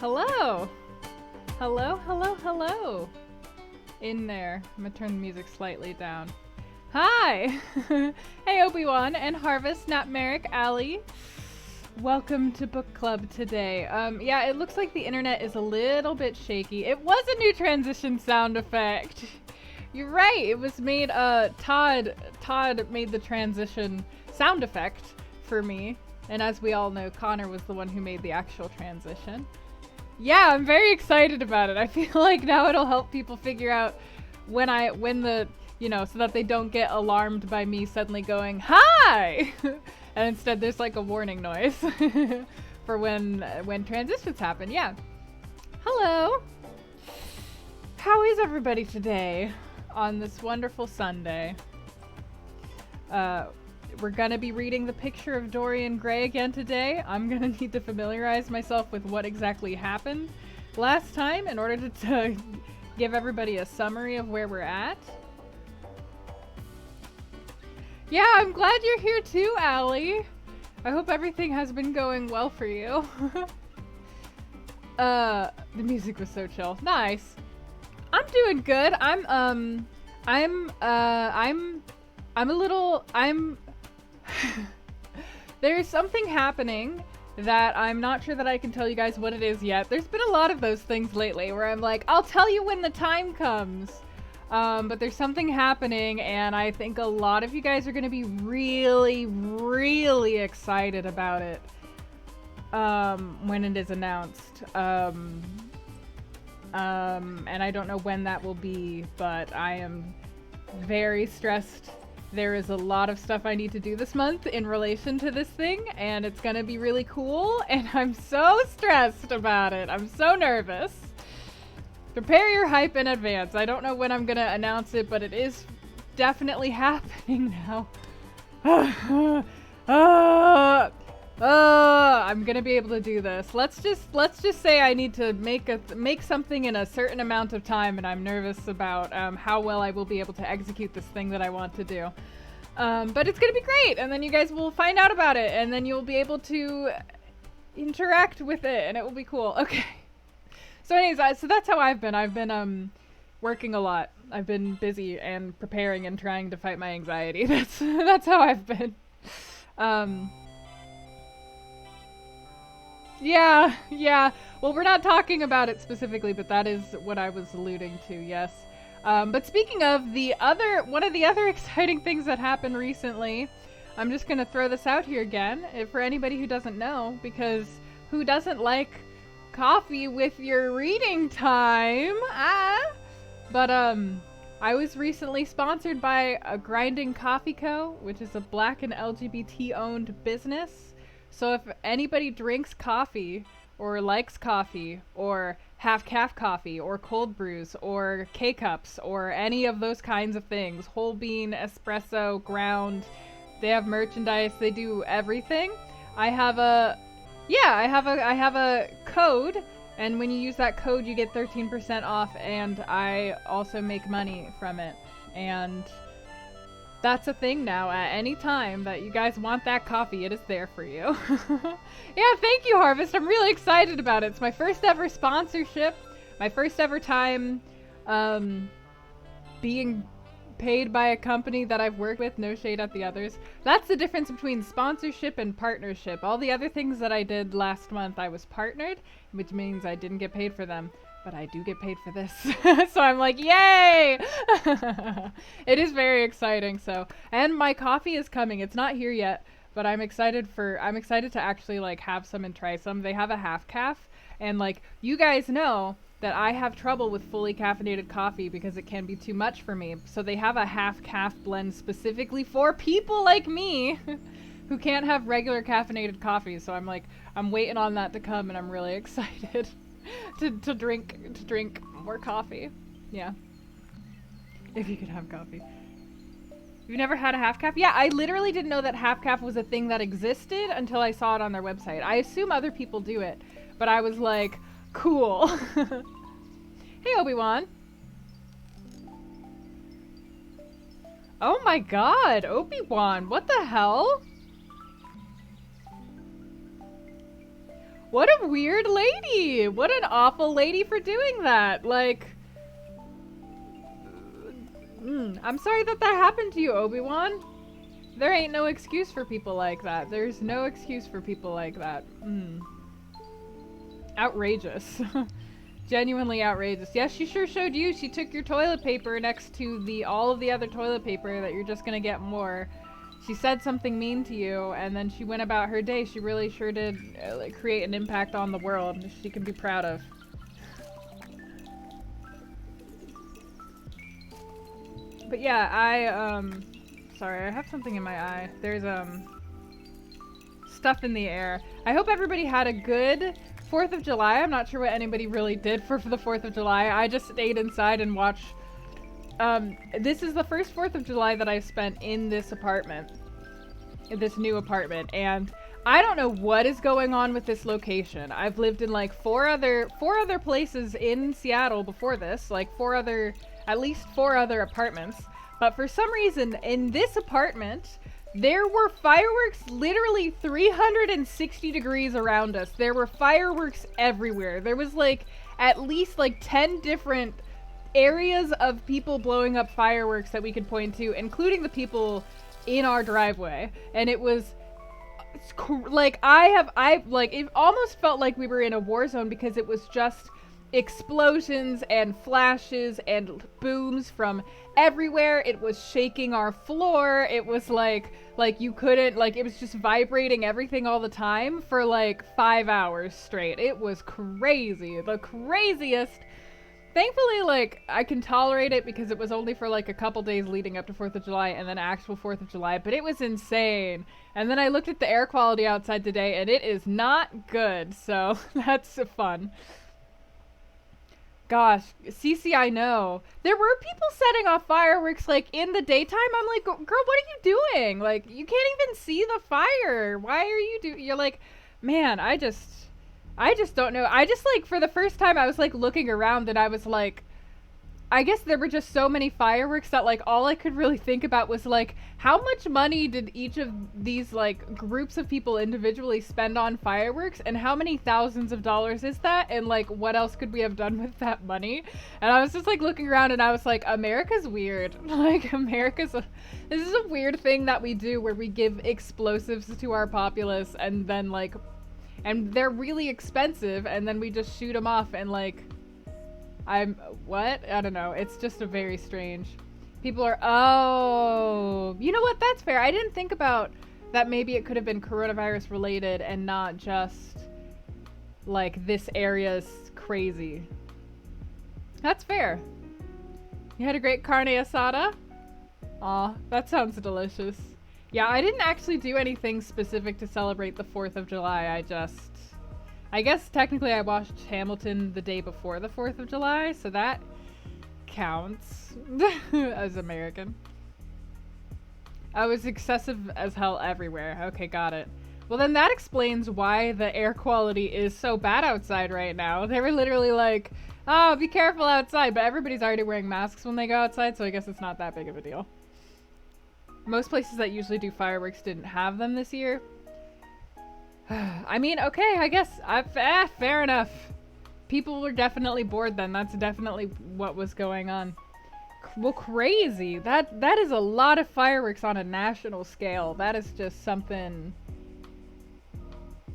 Hello! Hello, hello, hello! In there. I'm gonna turn the music slightly down. Hi! Hey Obi-Wan and Harvest, Nat Merrick, Allie. Welcome to book club today. Yeah, it looks like the internet is a little bit shaky. It was a new transition sound effect. You're right, it was made, Todd made the transition sound effect for me. And as we all know, Connor was the one who made the actual transition. Yeah, I'm very excited about it. I feel like now it'll help people figure out when so that they don't get alarmed by me suddenly going, hi! And instead there's like a warning noise for when transitions happen. Yeah. Hello. How is everybody today on this wonderful Sunday? We're gonna be reading The Picture of Dorian Gray again today. I'm gonna need to familiarize myself with what exactly happened last time in order to give everybody a summary of where we're at. Yeah, I'm glad you're here too, Allie. I hope everything has been going well for you. The music was so chill. Nice. I'm doing good. There's something happening that I'm not sure that I can tell you guys what it is yet. There's been a lot of those things lately where I'm like, I'll tell you when the time comes. But there's something happening and I think a lot of you guys are going to be really, really excited about it when it is announced. And I don't know when that will be, but I am very stressed. There is a lot of stuff I need to do this month in relation to this thing, and it's gonna be really cool, and I'm so stressed about it. I'm so nervous. Prepare your hype in advance. I don't know when I'm gonna announce it, but it is definitely happening now. I'm gonna be able to do this. Let's just say I need to make something in a certain amount of time, and I'm nervous about how well I will be able to execute this thing that I want to do. But it's gonna be great, and then you guys will find out about it, and then you'll be able to interact with it, and it will be cool. Okay. So anyways, so that's how I've been working a lot. I've been busy and preparing and trying to fight my anxiety. That's how I've been. Yeah. Well, we're not talking about it specifically, but that is what I was alluding to, yes. But speaking of one of the other exciting things that happened recently, I'm just gonna throw this out here again, for anybody who doesn't know, because who doesn't like coffee with your reading time? But I was recently sponsored by a Grinding Coffee Co., which is a Black and LGBT-owned business. So if anybody drinks coffee, or likes coffee, or half-calf coffee, or cold brews, or K-cups, or any of those kinds of things, whole bean, espresso, ground, they have merchandise, they do everything. I have a code, and when you use that code you get 13% off, and I also make money from it. And that's a thing now. At any time that you guys want that coffee, it is there for you. Yeah, thank you, Harvest. I'm really excited about it. It's my first ever sponsorship. My first ever time being paid by a company that I've worked with. No shade at the others. That's the difference between sponsorship and partnership. All the other things that I did last month, I was partnered, which means I didn't get paid for them. But I do get paid for this. So I'm like, yay! It is very exciting. So, and my coffee is coming. It's not here yet, but I'm excited to actually like have some and try some. They have a half calf, and like you guys know that I have trouble with fully caffeinated coffee because it can be too much for me. So they have a half calf blend specifically for people like me who can't have regular caffeinated coffee. So I'm waiting on that to come, and I'm really excited. to drink more coffee. Yeah. If you could have coffee. You've never had a half calf? Yeah, I literally didn't know that half calf was a thing that existed until I saw it on their website. I assume other people do it, but I was like, cool. Hey, Obi-Wan. Oh my god, Obi-Wan, what the hell? What a weird lady! What an awful lady for doing that! Like... I'm sorry that happened to you, Obi-Wan. There ain't no excuse for people like that. There's no excuse for people like that. Outrageous. Genuinely outrageous. Yes, she sure showed you. She took your toilet paper next to all of the other toilet paper that you're just gonna get more. She said something mean to you, and then she went about her day. She really sure did create an impact on the world she can be proud of. But yeah, sorry, I have something in my eye. There's, stuff in the air. I hope everybody had a good 4th of July. I'm not sure what anybody really did for the 4th of July. I just stayed inside and watched. This is the first 4th of July that I've spent in this apartment. In this new apartment. And I don't know what is going on with this location. I've lived in like four other places in Seattle before this. Like at least four other apartments. But for some reason, in this apartment, there were fireworks literally 360 degrees around us. There were fireworks everywhere. There was like at least like 10 different areas of people blowing up fireworks that we could point to, including the people in our driveway. And it was like, it almost felt like we were in a war zone because it was just explosions and flashes and booms from everywhere. It was shaking our floor. It was like you couldn't, like, it was just vibrating everything all the time for like 5 hours straight. It was crazy. The craziest. Thankfully, like, I can tolerate it because it was only for like a couple days leading up to 4th of July and then actual 4th of July, but it was insane. And then I looked at the air quality outside today and it is not good, so that's fun. Gosh, Cece, I know. There were people setting off fireworks, like, in the daytime. I'm like, girl, what are you doing? Like, you can't even see the fire. Why are you You're like, man, I just don't know. I just, like, for the first time, I was, like, looking around and I was like, I guess there were just so many fireworks that, like, all I could really think about was, like, how much money did each of these, like, groups of people individually spend on fireworks, and how many thousands of dollars is that, and, like, what else could we have done with that money? And I was just, like, looking around and I was like, America's weird. Like, this is a weird thing that we do where we give explosives to our populace and then, like, and they're really expensive, and then we just shoot them off and, like, what? I don't know. It's just a very strange. People are, oh, you know what? That's fair. I didn't think about that. Maybe it could have been coronavirus related and not just like this area's crazy. That's fair. You had a great carne asada? Aw, that sounds delicious. Yeah, I didn't actually do anything specific to celebrate the 4th of July. I guess technically I watched Hamilton the day before the 4th of July, so that counts as American. I was excessive as hell everywhere. Okay, got it. Well, then that explains why the air quality is so bad outside right now. They were literally like, oh, be careful outside, but everybody's already wearing masks when they go outside, so I guess it's not that big of a deal. Most places that usually do fireworks didn't have them this year. I mean, okay, I guess, fair enough. People were definitely bored then. That's definitely what was going on. Well, crazy. That is a lot of fireworks on a national scale. That is just something.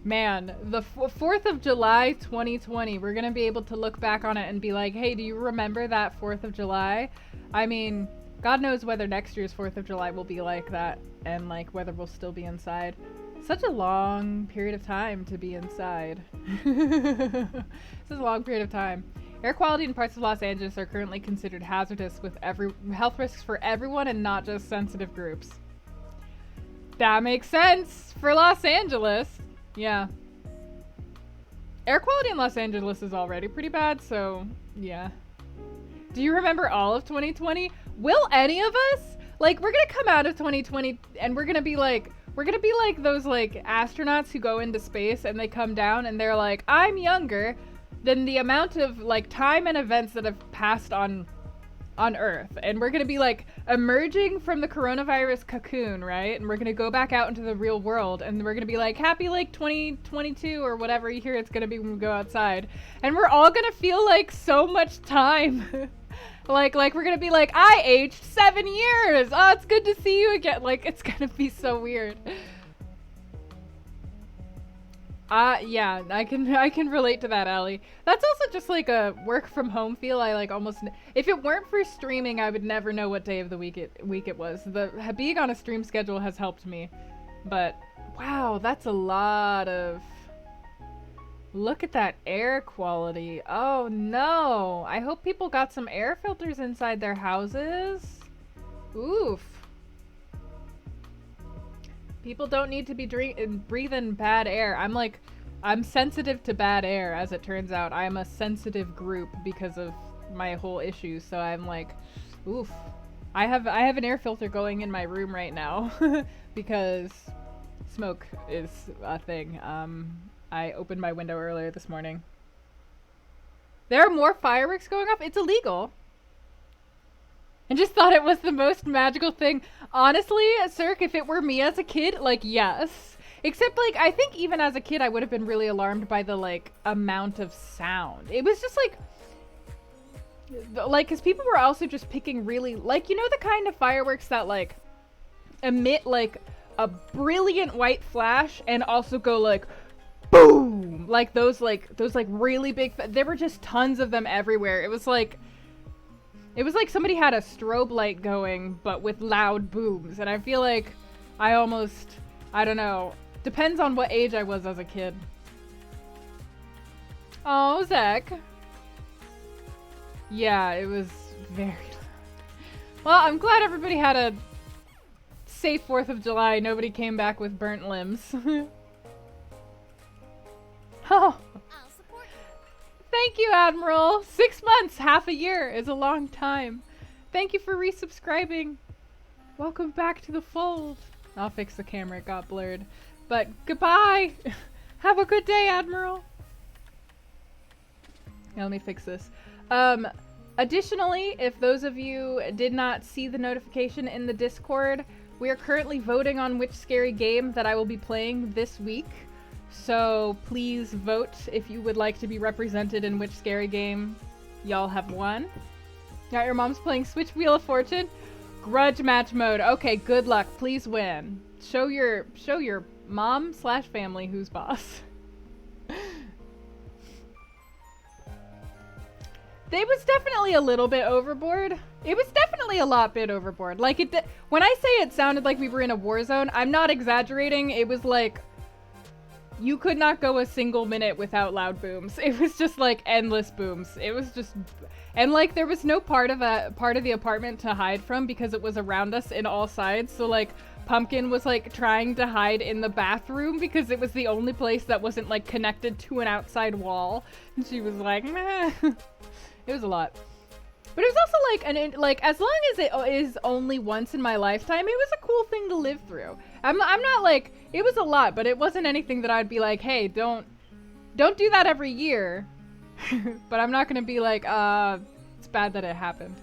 Man, the 4th of July 2020, we're gonna be able to look back on it and be like, hey, do you remember that 4th of July? I mean, God knows whether next year's 4th of July will be like that, and like whether we'll still be inside. Such a long period of time to be inside. This is a long period of time. Air quality in parts of Los Angeles are currently considered hazardous with health risks for everyone and not just sensitive groups. That makes sense for Los Angeles. Yeah. Air quality in Los Angeles is already pretty bad, so yeah. Do you remember all of 2020? Will any of us? Like, we're gonna come out of 2020 and we're gonna be like those like astronauts who go into space and they come down and they're like, I'm younger than the amount of like time and events that have passed on on Earth, and we're gonna be like emerging from the coronavirus cocoon, right? And we're gonna go back out into the real world, and we're gonna be like, happy like 2022 or whatever you hear it's gonna be when we go outside, and we're all gonna feel like so much time. like we're gonna be like, I aged 7 years. Oh, it's good to see you again. Like, it's gonna be so weird. Yeah, I can relate to that, Allie. That's also just like a work from home feel. I like almost, if it weren't for streaming, I would never know what day of the week it was. Being on a stream schedule has helped me. But wow, that's a lot of, look at that air quality. Oh no. I hope people got some air filters inside their houses. Oof. People don't need to be breathing bad air. I'm sensitive to bad air, as it turns out. I'm a sensitive group because of my whole issue, so I'm like, oof. I have an air filter going in my room right now because smoke is a thing. I opened my window earlier this morning. There are more fireworks going off. It's illegal. And just thought it was the most magical thing. Honestly, Cirque, if it were me as a kid, like, yes. Except, like, I think even as a kid, I would have been really alarmed by the, like, amount of sound. It was just, like, because people were also just picking really, like, you know the kind of fireworks that, like, emit, like, a brilliant white flash and also go, like, boom! Like, those really big, there were just tons of them everywhere. It was like somebody had a strobe light going, but with loud booms. And I feel like I don't know. Depends on what age I was as a kid. Oh, Zach. Yeah, it was very loud. Well, I'm glad everybody had a safe 4th of July. Nobody came back with burnt limbs. Oh. Thank you, Admiral. 6 months, half a year is a long time. Thank you for resubscribing. Welcome back to the fold. I'll fix the camera, it got blurred. But goodbye. Have a good day, Admiral. Yeah, let me fix this. Additionally, if those of you did not see the notification in the Discord, we are currently voting on which scary game that I will be playing this week. So please vote if you would like to be represented in which scary game y'all have won. Now your mom's playing Switch Wheel of Fortune. Grudge match mode. Okay, good luck. Please win. Show your mom / family who's boss. They was definitely a little bit overboard. It was definitely a lot bit overboard. Like when I say it sounded like we were in a war zone, I'm not exaggerating. It was like you could not go a single minute without loud booms. It was just like endless booms. It was just, and like there was no part of the apartment to hide from because it was around us in all sides. So like Pumpkin was like trying to hide in the bathroom because it was the only place that wasn't like connected to an outside wall. And she was like, meh. It was a lot. But it was also like as long as it is only once in my lifetime, it was a cool thing to live through. I'm not like, it was a lot, but it wasn't anything that I'd be like, hey, don't do that every year. But I'm not gonna be like, it's bad that it happened.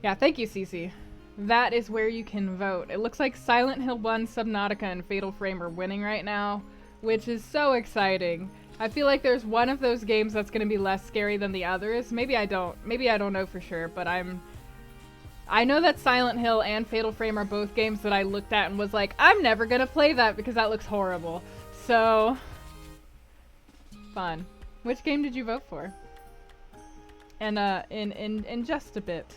Yeah, thank you, Cece. That is where you can vote. It looks like Silent Hill 1, Subnautica, and Fatal Frame are winning right now, which is so exciting. I feel like there's one of those games that's gonna be less scary than the others. Maybe I don't know for sure, but I know that Silent Hill and Fatal Frame are both games that I looked at and was like, I'm never gonna play that because that looks horrible. So, fun. Which game did you vote for? And in just a bit,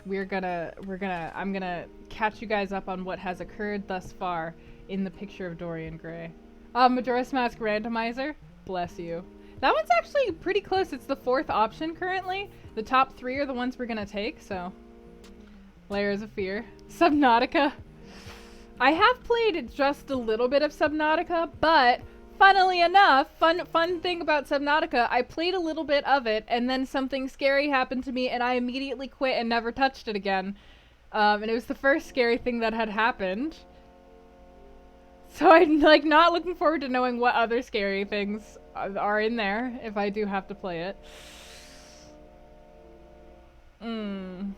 I'm gonna catch you guys up on what has occurred thus far in the picture of Dorian Gray. Majora's Mask Randomizer. Bless you. That one's actually pretty close. It's the 4th option currently. The top 3 are the ones we're gonna take, so. Layers of Fear. Subnautica. I have played just a little bit of Subnautica, but funnily enough, fun thing about Subnautica, I played a little bit of it, and then something scary happened to me, and I immediately quit and never touched it again. And it was the first scary thing that had happened. So I'm like not looking forward to knowing what other scary things are in there if I do have to play it. Mm.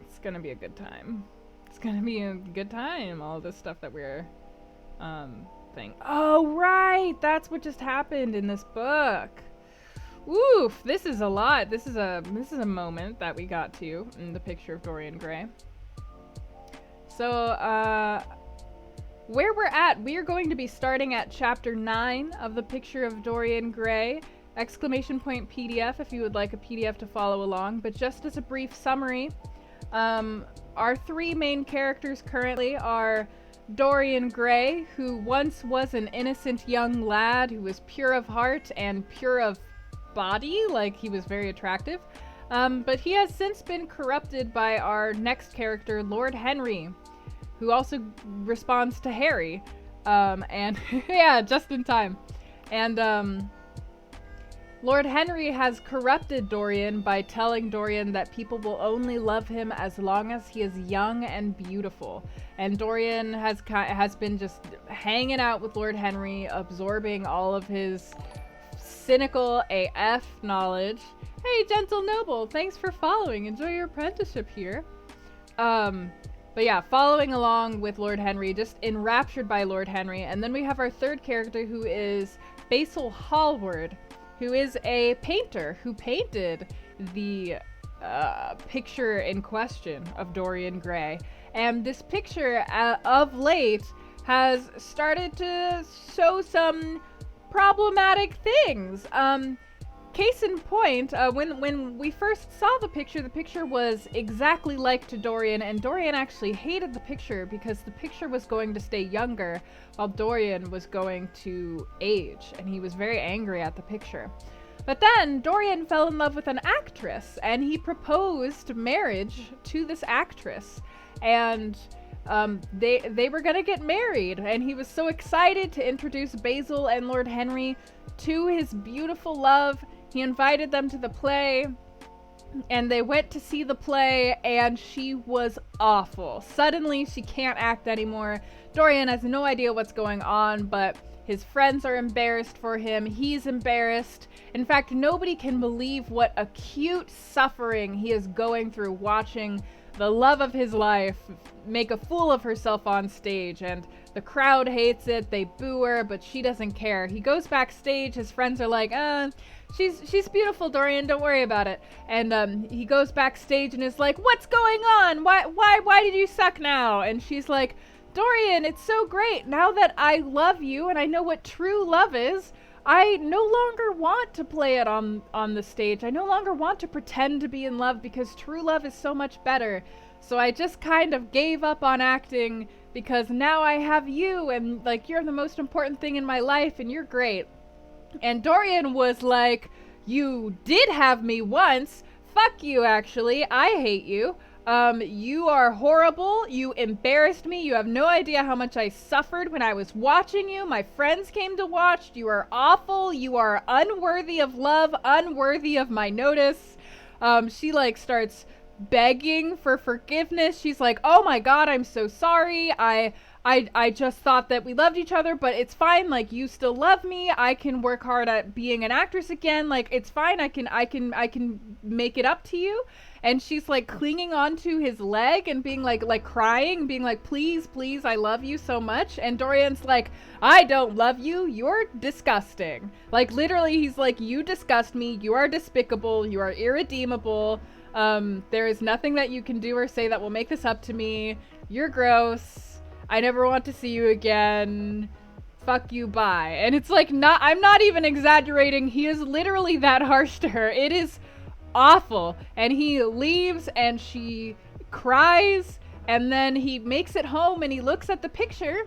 It's gonna be a good time. It's gonna be a good time, all this stuff that we're, thing. Oh, right! That's what just happened in this book. Oof, this is a lot. This is a moment that we got to in the picture of Dorian Gray. So, where we're at, we are going to be starting at chapter 9 of the picture of Dorian Gray. Exclamation point PDF if you would like a PDF to follow along. But just as a brief summary, our three main characters currently are Dorian Gray, who once was an innocent young lad who was pure of heart and pure of body, like he was very attractive. But he has since been corrupted by our next character, Lord Henry, who also responds to Harry. And yeah, just in time. And Lord Henry has corrupted Dorian by telling Dorian that people will only love him as long as he is young and beautiful. And Dorian has been just hanging out with Lord Henry, absorbing all of his cynical AF knowledge. Hey, Gentle Noble, thanks for following. Enjoy your apprenticeship here. But yeah, following along with Lord Henry, just enraptured by Lord Henry. And then we have our third character, who is Basil Hallward, who is a painter who painted the picture in question of Dorian Gray. And this picture, of late, has started to show some problematic things. Case in point, when we first saw the picture was exactly like to Dorian, and Dorian actually hated the picture because the picture was going to stay younger while Dorian was going to age, and he was very angry at the picture. But then Dorian fell in love with an actress, and he proposed marriage to this actress, and they were gonna get married, and he was so excited to introduce Basil and Lord Henry to his beautiful love. He invited them to the play, and they went to see the play, and she was awful. Suddenly, she can't act anymore. Dorian has no idea what's going on, but his friends are embarrassed for him. He's embarrassed. In fact, nobody can believe what acute suffering he is going through watching the love of his life make a fool of herself on stage, and the crowd hates it. They boo her, but she doesn't care. He goes backstage. His friends are like, she's beautiful, Dorian, don't worry about it. And he goes backstage and is like, what's going on? Why did you suck now? And she's like, Dorian, it's so great. Now that I love you and I know what true love is, I no longer want to play it on the stage. I no longer want to pretend to be in love because true love is so much better. So I just kind of gave up on acting because now I have you, and like, you're the most important thing in my life and you're great. And Dorian was like, you did have me once. Fuck you, actually. I hate you. You are horrible. You embarrassed me. You have no idea how much I suffered when I was watching you. My friends came to watch. You are awful. You are unworthy of love, unworthy of my notice. She like starts begging for forgiveness. She's like, oh my God, I'm so sorry. I just thought that we loved each other, but it's fine. Like, you still love me. I can work hard at being an actress again. Like, it's fine. I can make it up to you. And she's like clinging onto his leg and being like crying, being like, please, please, I love you so much. And Dorian's like, I don't love you. You're disgusting. Like, literally, he's like, you disgust me. You are despicable. You are irredeemable. There is nothing that you can do or say that will make this up to me. You're gross. I never want to see you again. Fuck you, bye. And it's like, I'm not even exaggerating. He is literally that harsh to her. It is awful. And he leaves and she cries, and then he makes it home and he looks at the picture,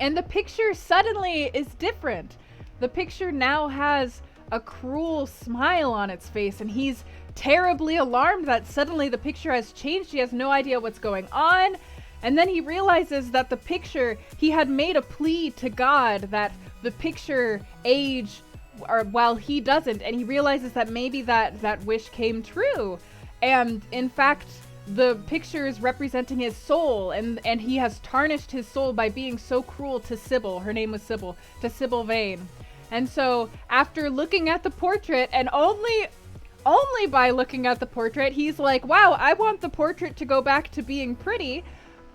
and the picture suddenly is different. The picture now has a cruel smile on its face, and he's terribly alarmed that suddenly the picture has changed. He has no idea what's going on. And then he realizes that the picture, he had made a plea to God that the picture age, or while he doesn't, and he realizes that maybe that wish came true. And in fact, the picture is representing his soul, and he has tarnished his soul by being so cruel to Sybil. Her name was Sybil, to Sybil Vane. And so after looking at the portrait and only only by looking at the portrait. He's like, wow, I want the portrait to go back to being pretty.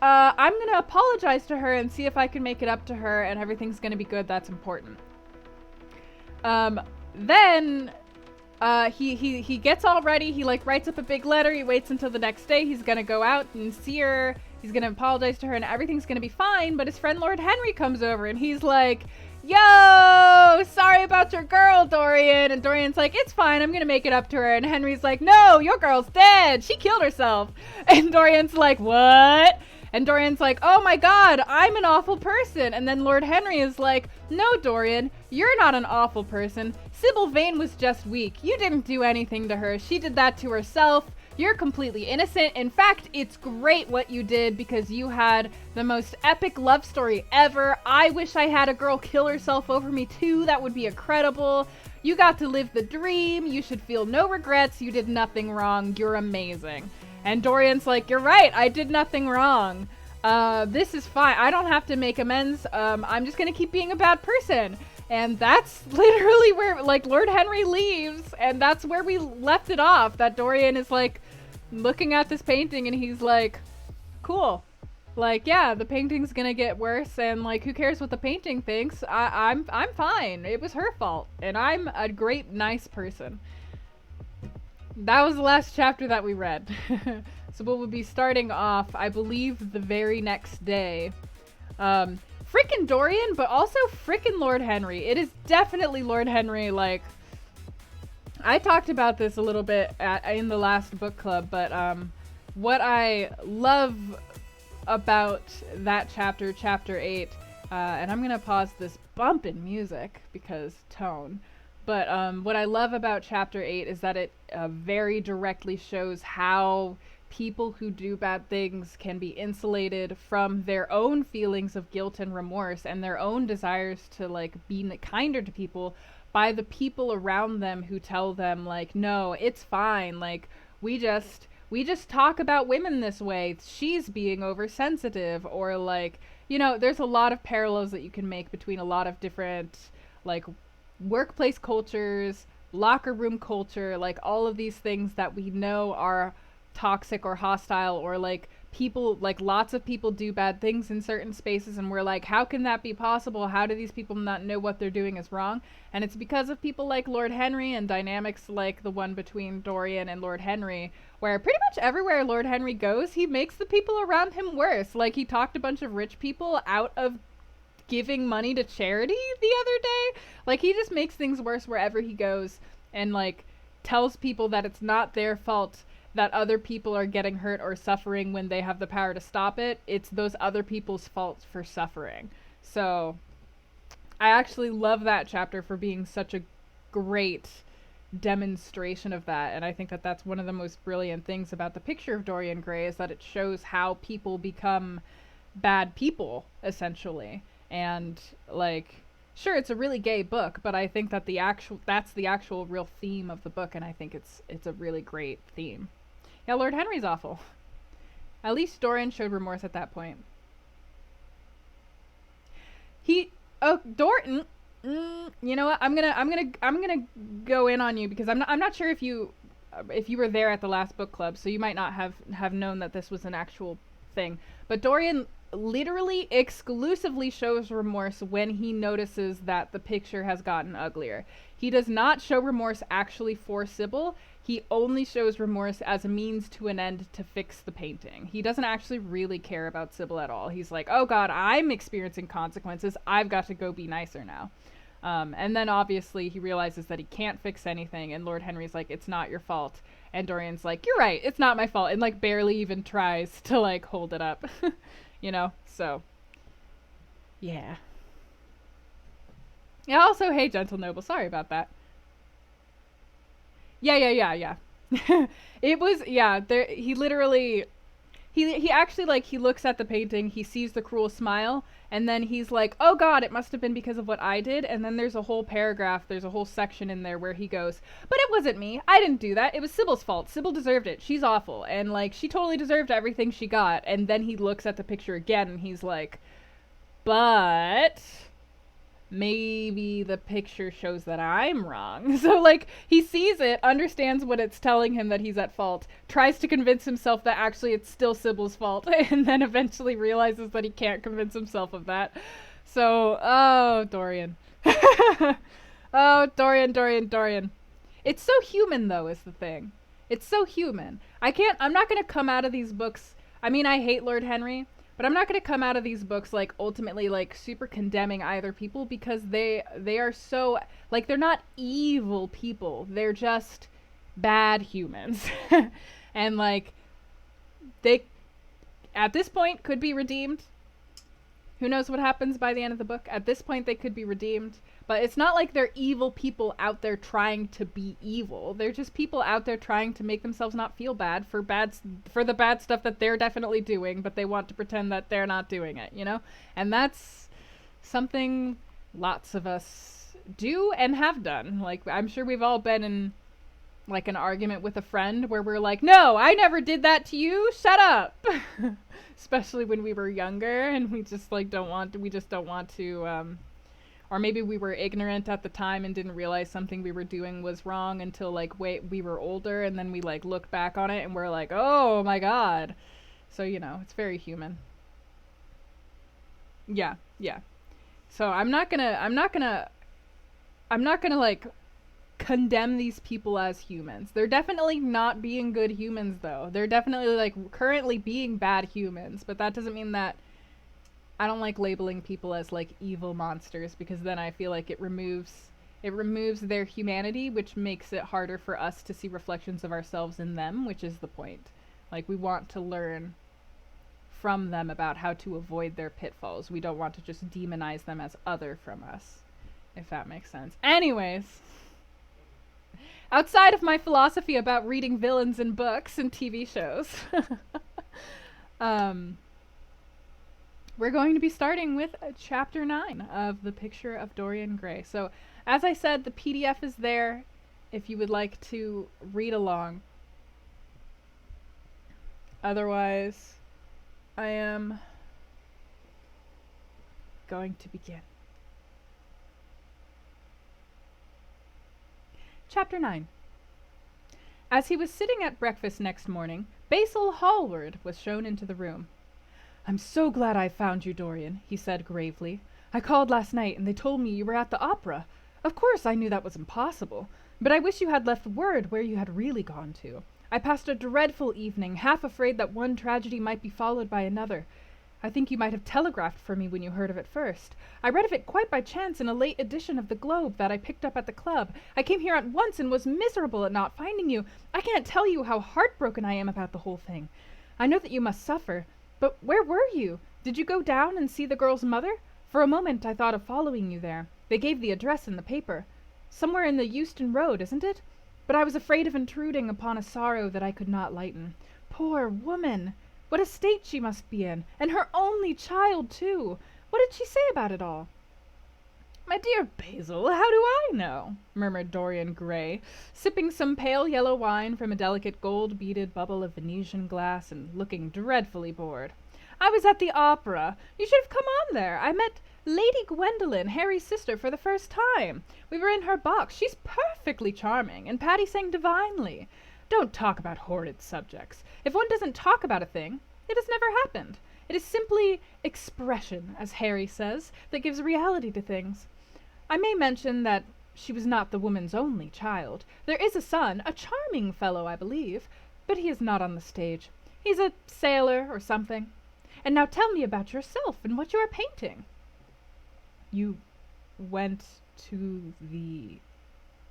I'm gonna apologize to her and see if I can make it up to her, and everything's gonna be good. That's important. Then he gets all ready. He like writes up a big letter. He waits until the next day. He's gonna go out and see her. He's gonna apologize to her, and everything's gonna be fine. But his friend Lord Henry comes over, and he's like, yo, sorry about your girl, Dorian. And Dorian's like, it's fine, I'm gonna make it up to her. And Henry's like, no, your girl's dead. She killed herself. And Dorian's like, what? And Dorian's like, oh my god, I'm an awful person. And then Lord Henry is like, no, Dorian, you're not an awful person. Sybil Vane was just weak. You didn't do anything to her. She did that to herself. You're completely innocent. In fact, it's great what you did because you had the most epic love story ever. I wish I had a girl kill herself over me too. That would be incredible. You got to live the dream. You should feel no regrets. You did nothing wrong. You're amazing. And Dorian's like, you're right. I did nothing wrong. This is fine. I don't have to make amends. I'm just going to keep being a bad person. And that's literally where, like, Lord Henry leaves, and that's where we left it off. That Dorian is, like, looking at this painting, and he's like, cool. Like, yeah, the painting's gonna get worse, and, like, who cares what the painting thinks? I'm fine. It was her fault, and I'm a great, nice person. That was the last chapter that we read. So we'll be starting off, I believe, the very next day. Frickin' Dorian, but also frickin' Lord Henry. It is definitely Lord Henry, like, I talked about this a little bit in the last book club, but what I love about that chapter, chapter 8, and I'm gonna pause this bumpin' music because tone, but what I love about chapter 8 is that it very directly shows how people who do bad things can be insulated from their own feelings of guilt and remorse and their own desires to, like, be kinder to people by the people around them who tell them, like, no, it's fine, like, we just talk about women this way, she's being oversensitive, or, like, you know, there's a lot of parallels that you can make between a lot of different, like, workplace cultures, locker room culture, like, all of these things that we know are toxic or hostile, or, like, people, like, lots of people do bad things in certain spaces, and we're like, how can that be possible? How do these people not know what they're doing is wrong? And it's because of people like Lord Henry and dynamics like the one between Dorian and Lord Henry, where pretty much everywhere Lord Henry goes, he makes the people around him worse. Like, he talked a bunch of rich people out of giving money to charity the other day. Like, he just makes things worse wherever he goes, and, like, tells people that it's not their fault that other people are getting hurt or suffering when they have the power to stop it. It's those other people's fault for suffering. So I actually love that chapter for being such a great demonstration of that. And I think that that's one of the most brilliant things about the picture of Dorian Gray, is that it shows how people become bad people, essentially. And, like, sure, it's a really gay book, but I think that that's the actual real theme of the book, and I think it's a really great theme. Yeah, Lord Henry's awful. At least Dorian showed remorse at that point. Dorton, you know what? I'm gonna go in on you because I'm not sure if you were there at the last book club, so you might not have known that this was an actual thing. But Dorian literally exclusively shows remorse when he notices that the picture has gotten uglier. He does not show remorse actually for Sybil. He only shows remorse as a means to an end to fix the painting. He doesn't actually really care about Sybil at all. He's like, oh god, I'm experiencing consequences. I've got to go be nicer now. And then obviously he realizes that he can't fix anything, and Lord Henry's like, it's not your fault. And Dorian's like, you're right, it's not my fault, and, like, barely even tries to, like, hold it up. You know, so, yeah. Yeah, also, hey, Gentle Noble, sorry about that. Yeah. It was, yeah, there, he literally, he actually, like, he looks at the painting, he sees the cruel smile, and then he's like, oh god, it must have been because of what I did, and then there's a whole paragraph, there's a whole section in there where he goes, but it wasn't me, I didn't do that, it was Sybil's fault, Sybil deserved it, she's awful, and, like, she totally deserved everything she got, and then he looks at the picture again, and he's like, but maybe the picture shows that I'm wrong. So, like, he sees it, understands what it's telling him that he's at fault, tries to convince himself that actually it's still Sybil's fault, and then eventually realizes that he can't convince himself of that. So, oh, Dorian. Oh, Dorian. It's so human, though, is the thing. It's so human. I'm not gonna come out of these books, I mean, I hate Lord Henry, but I'm not gonna come out of these books, like, ultimately, like, super condemning either people, because they are so, like, they're not evil people. They're just bad humans. And, like, they, at this point, could be redeemed. Who knows what happens by the end of the book? At this point, they could be redeemed. But it's not like they're evil people out there trying to be evil. They're just people out there trying to make themselves not feel bad for the bad stuff that they're definitely doing, but they want to pretend that they're not doing it, you know? And that's something lots of us do and have done. Like, I'm sure we've all been in, like, an argument with a friend where we're like, no, I never did that to you, shut up! Especially when we were younger and we just, like, don't want to, or maybe we were ignorant at the time and didn't realize something we were doing was wrong until, like, we were older, and then we, like, look back on it and we're like, oh my god. So, you know, it's very human. Yeah. So I'm not gonna, like, condemn these people as humans. They're definitely not being good humans, though. They're definitely, like, currently being bad humans, but that doesn't mean that I don't like labeling people as, like, evil monsters, because then I feel like it removes their humanity, which makes it harder for us to see reflections of ourselves in them, which is the point. Like, we want to learn from them about how to avoid their pitfalls. We don't want to just demonize them as other from us, if that makes sense. Anyways, outside of my philosophy about reading villains in books and TV shows, we're going to be starting with chapter 9 of The Picture of Dorian Gray. So, as I said, the PDF is there if you would like to read along. Otherwise, I am going to begin. Chapter 9. As he was sitting at breakfast next morning, Basil Hallward was shown into the room. "I'm so glad I found you, Dorian," he said gravely. "I called last night and they told me you were at the opera. Of course I knew that was impossible, but I wish you had left word where you had really gone to. I passed a dreadful evening, half afraid that one tragedy might be followed by another. I think you might have telegraphed for me when you heard of it first. I read of it quite by chance in a late edition of the Globe that I picked up at the club. I came here at once and was miserable at not finding you. I can't tell you how heartbroken I am about the whole thing. I know that you must suffer. But where were you? Did you go down and see the girl's mother? For a moment I thought of following you there. They gave the address in the paper. Somewhere in the Euston Road, isn't it? But I was afraid of intruding upon a sorrow that I could not lighten. Poor woman! What a state she must be in! And her only child, too! What did she say about it all?" "My dear Basil, how do I know?" murmured Dorian Gray, sipping some pale yellow wine from a delicate gold-beaded bubble of Venetian glass and looking dreadfully bored. "I was at the opera. You should have come on there. I met Lady Gwendolen, Harry's sister, for the first time. We were in her box. She's perfectly charming, and Patty sang divinely. Don't talk about horrid subjects. If one doesn't talk about a thing, it has never happened. It is simply expression, as Harry says, that gives reality to things. I may mention that she was not the woman's only child. There is a son, a charming fellow, I believe, but he is not on the stage. He's a sailor or something. And now tell me about yourself and what you are painting." "You went to the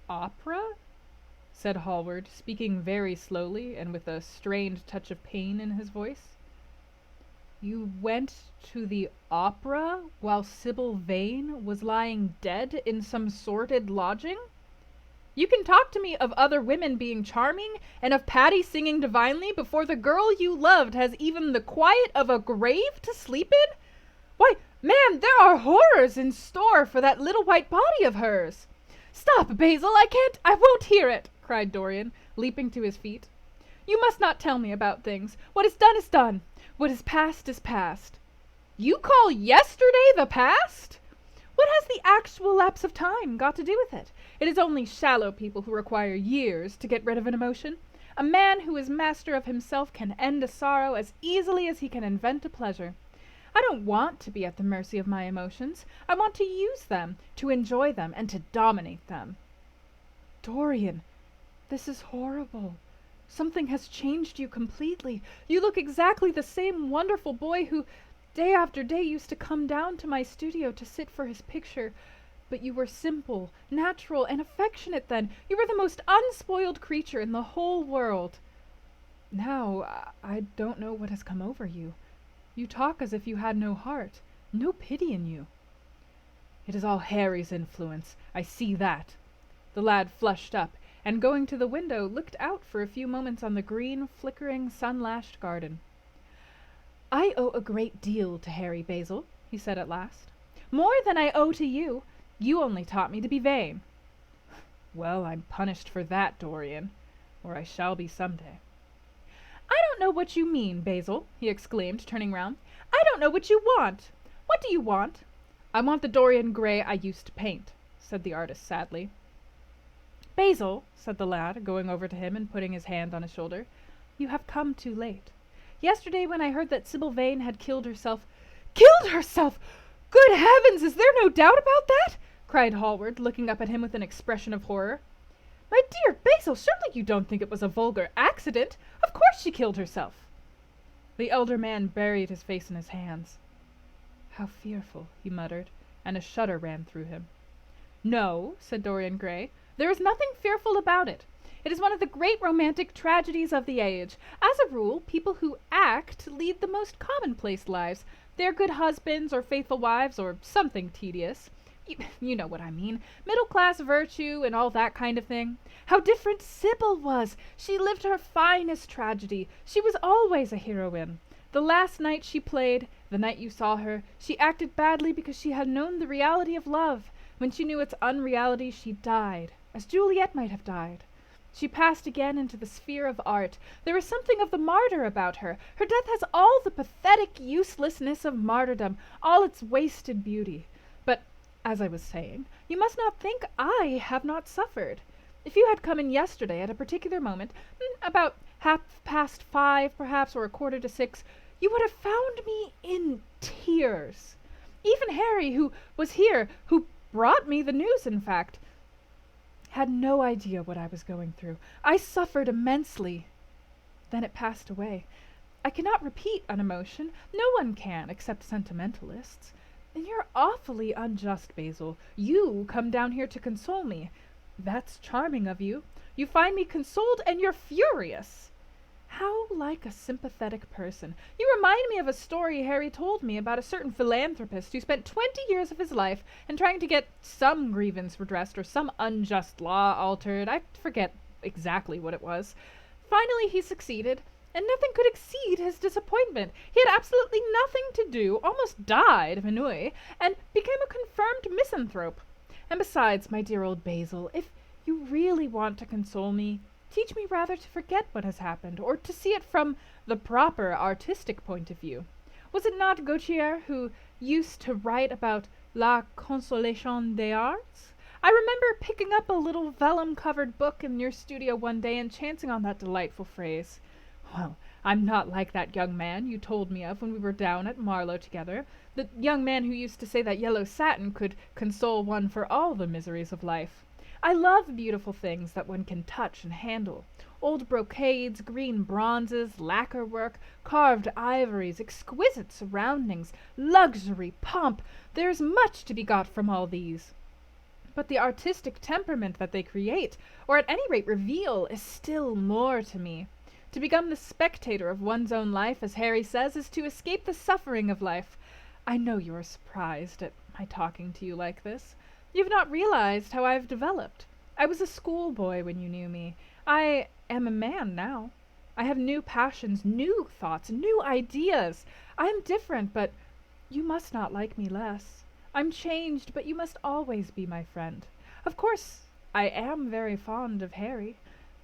opera?" said Hallward, speaking very slowly and with a strained touch of pain in his voice. "You went to the opera while Sybil Vane was lying dead in some sordid lodging? You can talk to me of other women being charming and of Patty singing divinely before the girl you loved has even the quiet of a grave to sleep in? Why, man, there are horrors in store for that little white body of hers." "Stop, Basil, I won't hear it," cried Dorian, leaping to his feet. "You must not tell me about things. What is done is done. What is past is past." "You call yesterday the past? What has the actual lapse of time got to do with it? It is only shallow people who require years to get rid of an emotion. A man who is master of himself can end a sorrow as easily as he can invent a pleasure. I don't want to be at the mercy of my emotions. I want to use them, to enjoy them, and to dominate them. Dorian, this is horrible. Something has changed you completely. You look exactly the same wonderful boy who, day after day, used to come down to my studio to sit for his picture. But you were simple, natural, and affectionate then. You were the most unspoiled creature in the whole world. Now, I don't know what has come over you. You talk as if you had no heart, no pity in you. It is all Harry's influence. I see that. The lad flushed up, and going to the window, looked out for a few moments on the green, flickering, sun-lashed garden. I owe a great deal to Harry, Basil, he said at last. More than I owe to you. You only taught me to be vain. Well, I'm punished for that, Dorian, or I shall be some day. I don't know what you mean, Basil, he exclaimed, turning round. I don't know what you want. What do you want? I want the Dorian Gray I used to paint, said the artist sadly. Basil, said the lad, going over to him and putting his hand on his shoulder, you have come too late. Yesterday, when I heard that Sybil Vane had killed herself— Killed herself! Good heavens, is there no doubt about that? Cried Hallward, looking up at him with an expression of horror. My dear Basil, surely you don't think it was a vulgar accident? Of course she killed herself. The elder man buried his face in his hands. How fearful, he muttered, and a shudder ran through him. No, said Dorian Gray, there is nothing fearful about it. It is one of the great romantic tragedies of the age. As a rule, people who act lead the most commonplace lives. They are good husbands or faithful wives or something tedious. You know what I mean. Middle-class virtue and all that kind of thing. How different Sybil was! She lived her finest tragedy. She was always a heroine. The last night she played, the night you saw her, she acted badly because she had known the reality of love. When she knew its unreality, she died, as Juliet might have died. She passed again into the sphere of art. There is something of the martyr about her. Her death has all the pathetic uselessness of martyrdom, all its wasted beauty. But, as I was saying, you must not think I have not suffered. If you had come in yesterday at a particular moment, about 5:30 perhaps, or 5:45, you would have found me in tears. Even Harry, who was here, who brought me the news, in fact, had no idea what I was going through. I suffered immensely. Then it passed away. I cannot repeat an emotion. No one can, except sentimentalists. And you're awfully unjust, Basil. You come down here to console me. That's charming of you. You find me consoled, and you're furious. How like a sympathetic person. You remind me of a story Harry told me about a certain philanthropist who spent 20 years of his life in trying to get some grievance redressed or some unjust law altered. I forget exactly what it was. Finally he succeeded, and nothing could exceed his disappointment. He had absolutely nothing to do, almost died of ennui, and became a confirmed misanthrope. And besides, my dear old Basil, if you really want to console me, teach me rather to forget what has happened, or to see it from the proper artistic point of view. Was it not Gautier who used to write about la consolation des arts? I remember picking up a little vellum-covered book in your studio one day and chancing on that delightful phrase. Well, I'm not like that young man you told me of when we were down at Marlow together, the young man who used to say that yellow satin could console one for all the miseries of life. I love beautiful things that one can touch and handle. Old brocades, green bronzes, lacquer work, carved ivories, exquisite surroundings, luxury, pomp. There's much to be got from all these. But the artistic temperament that they create, or at any rate reveal, is still more to me. To become the spectator of one's own life, as Harry says, is to escape the suffering of life. I know you are surprised at my talking to you like this. You've not realized how I've developed. I was a schoolboy when you knew me. I am a man now. I have new passions, new thoughts, new ideas. I am different, but you must not like me less. I'm changed, but you must always be my friend. Of course, I am very fond of Harry,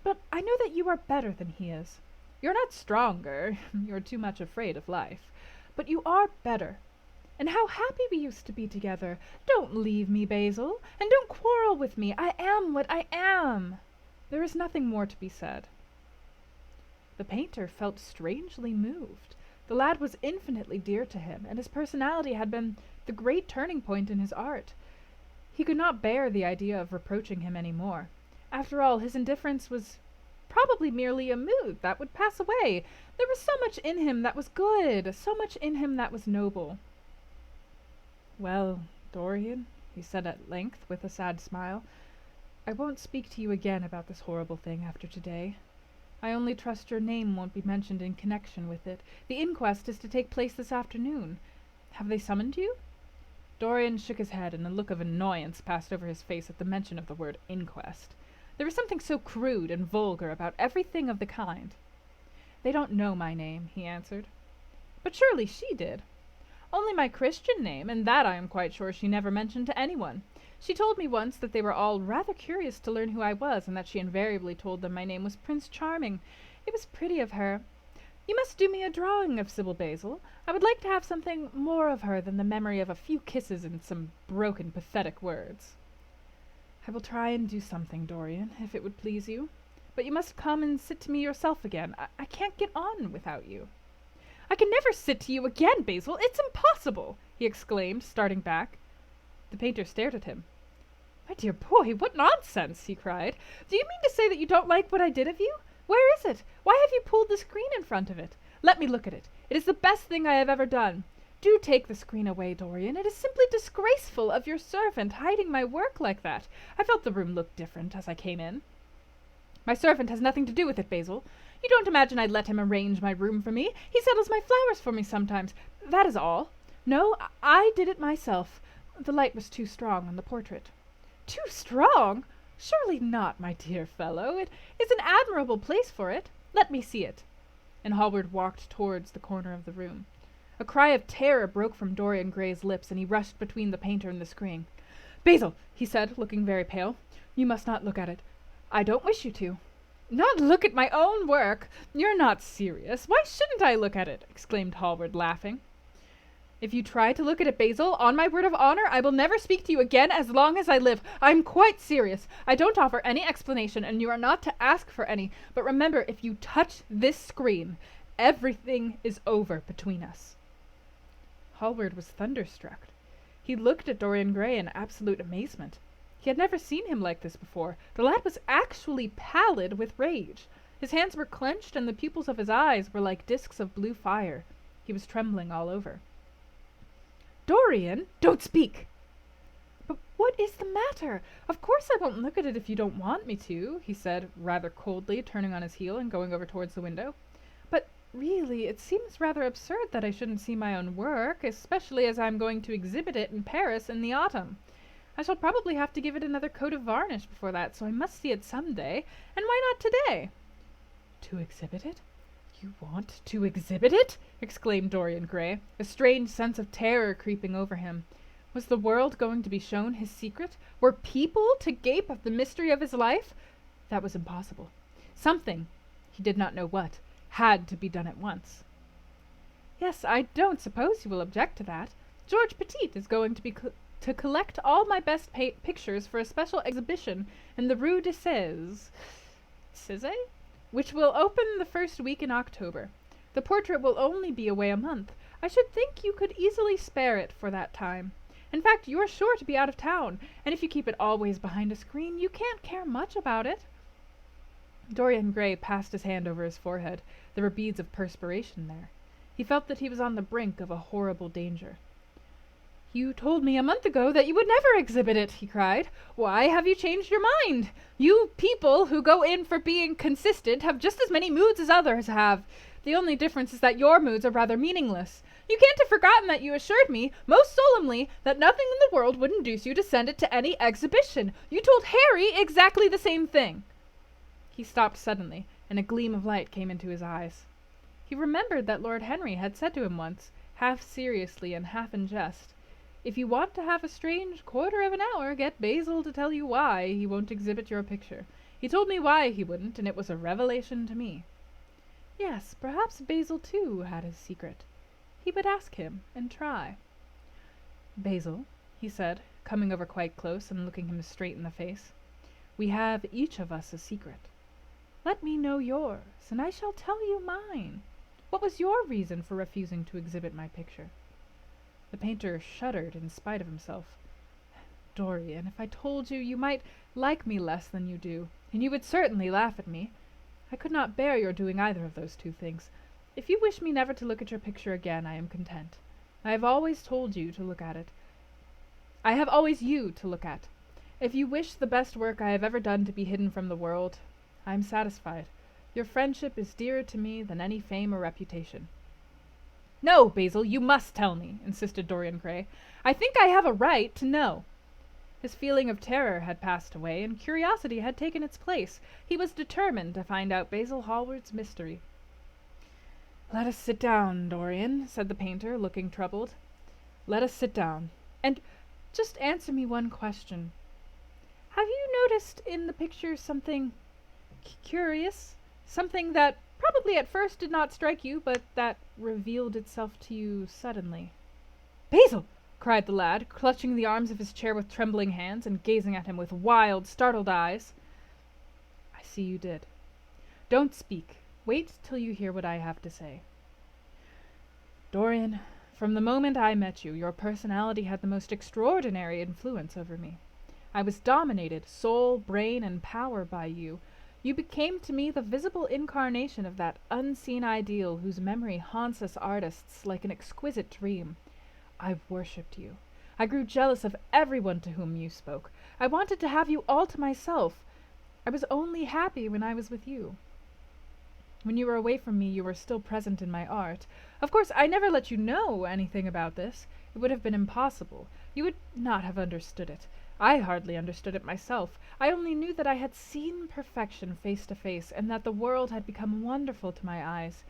but I know that you are better than he is. You're not stronger, you're too much afraid of life, but you are better. And how happy we used to be together. Don't leave me, Basil, and don't quarrel with me. I am what I am." There was nothing more to be said. The painter felt strangely moved. The lad was infinitely dear to him, and his personality had been the great turning point in his art. He could not bear the idea of reproaching him any more. After all, his indifference was probably merely a mood that would pass away. There was so much in him that was good, so much in him that was noble. "Well, Dorian," he said at length, with a sad smile, "I won't speak to you again about this horrible thing after today. I only trust your name won't be mentioned in connection with it. The inquest is to take place this afternoon. Have they summoned you?" Dorian shook his head, and a look of annoyance passed over his face at the mention of the word inquest. There was something so crude and vulgar about everything of the kind. "They don't know my name," he answered. "But surely she did." "Only my Christian name, and that I am quite sure she never mentioned to anyone. She told me once that they were all rather curious to learn who I was, and that she invariably told them my name was Prince Charming. It was pretty of her. You must do me a drawing of Sybil, Basil. I would like to have something more of her than the memory of a few kisses and some broken, pathetic words." "I will try and do something, Dorian, if it would please you. But you must come and sit to me yourself again. I can't get on without you." "I can never sit to you again, Basil. It's impossible!" he exclaimed, starting back. The painter stared at him. "My dear boy, what nonsense!" he cried. "Do you mean to say that you don't like what I did of you? Where is it? Why have you pulled the screen in front of it? Let me look at it. It is the best thing I have ever done. Do take the screen away, Dorian. It is simply disgraceful of your servant, hiding my work like that. I felt the room looked different as I came in." "My servant has nothing to do with it, Basil. You don't imagine I'd let him arrange my room for me. He settles my flowers for me sometimes. That is all. No, I did it myself. The light was too strong on the portrait." "Too strong? Surely not, my dear fellow. It is an admirable place for it. Let me see it." And Hallward walked towards the corner of the room. A cry of terror broke from Dorian Gray's lips, and he rushed between the painter and the screen. "Basil," he said, looking very pale, "you must not look at it. I don't wish you to." "Not look at my own work? You're not serious. Why shouldn't I look at it?" exclaimed Hallward, laughing. "If you try to look at it, Basil, on my word of honor, I will never speak to you again as long as I live. I'm quite serious. I don't offer any explanation, and you are not to ask for any. But remember, if you touch this screen, everything is over between us." Hallward was thunderstruck. He looked at Dorian Gray in absolute amazement. He had never seen him like this before. The lad was actually pallid with rage. His hands were clenched, and the pupils of his eyes were like discs of blue fire. He was trembling all over. "Dorian, don't speak!" "But what is the matter? Of course I won't look at it if you don't want me to," he said, rather coldly, turning on his heel and going over towards the window. "But really, it seems rather absurd that I shouldn't see my own work, especially as I'm going to exhibit it in Paris in the autumn. I shall probably have to give it another coat of varnish before that, so I must see it some day. And why not today?" "To exhibit it? You want to exhibit it?" exclaimed Dorian Gray, a strange sense of terror creeping over him. Was the world going to be shown his secret? Were people to gape at the mystery of his life? That was impossible. Something, he did not know what, had to be done at once. "Yes, I don't suppose you will object to that. George Petit is going to collect all my best pictures for a special exhibition in the Rue de Cèze, which will open the first week in October. The portrait will only be away a month. I should think you could easily spare it for that time. In fact, you are sure to be out of town, and if you keep it always behind a screen, you can't care much about it." Dorian Gray passed his hand over his forehead. There were beads of perspiration there. He felt that he was on the brink of a horrible danger. "You told me a month ago that you would never exhibit it," he cried. "Why have you changed your mind? You people who go in for being consistent have just as many moods as others have. The only difference is that your moods are rather meaningless. You can't have forgotten that you assured me, most solemnly, that nothing in the world would induce you to send it to any exhibition. You told Harry exactly the same thing." He stopped suddenly, and a gleam of light came into his eyes. He remembered that Lord Henry had said to him once, half seriously and half in jest, "If you want to have a strange quarter of an hour, get Basil to tell you why he won't exhibit your picture. He told me why he wouldn't, and it was a revelation to me." Yes, perhaps Basil too had his secret. He would ask him and try. Basil, he said, coming over quite close and looking him straight in the face, we have each of us a secret. Let me know yours, and I shall tell you mine. What was your reason for refusing to exhibit my picture? The painter shuddered in spite of himself. Dorian, if I told you, you might like me less than you do, and you would certainly laugh at me. I could not bear your doing either of those two things. If you wish me never to look at your picture again, I am content. I have always told you to look at it. I have always you to look at. If you wish the best work I have ever done to be hidden from the world, I am satisfied. Your friendship is dearer to me than any fame or reputation. No, Basil, you must tell me, insisted Dorian Gray. I think I have a right to know. His feeling of terror had passed away, and curiosity had taken its place. He was determined to find out Basil Hallward's mystery. Let us sit down, Dorian, said the painter, looking troubled. Let us sit down. And just answer me one question. Have you noticed in the picture something curious? Something that probably at first did not strike you, but that revealed itself to you suddenly. Basil! Cried the lad, clutching the arms of his chair with trembling hands and gazing at him with wild, startled eyes. I see you did. Don't speak. Wait till you hear what I have to say. Dorian, from the moment I met you, your personality had the most extraordinary influence over me. I was dominated, soul, brain, and power by you. You became to me the visible incarnation of that unseen ideal whose memory haunts us artists like an exquisite dream. I worshipped you. I grew jealous of everyone to whom you spoke. I wanted to have you all to myself. I was only happy when I was with you. When you were away from me, you were still present in my art. Of course, I never let you know anything about this. It would have been impossible. You would not have understood it. I hardly understood it myself. I only knew that I had seen perfection face to face, and that the world had become wonderful to my eyes.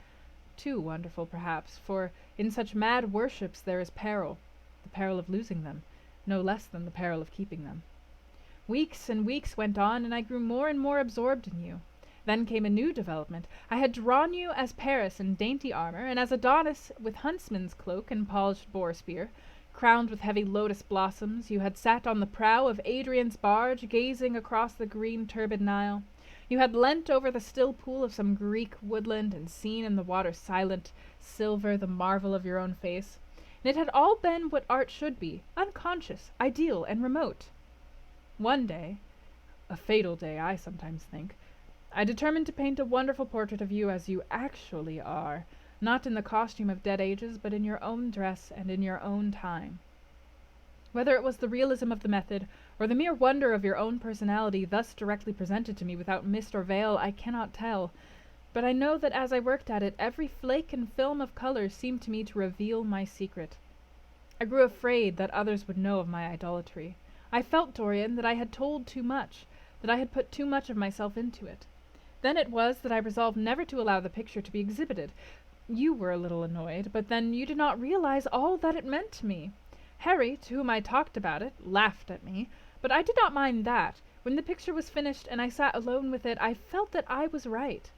Too wonderful, perhaps, for in such mad worships there is peril, the peril of losing them, no less than the peril of keeping them. Weeks and weeks went on, and I grew more and more absorbed in you. Then came a new development. I had drawn you as Paris in dainty armor, and as Adonis with huntsman's cloak and polished boar spear. Crowned with heavy lotus blossoms, you had sat on the prow of Adrian's barge, gazing across the green turbid Nile. You had leant over the still pool of some Greek woodland and seen in the water silent silver the marvel of your own face. And it had all been what art should be, unconscious, ideal, and remote. One day, a fatal day I sometimes think, I determined to paint a wonderful portrait of you as you actually are, not in the costume of dead ages, but in your own dress and in your own time. Whether it was the realism of the method, or the mere wonder of your own personality thus directly presented to me without mist or veil, I cannot tell, but I know that as I worked at it, every flake and film of color seemed to me to reveal my secret. I grew afraid that others would know of my idolatry. I felt, Dorian, that I had told too much, that I had put too much of myself into it. Then it was that I resolved never to allow the picture to be exhibited. You were a little annoyed, but then you did not realize all that it meant to me. Harry, to whom I talked about it, laughed at me, but I did not mind that. When the picture was finished and I sat alone with it, I felt that I was right.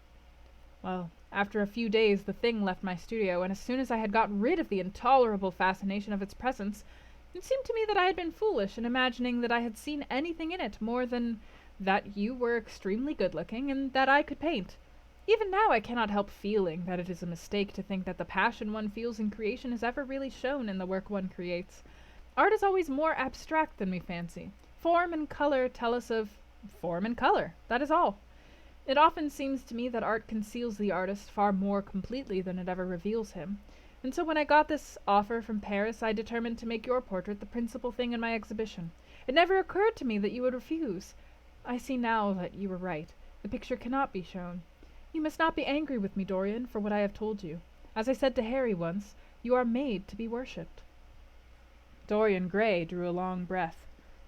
Well, after a few days the thing left my studio, and as soon as I had got rid of the intolerable fascination of its presence, it seemed to me that I had been foolish in imagining that I had seen anything in it more than that you were extremely good-looking and that I could paint. Even now I cannot help feeling that it is a mistake to think that the passion one feels in creation is ever really shown in the work one creates. Art is always more abstract than we fancy. Form and color tell us of form and color. That is all. It often seems to me that art conceals the artist far more completely than it ever reveals him. And so when I got this offer from Paris, I determined to make your portrait the principal thing in my exhibition. It never occurred to me that you would refuse. I see now that you were right. The picture cannot be shown. You must not be angry with me, Dorian, for what I have told you. As I said to Harry once, you are made to be worshipped. Dorian Gray drew a long breath.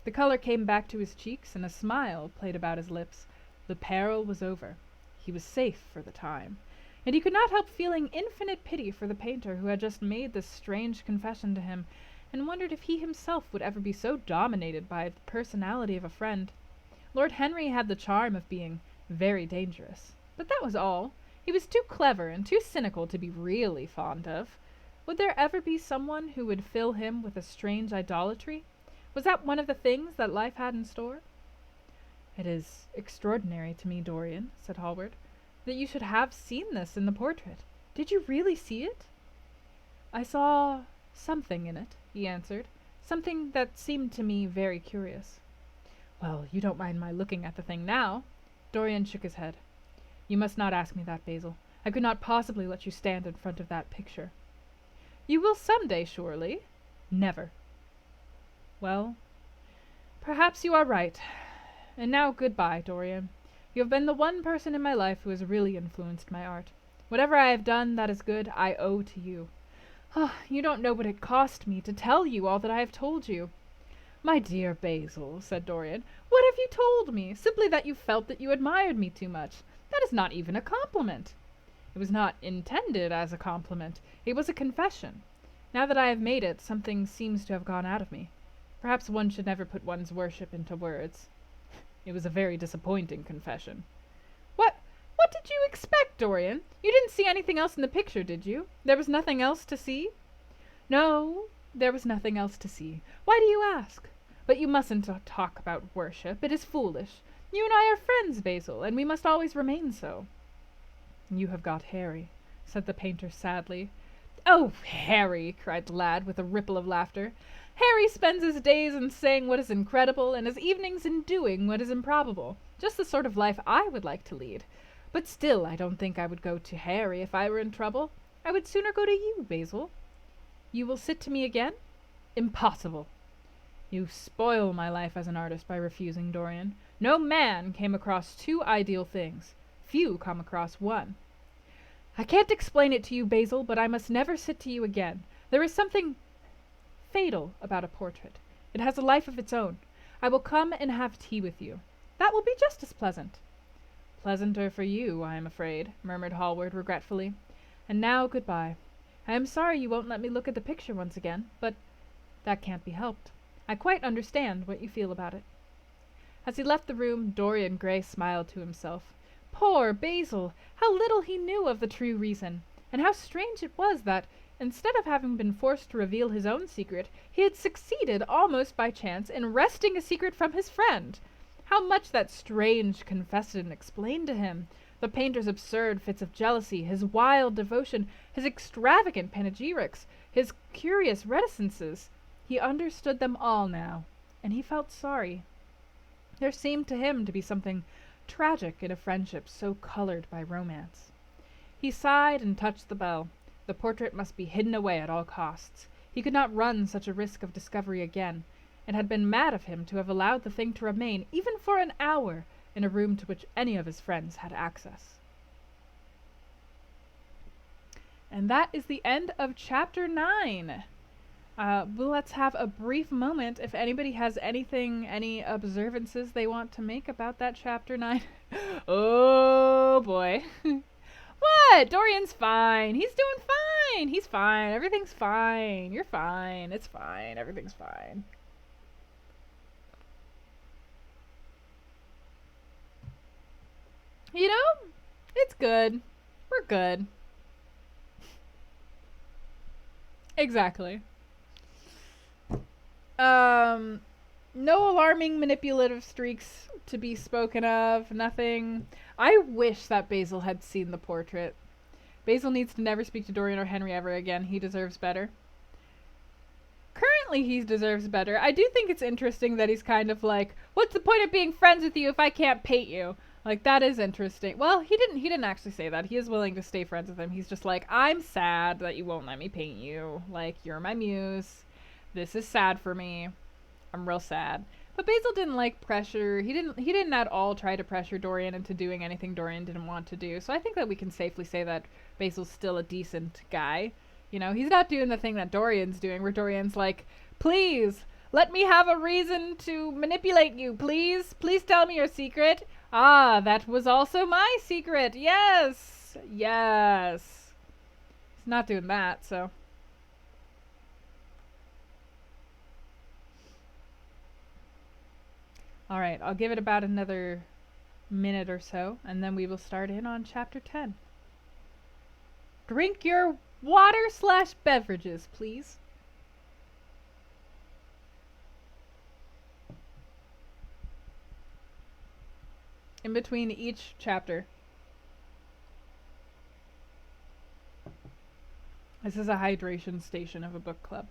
The color came back to his cheeks, and a smile played about his lips. The peril was over. He was safe for the time. And he could not help feeling infinite pity for the painter who had just made this strange confession to him, and wondered if he himself would ever be so dominated by the personality of a friend. Lord Henry had the charm of being very dangerous. But that was all. He was too clever and too cynical to be really fond of. Would there ever be someone who would fill him with a strange idolatry? Was that one of the things that life had in store? "It is extraordinary to me, Dorian," said Hallward, "that you should have seen this in the portrait. Did you really see it?" "I saw something in it," he answered, "something that seemed to me very curious." "Well, you don't mind my looking at the thing now?" Dorian shook his head. "You must not ask me that, Basil. I could not possibly let you stand in front of that picture." "You will some day, surely?" "Never." "Well, perhaps you are right. And now good-bye, Dorian. You have been the one person in my life who has really influenced my art. Whatever I have done that is good, I owe to you. Oh, you don't know what it cost me to tell you all that I have told you." "My dear Basil," said Dorian, "what have you told me? Simply that you felt that you admired me too much. That is not even a compliment." "It was not intended as a compliment. It was a confession. Now that I have made it, something seems to have gone out of me. Perhaps one should never put one's worship into words." "It was a very disappointing confession." What did you expect, Dorian? You didn't see anything else in the picture, did you? There was nothing else to see?" "No, there was nothing else to see. Why do you ask? But you mustn't talk about worship. It is foolish. You and I are friends, Basil, and we must always remain so." "You have got Harry," said the painter sadly. "Oh, Harry!" cried the lad, with a ripple of laughter. "Harry spends his days in saying what is incredible, and his evenings in doing what is improbable. Just the sort of life I would like to lead. But still, I don't think I would go to Harry if I were in trouble. I would sooner go to you, Basil." "You will sit to me again?" "Impossible." "You spoil my life as an artist by refusing, Dorian. No man came across two ideal things. Few come across one." "I can't explain it to you, Basil, but I must never sit to you again. There is something fatal about a portrait. It has a life of its own. I will come and have tea with you. That will be just as pleasant." "Pleasanter for you, I am afraid," murmured Hallward regretfully. "And now good-bye. I am sorry you won't let me look at the picture once again, but that can't be helped. I quite understand what you feel about it." As he left the room, Dorian Gray smiled to himself. Poor Basil! How little he knew of the true reason, and how strange it was that, instead of having been forced to reveal his own secret, he had succeeded, almost by chance, in wresting a secret from his friend. How much that strange confession explained to him! The painter's absurd fits of jealousy, his wild devotion, his extravagant panegyrics, his curious reticences. He understood them all now, and he felt sorry. There seemed to him to be something tragic in a friendship so colored by romance. He sighed and touched the bell. The portrait must be hidden away at all costs. He could not run such a risk of discovery again. It had been mad of him to have allowed the thing to remain, even for an hour, in a room to which any of his friends had access. And that is the end of Chapter 9. Let's have a brief moment if anybody has any observances they want to make about that Chapter 9. Oh, boy. What? Dorian's fine. He's doing fine. He's fine. Everything's fine. You're fine. It's fine. Everything's fine. You know, it's good. We're good. Exactly. No alarming manipulative streaks to be spoken of. Nothing. I wish that Basil had seen the portrait. Basil needs to never speak to Dorian or Henry ever again. He deserves better. Currently, he deserves better. I do think it's interesting that he's kind of like, what's the point of being friends with you if I can't paint you? Like, that is interesting. Well, he didn't actually say that. He is willing to stay friends with him. He's just like, I'm sad that you won't let me paint you. Like, you're my muse. This is sad for me. I'm real sad. But Basil didn't like pressure. He didn't at all try to pressure Dorian into doing anything Dorian didn't want to do. So I think that we can safely say that Basil's still a decent guy. You know, he's not doing the thing that Dorian's doing, where Dorian's like, please, let me have a reason to manipulate you, please. Please tell me your secret. Ah, that was also my secret. Yes. Yes. He's not doing that, so. All right, I'll give it about another minute or so, and then we will start in on Chapter 10. Drink your Water/beverages, please. In between each chapter. This is a hydration station of a book club.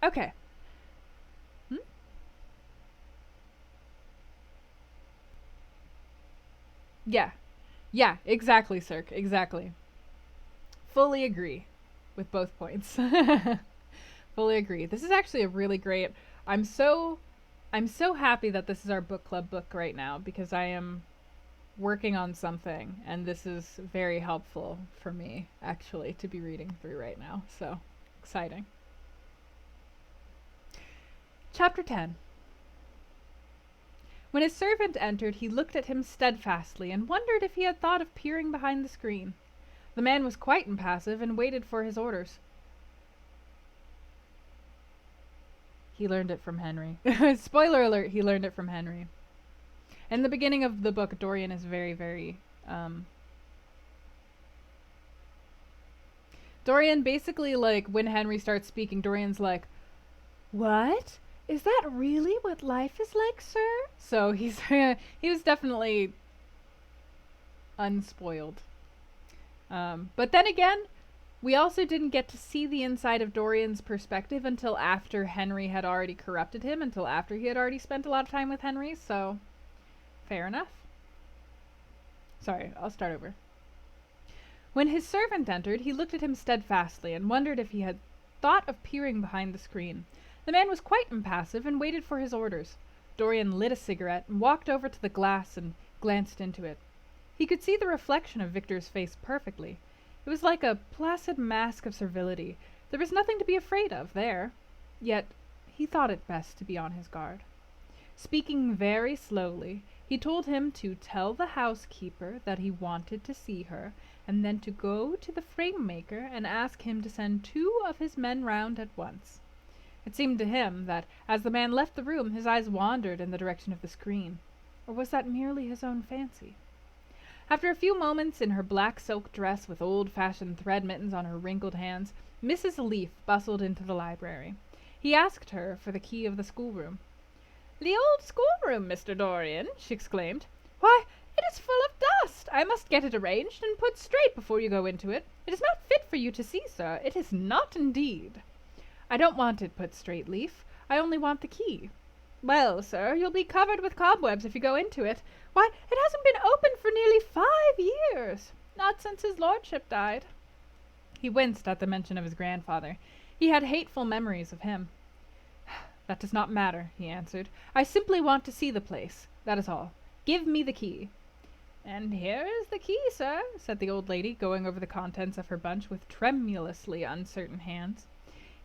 Okay. Yeah. Yeah, exactly, Cirque. Exactly. Fully agree with both points. Fully agree. This is actually a really great. I'm so happy that this is our book club book right now because I am working on something and this is very helpful for me actually to be reading through right now. So, exciting. Chapter 10. When his servant entered, he looked at him steadfastly and wondered if he had thought of peering behind the screen. The man was quite impassive and waited for his orders. He learned it from Henry. Spoiler alert, he learned it from Henry. In the beginning of the book, Dorian is very, very... Dorian basically, like, when Henry starts speaking, Dorian's like, "What? Is that really what life is like, sir?" So he's he was definitely unspoiled. But then again, we also didn't get to see the inside of Dorian's perspective until after Henry had already corrupted him, until after he had already spent a lot of time with Henry, so fair enough. Sorry, I'll start over. When his servant entered, he looked at him steadfastly and wondered if he had thought of peering behind the screen. The man was quite impassive and waited for his orders. Dorian lit a cigarette and walked over to the glass and glanced into it. He could see the reflection of Victor's face perfectly. It was like a placid mask of servility. There was nothing to be afraid of there. Yet he thought it best to be on his guard. Speaking very slowly, he told him to tell the housekeeper that he wanted to see her, and then to go to the frame maker and ask him to send 2 of his men round at once. It seemed to him that as the man left the room his eyes wandered in the direction of the screen. Or was that merely his own fancy? After a few moments, in her black silk dress with old-fashioned thread mittens on her wrinkled hands, Mrs. Leaf bustled into the library. He asked her for the key of the schoolroom. "The old schoolroom, Mr. Dorian!" she exclaimed. "Why, it is full of dust! I must get it arranged and put straight before you go into it. It is not fit for you to see, sir. It is not indeed." "I don't want it put straight, Leaf. I only want the key." "Well, sir, you'll be covered with cobwebs if you go into it. Why, it hasn't been opened for nearly 5 years. Not since his lordship died." He winced at the mention of his grandfather. He had hateful memories of him. "That does not matter," he answered. "I simply want to see the place. That is all. Give me the key." "And here is the key, sir," said the old lady, going over the contents of her bunch with tremulously uncertain hands.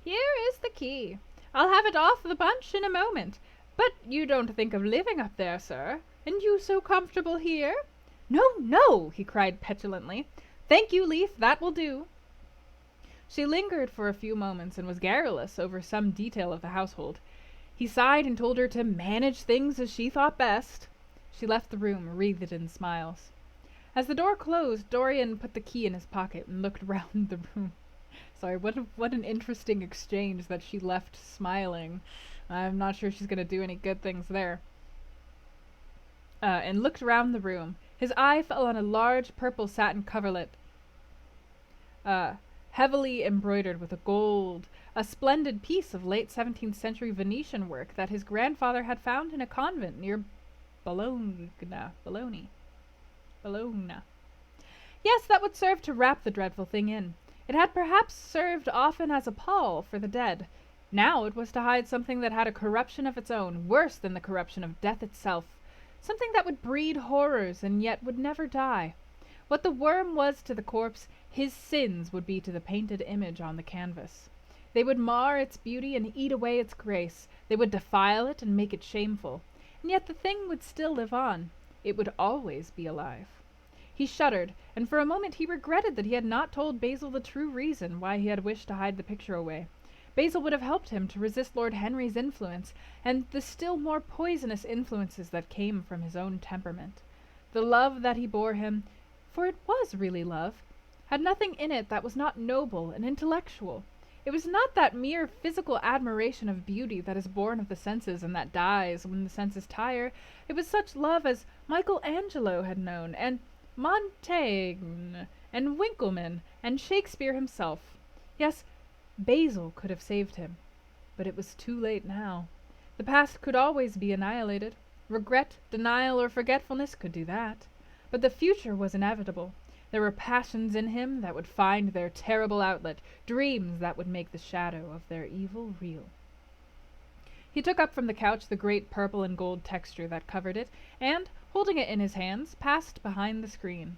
"Here is the key. I'll have it off the bunch in a moment. But you don't think of living up there, sir? And you so comfortable here?" "No, no!" he cried petulantly. "Thank you, Leaf, that will do." She lingered for a few moments and was garrulous over some detail of the household. He sighed and told her to manage things as she thought best. She left the room, wreathed in smiles. As the door closed, Dorian put the key in his pocket and looked round the room. Sorry, what an interesting exchange that she left smiling. I'm not sure she's going to do any good things there. And looked round the room. His eye fell on a large purple satin coverlet, heavily embroidered with gold, a splendid piece of late 17th century Venetian work that his grandfather had found in a convent near Bologna. Yes, that would serve to wrap the dreadful thing in. It had perhaps served often as a pall for the dead. Now it was to hide something that had a corruption of its own, worse than the corruption of death itself. Something that would breed horrors and yet would never die. What the worm was to the corpse, his sins would be to the painted image on the canvas. They would mar its beauty and eat away its grace. They would defile it and make it shameful. And yet the thing would still live on. It would always be alive. He shuddered, and for a moment he regretted that he had not told Basil the true reason why he had wished to hide the picture away. Basil would have helped him to resist Lord Henry's influence, and the still more poisonous influences that came from his own temperament. The love that he bore him, for it was really love, had nothing in it that was not noble and intellectual. It was not that mere physical admiration of beauty that is born of the senses and that dies when the senses tire. It was such love as Michelangelo had known, and Montaigne, and Winckelmann, and Shakespeare himself. Yes, Basil could have saved him, but it was too late now. The past could always be annihilated. Regret, denial, or forgetfulness could do that. But the future was inevitable. There were passions in him that would find their terrible outlet, dreams that would make the shadow of their evil real. He took up from the couch the great purple and gold texture that covered it, and, holding it in his hands, passed behind the screen.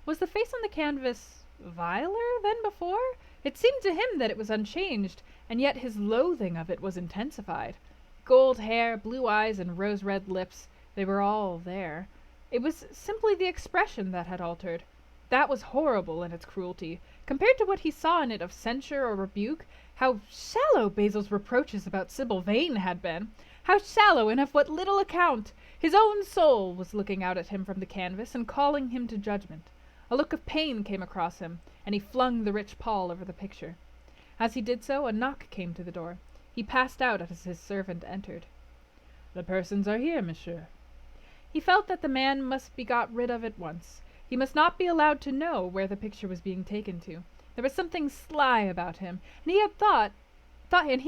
Was the face on the canvas viler than before? It seemed to him that it was unchanged, and yet his loathing of it was intensified. Gold hair, blue eyes, and rose-red lips, they were all there. It was simply the expression that had altered. That was horrible in its cruelty. Compared to what he saw in it of censure or rebuke, how shallow Basil's reproaches about Sybil Vane had been! How shallow and of what little account! His own soul was looking out at him from the canvas and calling him to judgment. A look of pain came across him, and he flung the rich pall over the picture. As he did so, a knock came to the door. He passed out as his servant entered. "The persons are here, monsieur." He felt that the man must be got rid of at once. He must not be allowed to know where the picture was being taken to. There was something sly about him, and he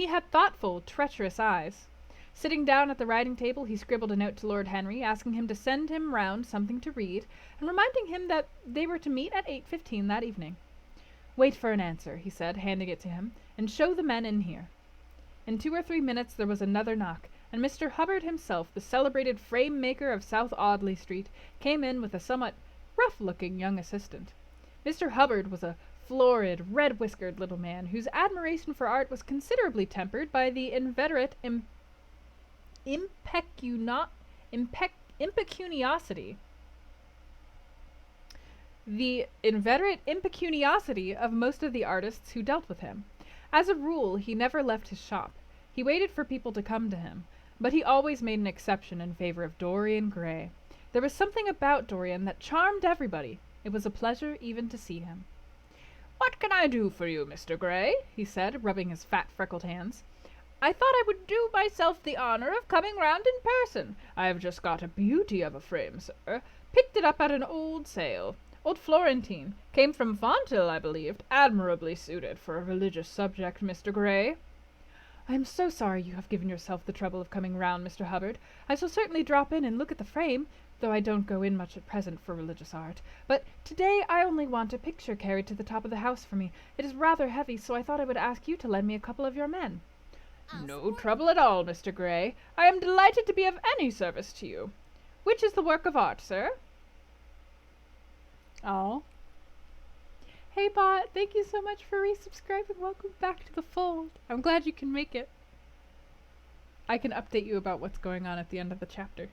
had thoughtful, treacherous eyes. Sitting down at the writing table, he scribbled a note to Lord Henry, asking him to send him round something to read, and reminding him that they were to meet at 8:15 that evening. "Wait for an answer," he said, handing it to him, "and show the men in here." In 2 or 3 minutes there was another knock, and Mr. Hubbard himself, the celebrated frame-maker of South Audley Street, came in with a somewhat rough-looking young assistant. Mr. Hubbard was a florid, red-whiskered little man, whose admiration for art was considerably tempered by the inveterate impecuniosity of most of the artists who dealt with him. As a rule, he never left his shop. He waited for people to come to him, but he always made an exception in favor of Dorian Gray. There was something about Dorian that charmed everybody. It was a pleasure even to see him. "What can I do for you, Mr. Gray?" he said, rubbing his fat, freckled hands. "I thought I would do myself the honor of coming round in person. I have just got a beauty of a frame, sir. Picked it up at an old sale. Old Florentine. Came from Fonthill, I believed. Admirably suited for a religious subject, Mr. Gray." "I am so sorry you have given yourself the trouble of coming round, Mr. Hubbard. I shall certainly drop in and look at the frame, though I don't go in much at present for religious art. But today I only want a picture carried to the top of the house for me. It is rather heavy, so I thought I would ask you to lend me a couple of your men." "No trouble at all, Mr. Gray. I am delighted to be of any service to you. Which is the work of art, sir?" "Oh. Hey, Bot, thank you so much for resubscribing. Welcome back to the fold. I'm glad you can make it. I can update you about what's going on at the end of the chapter."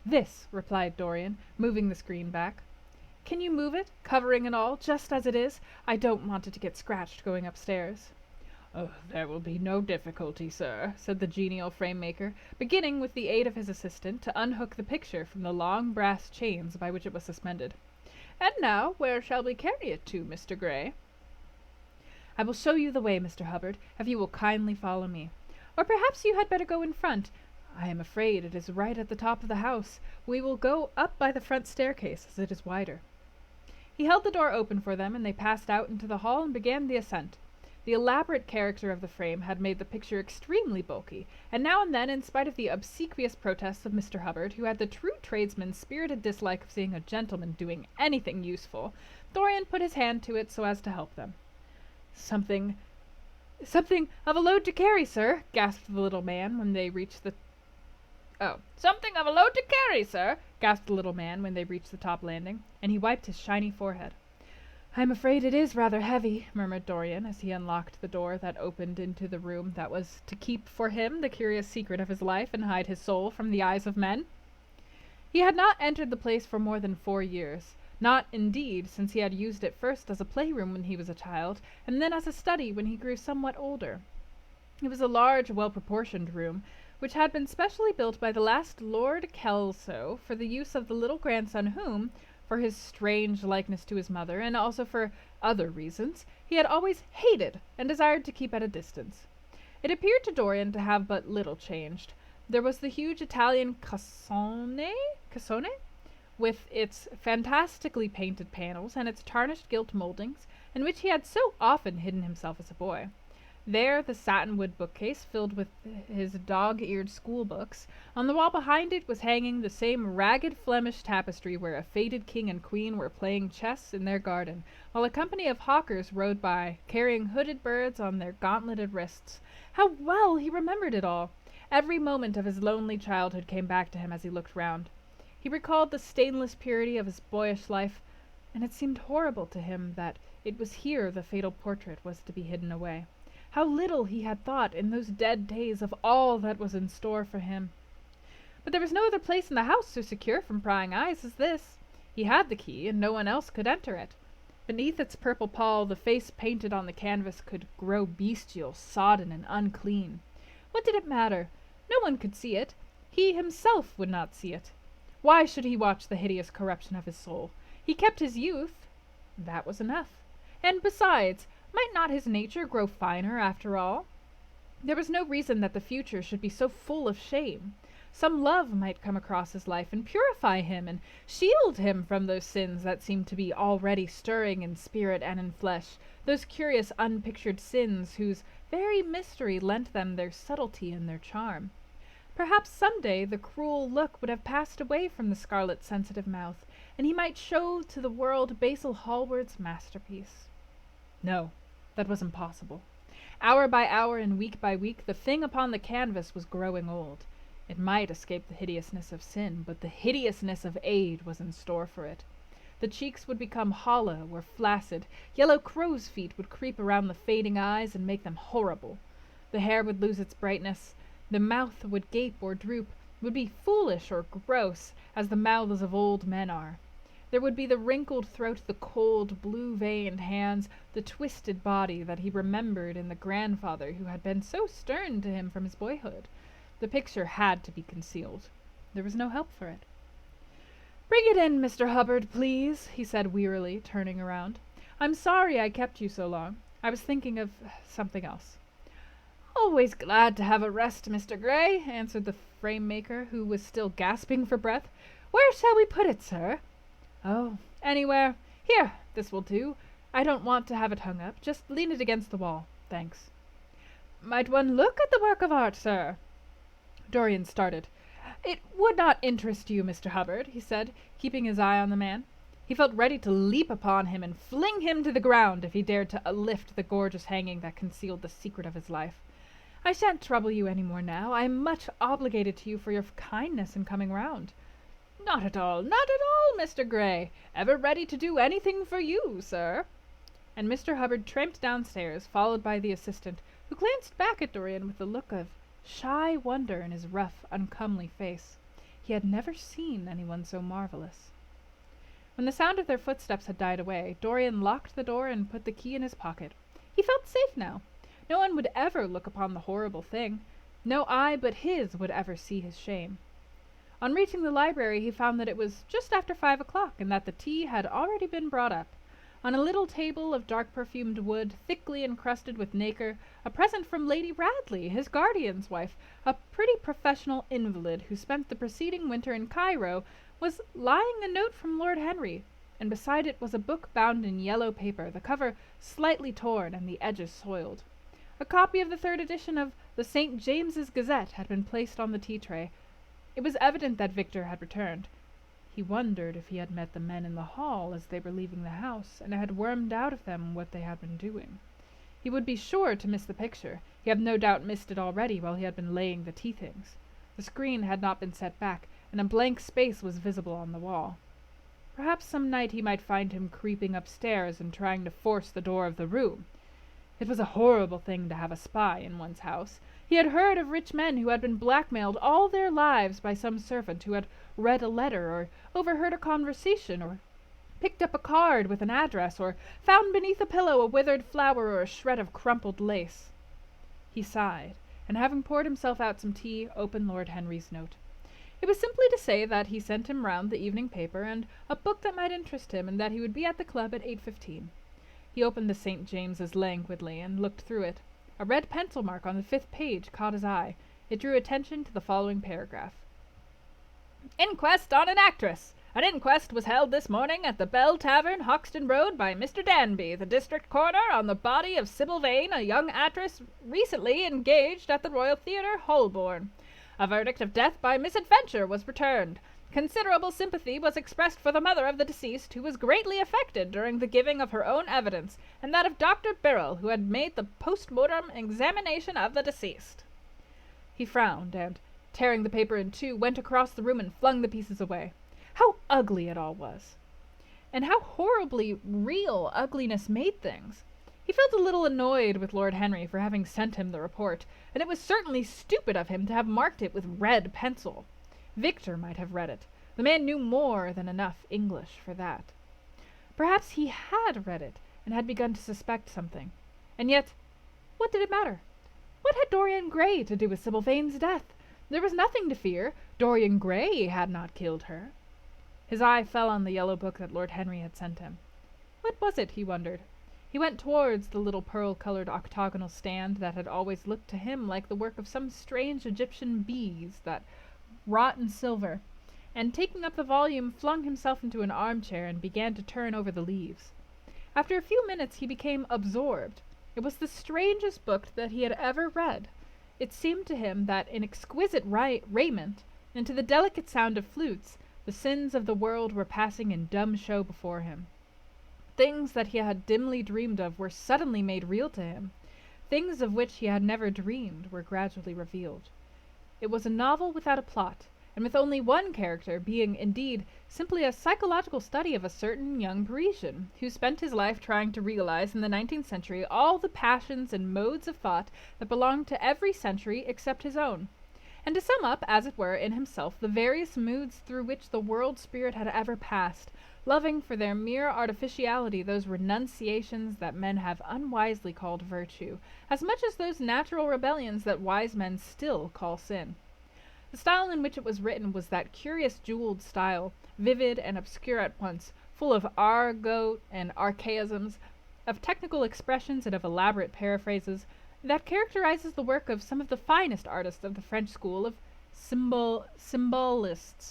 "This," replied Dorian, moving the screen back. "Can you move it, covering and all, just as it is? I don't want it to get scratched going upstairs." "Oh, there will be no difficulty, sir," said the genial frame-maker, beginning, with the aid of his assistant, to unhook the picture from the long brass chains by which it was suspended. "And now, where shall we carry it to, Mr. Gray?" "I will show you the way, Mr. Hubbard, if you will kindly follow me. Or perhaps you had better go in front. I am afraid it is right at the top of the house. We will go up by the front staircase, as it is wider." He held the door open for them, and they passed out into the hall and began the ascent. The elaborate character of the frame had made the picture extremely bulky, and now and then, in spite of the obsequious protests of Mr. Hubbard, who had the true tradesman's spirited dislike of seeing a gentleman doing anything useful, Dorian put his hand to it so as to help them. Something of a load to carry, sir," gasped the little man when they reached the "Something of a load to carry, sir," gasped the little man when they reached the top landing, and he wiped his shiny forehead. "I'm afraid it is rather heavy," murmured Dorian, as he unlocked the door that opened into the room that was to keep for him the curious secret of his life and hide his soul from the eyes of men. He had not entered the place for more than 4 years, not, indeed, since he had used it first as a playroom when he was a child, and then as a study when he grew somewhat older. It was a large, well-proportioned room, which had been specially built by the last Lord Kelso for the use of the little grandson whom, For his strange likeness to his mother, and also for other reasons, he had always hated and desired to keep at a distance. It appeared to Dorian to have but little changed. There was the huge Italian cassone, with its fantastically painted panels and its tarnished gilt moldings, in which he had so often hidden himself as a boy. There the satinwood bookcase filled with his dog-eared schoolbooks. On the wall behind it was hanging the same ragged Flemish tapestry where a faded king and queen were playing chess in their garden, while a company of hawkers rode by, carrying hooded birds on their gauntleted wrists. How well he remembered it all! Every moment of his lonely childhood came back to him as he looked round. He recalled the stainless purity of his boyish life, and it seemed horrible to him that it was here the fatal portrait was to be hidden away. How little he had thought in those dead days of all that was in store for him. But there was no other place in the house so secure from prying eyes as this. He had the key, and no one else could enter it. Beneath its purple pall, the face painted on the canvas could grow bestial, sodden, and unclean. What did it matter? No one could see it. He himself would not see it. Why should he watch the hideous corruption of his soul? He kept his youth. That was enough. And besides, might not his nature grow finer after all? There was no reason that the future should be so full of shame. Some love might come across his life and purify him and shield him from those sins that seemed to be already stirring in spirit and in flesh, those curious unpictured sins whose very mystery lent them their subtlety and their charm. Perhaps some day the cruel look would have passed away from the scarlet sensitive mouth, and he might show to the world Basil Hallward's masterpiece. No, that was impossible. Hour by hour and week by week, the thing upon the canvas was growing old. It might escape the hideousness of sin, but the hideousness of age was in store for it. The cheeks would become hollow or flaccid. Yellow crow's feet would creep around the fading eyes and make them horrible. The hair would lose its brightness. The mouth would gape or droop, would be foolish or gross, as the mouths of old men are. There would be the wrinkled throat, the cold, blue-veined hands, the twisted body that he remembered in the grandfather who had been so stern to him from his boyhood. The picture had to be concealed. There was no help for it. "Bring it in, Mr. Hubbard, please," he said wearily, turning around. "I'm sorry I kept you so long. I was thinking of something else." "Always glad to have a rest, Mr. Gray," answered the frame-maker, who was still gasping for breath. "Where shall we put it, sir?" "Oh, anywhere. Here, this will do. I don't want to have it hung up. Just lean it against the wall. Thanks." "Might one look at the work of art, sir?" Dorian started. "It would not interest you, Mr. Hubbard," he said, keeping his eye on the man. He felt ready to leap upon him and fling him to the ground if he dared to lift the gorgeous hanging that concealed the secret of his life. "I shan't trouble you any more now. I am much obligated to you for your kindness in coming round." "Not at all, not at all, Mr. Gray. Ever ready to do anything for you, sir." And Mr. Hubbard tramped downstairs, followed by the assistant, who glanced back at Dorian with a look of shy wonder in his rough, uncomely face. He had never seen anyone so marvelous. When the sound of their footsteps had died away, Dorian locked the door and put the key in his pocket. He felt safe now. No one would ever look upon the horrible thing. No eye but his would ever see his shame. On reaching the library, he found that it was just after 5 o'clock, and that the tea had already been brought up. On a little table of dark perfumed wood, thickly encrusted with nacre, a present from Lady Radley, his guardian's wife, a pretty professional invalid who spent the preceding winter in Cairo, was lying a note from Lord Henry, and beside it was a book bound in yellow paper, the cover slightly torn and the edges soiled. A copy of the 3rd edition of the St. James's Gazette had been placed on the tea-tray. It was evident that Victor had returned. He wondered if he had met the men in the hall as they were leaving the house, and had wormed out of them what they had been doing. He would be sure to miss the picture. He had no doubt missed it already while he had been laying the tea-things. The screen had not been set back, and a blank space was visible on the wall. Perhaps some night he might find him creeping upstairs and trying to force the door of the room. It was a horrible thing to have a spy in one's house. He had heard of rich men who had been blackmailed all their lives by some servant who had read a letter, or overheard a conversation, or picked up a card with an address, or found beneath a pillow a withered flower or a shred of crumpled lace. He sighed, and having poured himself out some tea, opened Lord Henry's note. It was simply to say that he sent him round the evening paper and a book that might interest him, and that he would be at the club at 8:15. He opened the St. James's languidly and looked through it. A red pencil mark on the 5th page caught his eye. It drew attention to the following paragraph. Inquest on an actress. An inquest was held this morning at the Bell Tavern, Hoxton Road, by Mr. Danby, the district coroner, on the body of Sybil Vane, a young actress recently engaged at the Royal Theatre, Holborn. A verdict of death by misadventure was returned. Considerable sympathy was expressed for the mother of the deceased, who was greatly affected during the giving of her own evidence, and that of Dr. Birrell, who had made the post-mortem examination of the deceased. He frowned, and, tearing the paper in two, went across the room and flung the pieces away. How ugly it all was! And how horribly real ugliness made things! He felt a little annoyed with Lord Henry for having sent him the report, and it was certainly stupid of him to have marked it with red pencil. Victor might have read it. The man knew more than enough English for that. Perhaps he had read it, and had begun to suspect something. And yet, what did it matter? What had Dorian Gray to do with Sybil Vane's death? There was nothing to fear. Dorian Gray had not killed her. His eye fell on the yellow book that Lord Henry had sent him. What was it, he wondered. He went towards the little pearl-colored octagonal stand that had always looked to him like the work of some strange Egyptian bees that wrought in silver, and taking up the volume, flung himself into an armchair and began to turn over the leaves. After a few minutes he became absorbed. It was the strangest book that he had ever read. It seemed to him that in exquisite raiment, and to the delicate sound of flutes, the sins of the world were passing in dumb show before him. Things that he had dimly dreamed of were suddenly made real to him. Things of which he had never dreamed were gradually revealed. It was a novel without a plot, and with only one character, being, indeed, simply a psychological study of a certain young Parisian, who spent his life trying to realize in the 19th century all the passions and modes of thought that belonged to every century except his own, and to sum up, as it were, in himself the various moods through which the world spirit had ever passed, loving for their mere artificiality those renunciations that men have unwisely called virtue, as much as those natural rebellions that wise men still call sin. The style in which it was written was that curious jeweled style, vivid and obscure at once, full of argot and archaisms, of technical expressions and of elaborate paraphrases, that characterizes the work of some of the finest artists of the French school of symbolists.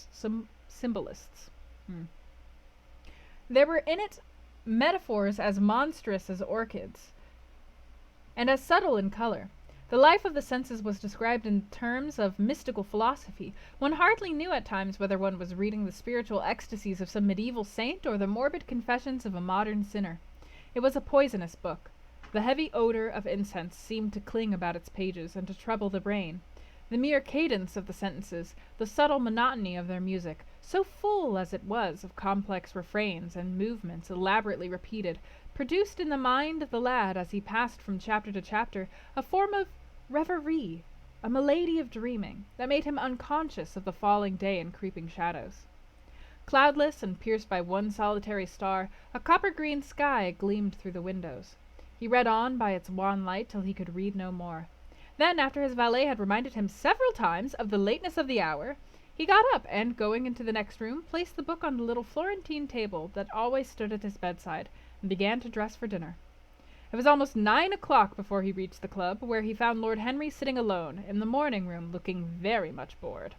There were in it metaphors as monstrous as orchids, and as subtle in color. The life of the senses was described in terms of mystical philosophy. One hardly knew at times whether one was reading the spiritual ecstasies of some medieval saint or the morbid confessions of a modern sinner. It was a poisonous book. The heavy odor of incense seemed to cling about its pages and to trouble the brain. The mere cadence of the sentences, the subtle monotony of their music, so full as it was of complex refrains and movements elaborately repeated, produced in the mind of the lad, as he passed from chapter to chapter, a form of reverie, a malady of dreaming, that made him unconscious of the falling day and creeping shadows. Cloudless and pierced by one solitary star, a copper-green sky gleamed through the windows. He read on by its wan light till he could read no more. Then, after his valet had reminded him several times of the lateness of the hour, he got up and, going into the next room, placed the book on the little Florentine table that always stood at his bedside, and began to dress for dinner. It was almost 9 o'clock before he reached the club, where he found Lord Henry sitting alone in the morning-room, looking very much bored.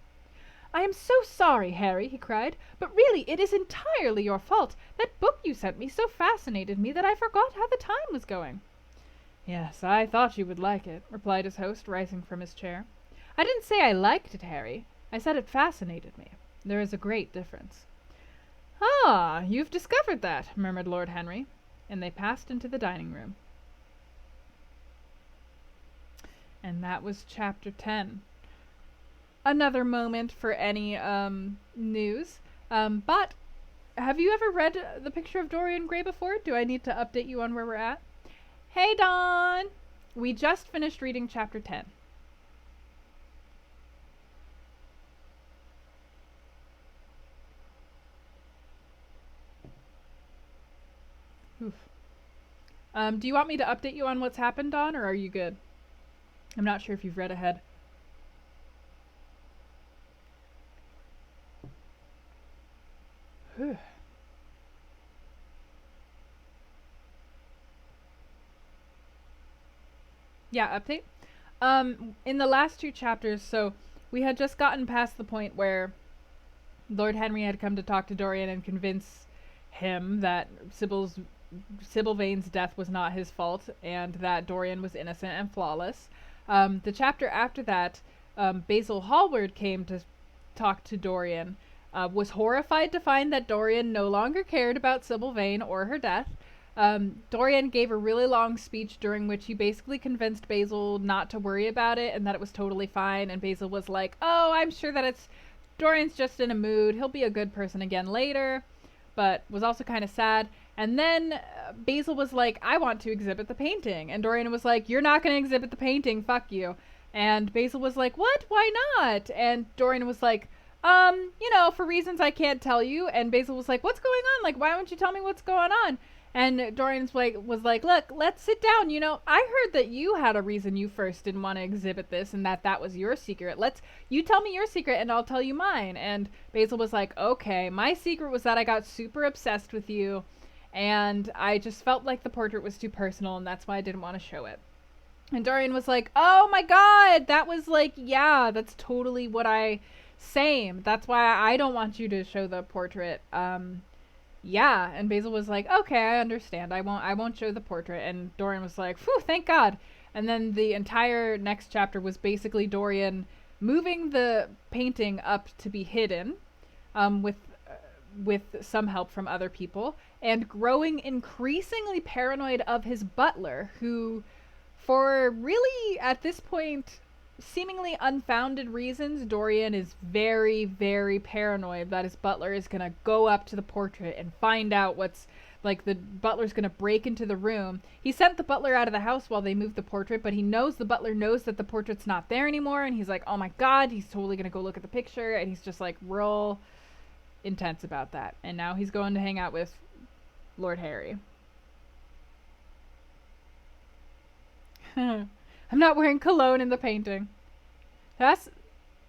"I am so sorry, Harry," he cried, "but really it is entirely your fault. That book you sent me so fascinated me that I forgot how the time was going." "Yes, I thought you would like it," replied his host, rising from his chair. "I didn't say I liked it, Harry. I said it fascinated me. There is a great difference." "Ah, you've discovered that," murmured Lord Henry, and they passed into the dining-room. And that was chapter 10. Another moment for any news. But have you ever read The Picture of Dorian Gray before? Do I need to update you on where we're at? Hey, Dawn! We just finished reading chapter 10. Oof. Do you want me to update you on what's happened, Dawn, or are you good? I'm not sure if you've read ahead. Yeah, update. In the last two chapters, so we had just gotten past the point where Lord Henry had come to talk to Dorian and convince him that Sybil Vane's death was not his fault and that Dorian was innocent and flawless. The chapter after that, Basil Hallward came to talk to Dorian, was horrified to find that Dorian no longer cared about Sybil Vane or her death. Dorian gave a really long speech during which he basically convinced Basil not to worry about it and that it was totally fine. And Basil was like, oh, I'm sure that Dorian's just in a mood. He'll be a good person again later, but was also kind of sad. And then Basil was like, I want to exhibit the painting. And Dorian was like, you're not going to exhibit the painting. Fuck you. And Basil was like, what? Why not? And Dorian was like, for reasons I can't tell you. And Basil was like, what's going on? Like, why won't you tell me what's going on? And Dorian was like, look, let's sit down. I heard that you had a reason you first didn't want to exhibit this and that was your secret. You tell me your secret and I'll tell you mine. And Basil was like, okay, my secret was that I got super obsessed with you and I just felt like the portrait was too personal and that's why I didn't want to show it. And Dorian was like, oh my god, that was like, yeah, that's totally same. That's why I don't want you to show the portrait. Yeah. And Basil was like, okay, I understand. I won't show the portrait. And Dorian was like, phew, thank God. And then the entire next chapter was basically Dorian moving the painting up to be hidden, with some help from other people, and growing increasingly paranoid of his butler, who, for really, at this point, seemingly unfounded reasons, Dorian is very, very paranoid that his butler is going to go up to the portrait and find out the butler's going to break into the room. He sent the butler out of the house while they moved the portrait, but the butler knows that the portrait's not there anymore, and he's like, oh my god, he's totally going to go look at the picture, and he's just like real intense about that. And now he's going to hang out with Lord Harry. I'm not wearing cologne in the painting. There has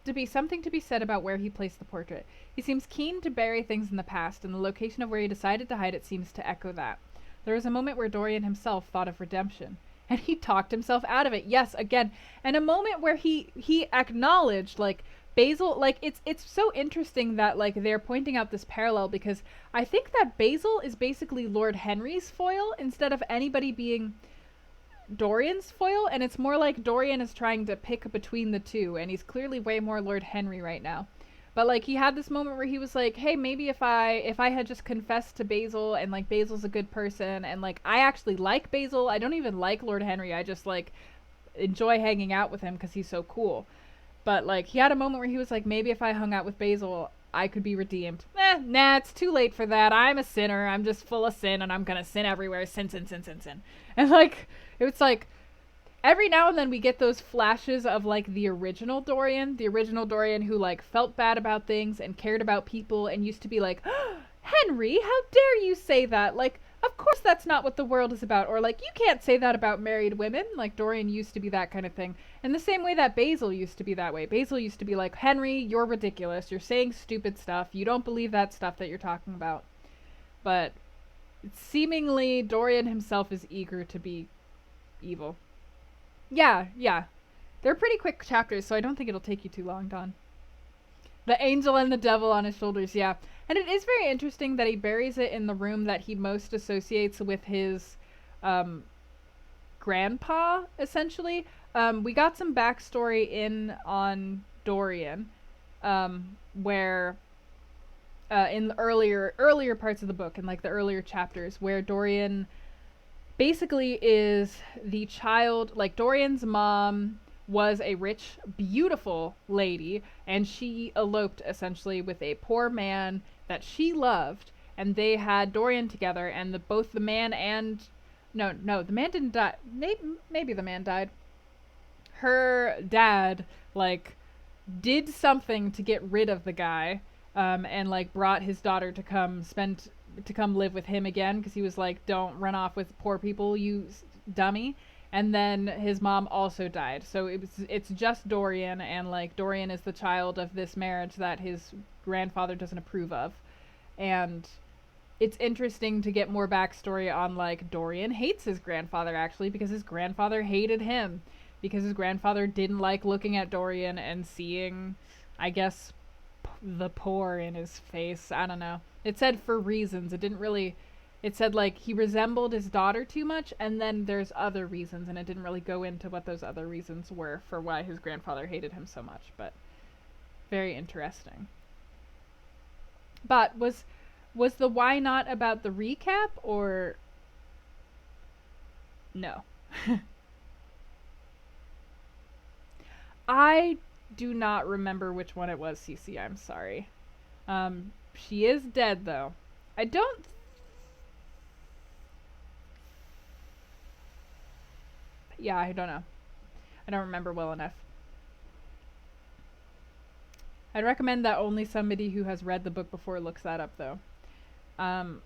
to be something to be said about where he placed the portrait. He seems keen to bury things in the past, and the location of where he decided to hide it seems to echo that. There was a moment where Dorian himself thought of redemption, and he talked himself out of it. Yes, again, and a moment where he acknowledged, Basil, it's so interesting that, they're pointing out this parallel, because I think that Basil is basically Lord Henry's foil instead of anybody being Dorian's foil, and it's more like Dorian is trying to pick between the two, and he's clearly way more Lord Henry right now. But he had this moment where he was like, hey, maybe if I had just confessed to Basil, and Basil's a good person, and I actually like Basil. I don't even like Lord Henry. I just enjoy hanging out with him because he's so cool. But he had a moment where he was like, maybe if I hung out with Basil, I could be redeemed. Nah, it's too late for that. I'm a sinner. I'm just full of sin, and I'm gonna sin everywhere. Sin. And it's every now and then we get those flashes of the original Dorian who felt bad about things and cared about people and used to be like, oh, Henry, how dare you say that? Of course that's not what the world is about. Or you can't say that about married women. Dorian used to be that kind of thing. In the same way that Basil used to be that way. Basil used to be like, Henry, you're ridiculous. You're saying stupid stuff. You don't believe that stuff that you're talking about. But seemingly Dorian himself is eager to be evil. Yeah. They're pretty quick chapters, so I don't think it'll take you too long, Dawn. The angel and the devil on his shoulders, yeah. And it is very interesting that he buries it in the room that he most associates with his grandpa, essentially. We got some backstory on Dorian, where in the earlier parts of the book, in the earlier chapters, where Dorian basically is the child, Dorian's mom was a rich, beautiful lady, and she eloped essentially with a poor man that she loved, and they had Dorian together, and the man and no, the man didn't die. Maybe the man died. Her dad did something to get rid of the guy, and brought his daughter to come live with him again, because he was like, don't run off with poor people, you dummy. And then his mom also died. So it's just Dorian, and Dorian is the child of this marriage that his grandfather doesn't approve of. And it's interesting to get more backstory on, like, Dorian hates his grandfather actually because his grandfather hated him, because his grandfather didn't like looking at Dorian and seeing, I guess, the poor in his face. I don't know. It said for reasons. It didn't really. It said like he resembled his daughter too much, and then there's other reasons, and it didn't really go into what those other reasons were for why his grandfather hated him so much. But very interesting. But was the why not about the recap or no? I do not remember which one it was, CC. I'm sorry. She is dead though. I don't. Yeah, I don't know. I don't remember well enough. I'd recommend that only somebody who has read the book before looks that up though. Um,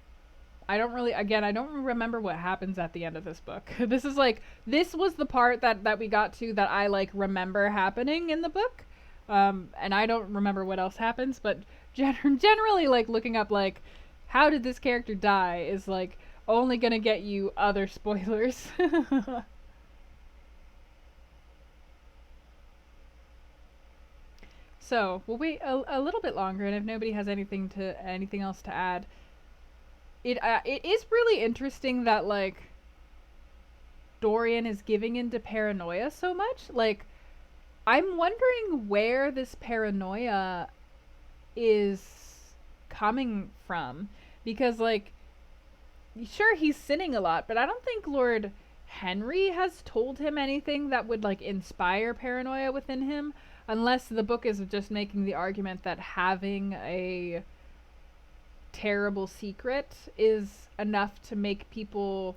I don't really, again, I don't remember what happens at the end of this book. This was the part that we got to that I, like, remember happening in the book. And I don't remember what else happens, but generally, like, looking up, like, how did this character die is, like, only gonna get you other spoilers. So, we'll wait a little bit longer, and if nobody has anything else to add, it is really interesting that, like, Dorian is giving into paranoia so much. Like, I'm wondering where this paranoia is coming from, because, like, sure, he's sinning a lot, but I don't think Lord Henry has told him anything that would, like, inspire paranoia within him, unless the book is just making the argument that having a terrible secret is enough to make people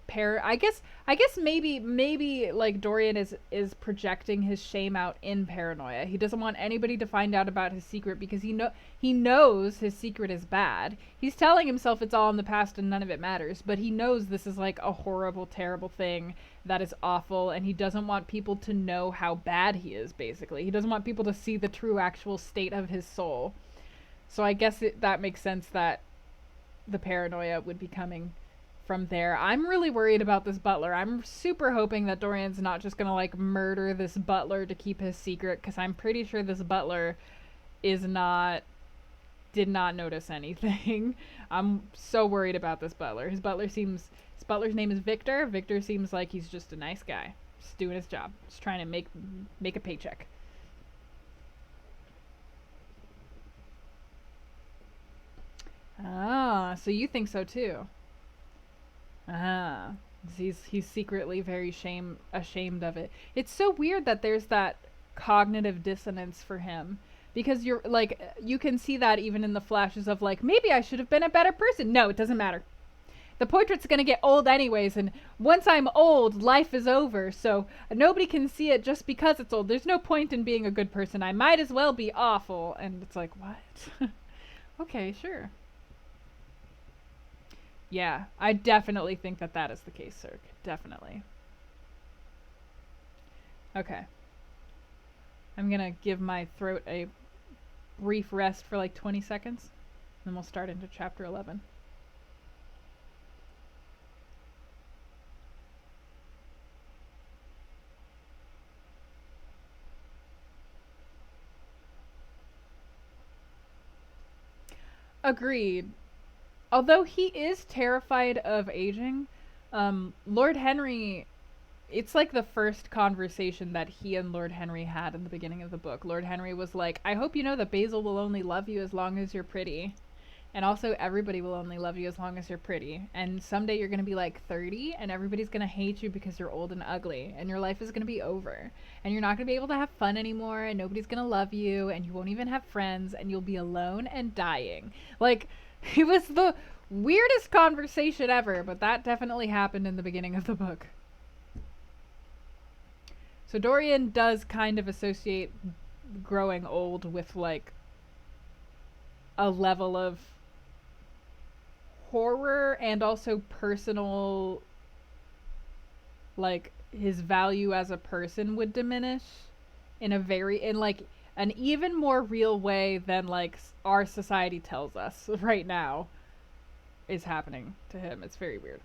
I guess maybe like Dorian is projecting his shame out in paranoia. He doesn't want anybody to find out about his secret because he knows his secret is bad. He's telling himself it's all in the past and none of it matters, but he knows this is like a horrible, terrible thing that is awful, and he doesn't want people to know how bad he is, basically. He doesn't want people to see the true actual state of his soul. So I guess that makes sense that the paranoia would be coming from there. I'm really worried about this butler. I'm super hoping that Dorian's not just gonna, like, murder this butler to keep his secret, because I'm pretty sure this butler did not notice anything. I'm so worried about this butler. His butler's name is Victor. Victor seems like he's just a nice guy, just doing his job, just trying to make a paycheck. Ah, so you think so too? Ah, he's secretly very ashamed of it. It's so weird that there's that cognitive dissonance for him, because you're like, you can see that even in the flashes of, like, maybe I should have been a better person. No, it doesn't matter. The portrait's gonna get old anyways, and once I'm old, life is over, so nobody can see it just because it's old. There's no point in being a good person. I might as well be awful. And it's like, what? Okay, sure. Yeah, I definitely think that is the case, Cirque. Definitely. Okay. I'm gonna give my throat a brief rest for like 20 seconds, then we'll start into chapter 11. Agreed. Although he is terrified of aging, Lord Henry, it's like the first conversation that he and Lord Henry had in the beginning of the book. Lord Henry was like, I hope you know that Basil will only love you as long as you're pretty. And also, everybody will only love you as long as you're pretty. And someday you're going to be like 30, and everybody's going to hate you because you're old and ugly. And your life is going to be over. And you're not going to be able to have fun anymore, and nobody's going to love you, and you won't even have friends, and you'll be alone and dying. Like, it was the weirdest conversation ever, but that definitely happened in the beginning of the book. So Dorian does kind of associate growing old with, like, a level of horror and also personal, like, his value as a person would diminish in like an even more real way than like our society tells us right now is happening to him. It's very weird.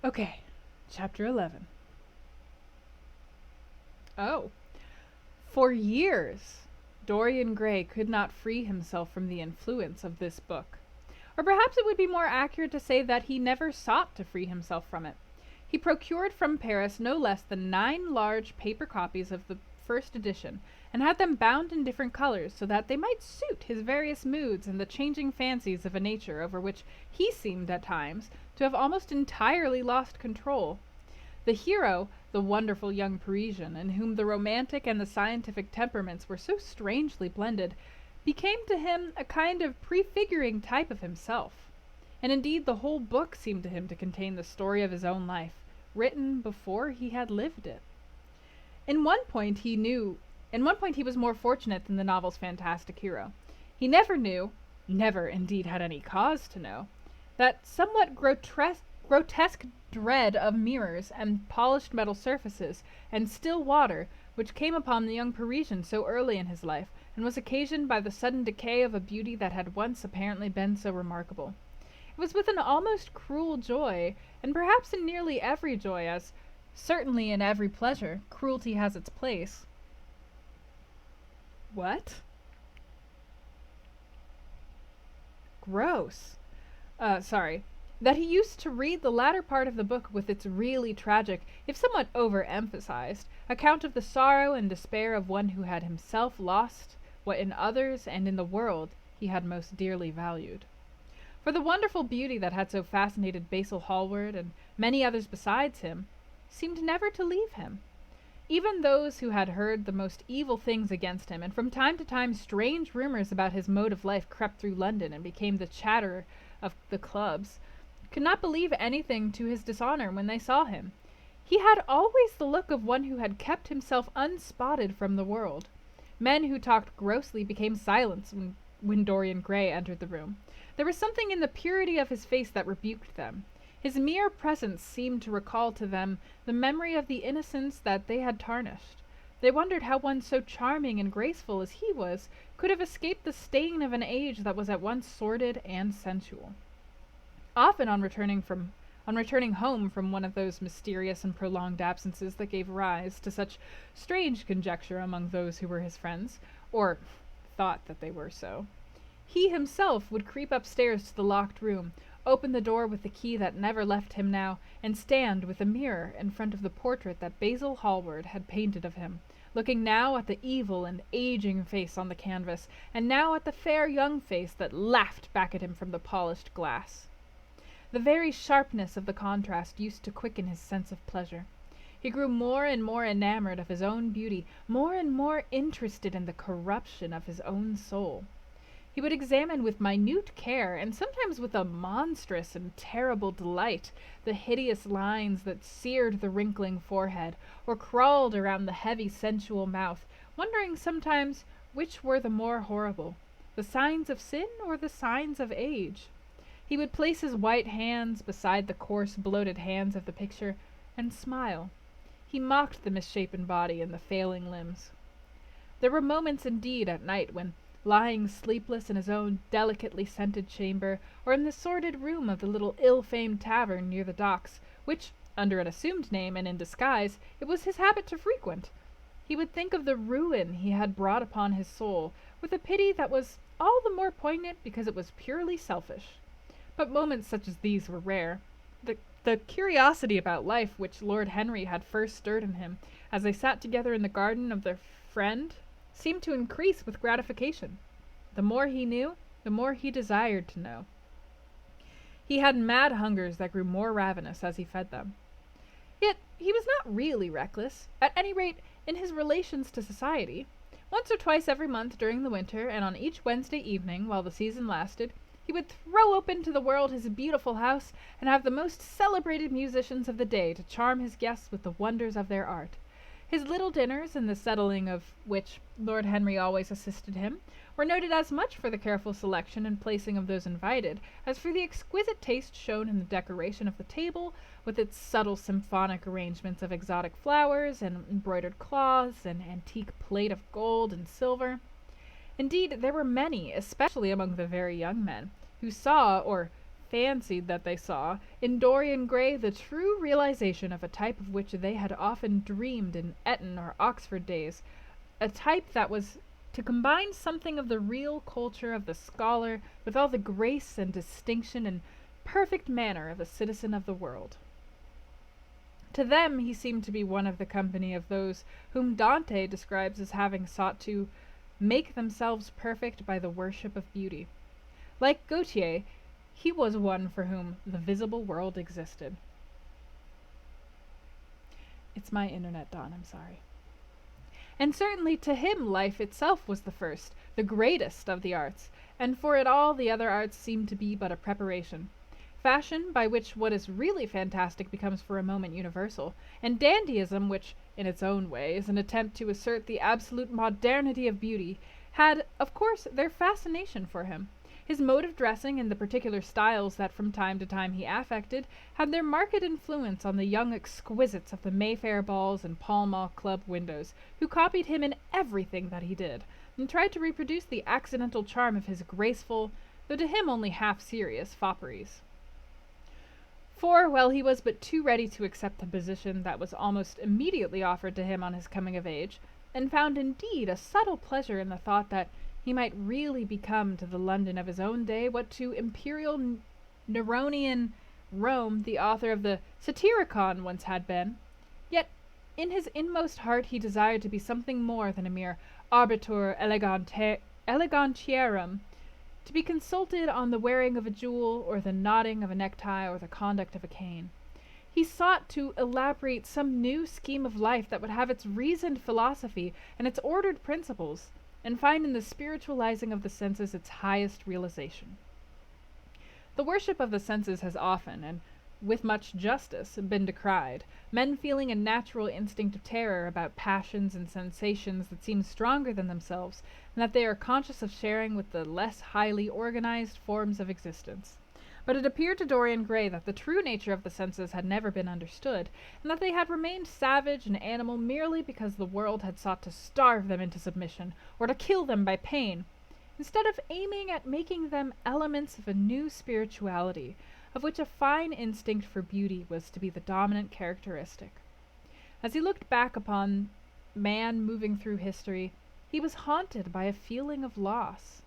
Okay, chapter 11. Oh. For years, Dorian Gray could not free himself from the influence of this book. Or perhaps it would be more accurate to say that he never sought to free himself from it. He procured from Paris no less than 9 large paper copies of the first edition, and had them bound in different colors so that they might suit his various moods and the changing fancies of a nature over which he seemed at times to have almost entirely lost control. The hero, the wonderful young Parisian, in whom the romantic and the scientific temperaments were so strangely blended, became to him a kind of prefiguring type of himself. And indeed the whole book seemed to him to contain the story of his own life, written before he had lived it. In one point he was more fortunate than the novel's fantastic hero. He never knew, never indeed had any cause to know, that somewhat grotesque dread of mirrors and polished metal surfaces and still water which came upon the young Parisian so early in his life, and was occasioned by the sudden decay of a beauty that had once apparently been so remarkable. It was with an almost cruel joy, and perhaps in nearly every joy, as certainly in every pleasure, cruelty has its place. What? Gross. Sorry. That he used to read the latter part of the book with its really tragic, if somewhat overemphasized, account of the sorrow and despair of one who had himself lost what in others and in the world he had most dearly valued. For the wonderful beauty that had so fascinated Basil Hallward and many others besides him seemed never to leave him. Even those who had heard the most evil things against him, and from time to time strange rumors about his mode of life crept through London and became the chatter of the clubs, could not believe anything to his dishonor when they saw him. He had always the look of one who had kept himself unspotted from the world. Men who talked grossly became silent when Dorian Gray entered the room. There was something in the purity of his face that rebuked them. His mere presence seemed to recall to them the memory of the innocence that they had tarnished. They wondered how one so charming and graceful as he was could have escaped the stain of an age that was at once sordid and sensual. Often on returning home from one of those mysterious and prolonged absences that gave rise to such strange conjecture among those who were his friends, or thought that they were so, he himself would creep upstairs to the locked room, open the door with the key that never left him now, and stand with a mirror in front of the portrait that Basil Hallward had painted of him, looking now at the evil and aging face on the canvas, and now at the fair young face that laughed back at him from the polished glass. The very sharpness of the contrast used to quicken his sense of pleasure. He grew more and more enamored of his own beauty, more and more interested in the corruption of his own soul. He would examine with minute care, and sometimes with a monstrous and terrible delight, the hideous lines that seared the wrinkling forehead, or crawled around the heavy sensual mouth, wondering sometimes which were the more horrible, the signs of sin or the signs of age. He would place his white hands beside the coarse, bloated hands of the picture, and smile. He mocked the misshapen body and the failing limbs. There were moments indeed at night when, lying sleepless in his own delicately scented chamber, or in the sordid room of the little ill-famed tavern near the docks, which, under an assumed name and in disguise, it was his habit to frequent, he would think of the ruin he had brought upon his soul, with a pity that was all the more poignant because it was purely selfish. But moments such as these were rare. The curiosity about life which Lord Henry had first stirred in him, as they sat together in the garden of their friend, seemed to increase with gratification. The more he knew, the more he desired to know. He had mad hungers that grew more ravenous as he fed them. Yet he was not really reckless, at any rate in his relations to society. Once or twice every month during the winter, and on each Wednesday evening while the season lasted, he would throw open to the world his beautiful house, and have the most celebrated musicians of the day to charm his guests with the wonders of their art. His little dinners, in the settling of which Lord Henry always assisted him, were noted as much for the careful selection and placing of those invited, as for the exquisite taste shown in the decoration of the table, with its subtle symphonic arrangements of exotic flowers, and embroidered cloths, and antique plate of gold and silver. Indeed, there were many, especially among the very young men, who saw, or fancied that they saw, in Dorian Gray the true realization of a type of which they had often dreamed in Eton or Oxford days, a type that was to combine something of the real culture of the scholar with all the grace and distinction and perfect manner of a citizen of the world. To them he seemed to be one of the company of those whom Dante describes as having sought to make themselves perfect by the worship of beauty. Like Gautier, he was one for whom the visible world existed. It's my internet, Don, I'm sorry. And certainly to him life itself was the first, the greatest of the arts, and for it all the other arts seemed to be but a preparation. Fashion, by which what is really fantastic becomes for a moment universal, and dandyism, which, in its own way, is an attempt to assert the absolute modernity of beauty, had, of course, their fascination for him. His mode of dressing and the particular styles that from time to time he affected had their marked influence on the young exquisites of the Mayfair balls and Pall Mall Club windows, who copied him in everything that he did, and tried to reproduce the accidental charm of his graceful, though to him only half-serious, fopperies. For, while he was but too ready to accept the position that was almost immediately offered to him on his coming of age, and found indeed a subtle pleasure in the thought that he might really become to the London of his own day what to imperial Neronian Rome the author of the Satyricon once had been, yet in his inmost heart he desired to be something more than a mere arbiter elegantiarum, to be consulted on the wearing of a jewel, or the knotting of a necktie, or the conduct of a cane. He sought to elaborate some new scheme of life that would have its reasoned philosophy and its ordered principles, and find in the spiritualizing of the senses its highest realization. The worship of the senses has often, and with much justice, been decried, men feeling a natural instinct of terror about passions and sensations that seem stronger than themselves, and that they are conscious of sharing with the less highly organized forms of existence. But it appeared to Dorian Gray that the true nature of the senses had never been understood, and that they had remained savage and animal merely because the world had sought to starve them into submission, or to kill them by pain, instead of aiming at making them elements of a new spirituality, of which a fine instinct for beauty was to be the dominant characteristic. As he looked back upon man moving through history, he was haunted by a feeling of loss.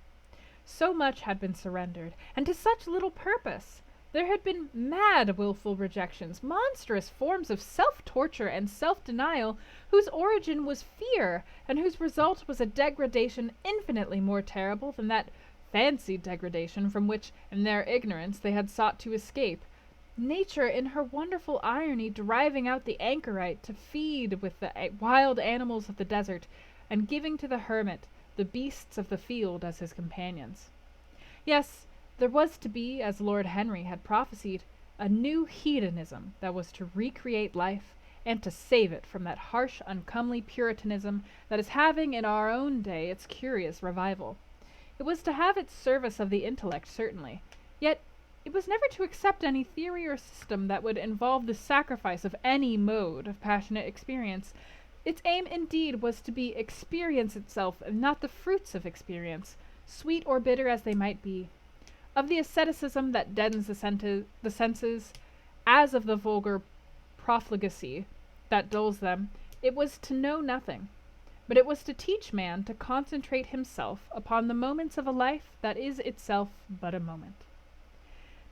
So much had been surrendered, and to such little purpose. There had been mad wilful rejections, monstrous forms of self-torture and self-denial, whose origin was fear, and whose result was a degradation infinitely more terrible than that fancied degradation from which, in their ignorance, they had sought to escape. Nature, in her wonderful irony, driving out the anchorite to feed with the wild animals of the desert, and giving to the hermit the beasts of the field as his companions. Yes, there was to be, as Lord Henry had prophesied, a new hedonism that was to recreate life and to save it from that harsh, uncomely Puritanism that is having in our own day its curious revival. It was to have its service of the intellect, certainly, yet it was never to accept any theory or system that would involve the sacrifice of any mode of passionate experience. Its aim, indeed, was to be experience itself, and not the fruits of experience, sweet or bitter as they might be. Of the asceticism that deadens the senses, as of the vulgar profligacy that dulls them, it was to know nothing. But it was to teach man to concentrate himself upon the moments of a life that is itself but a moment.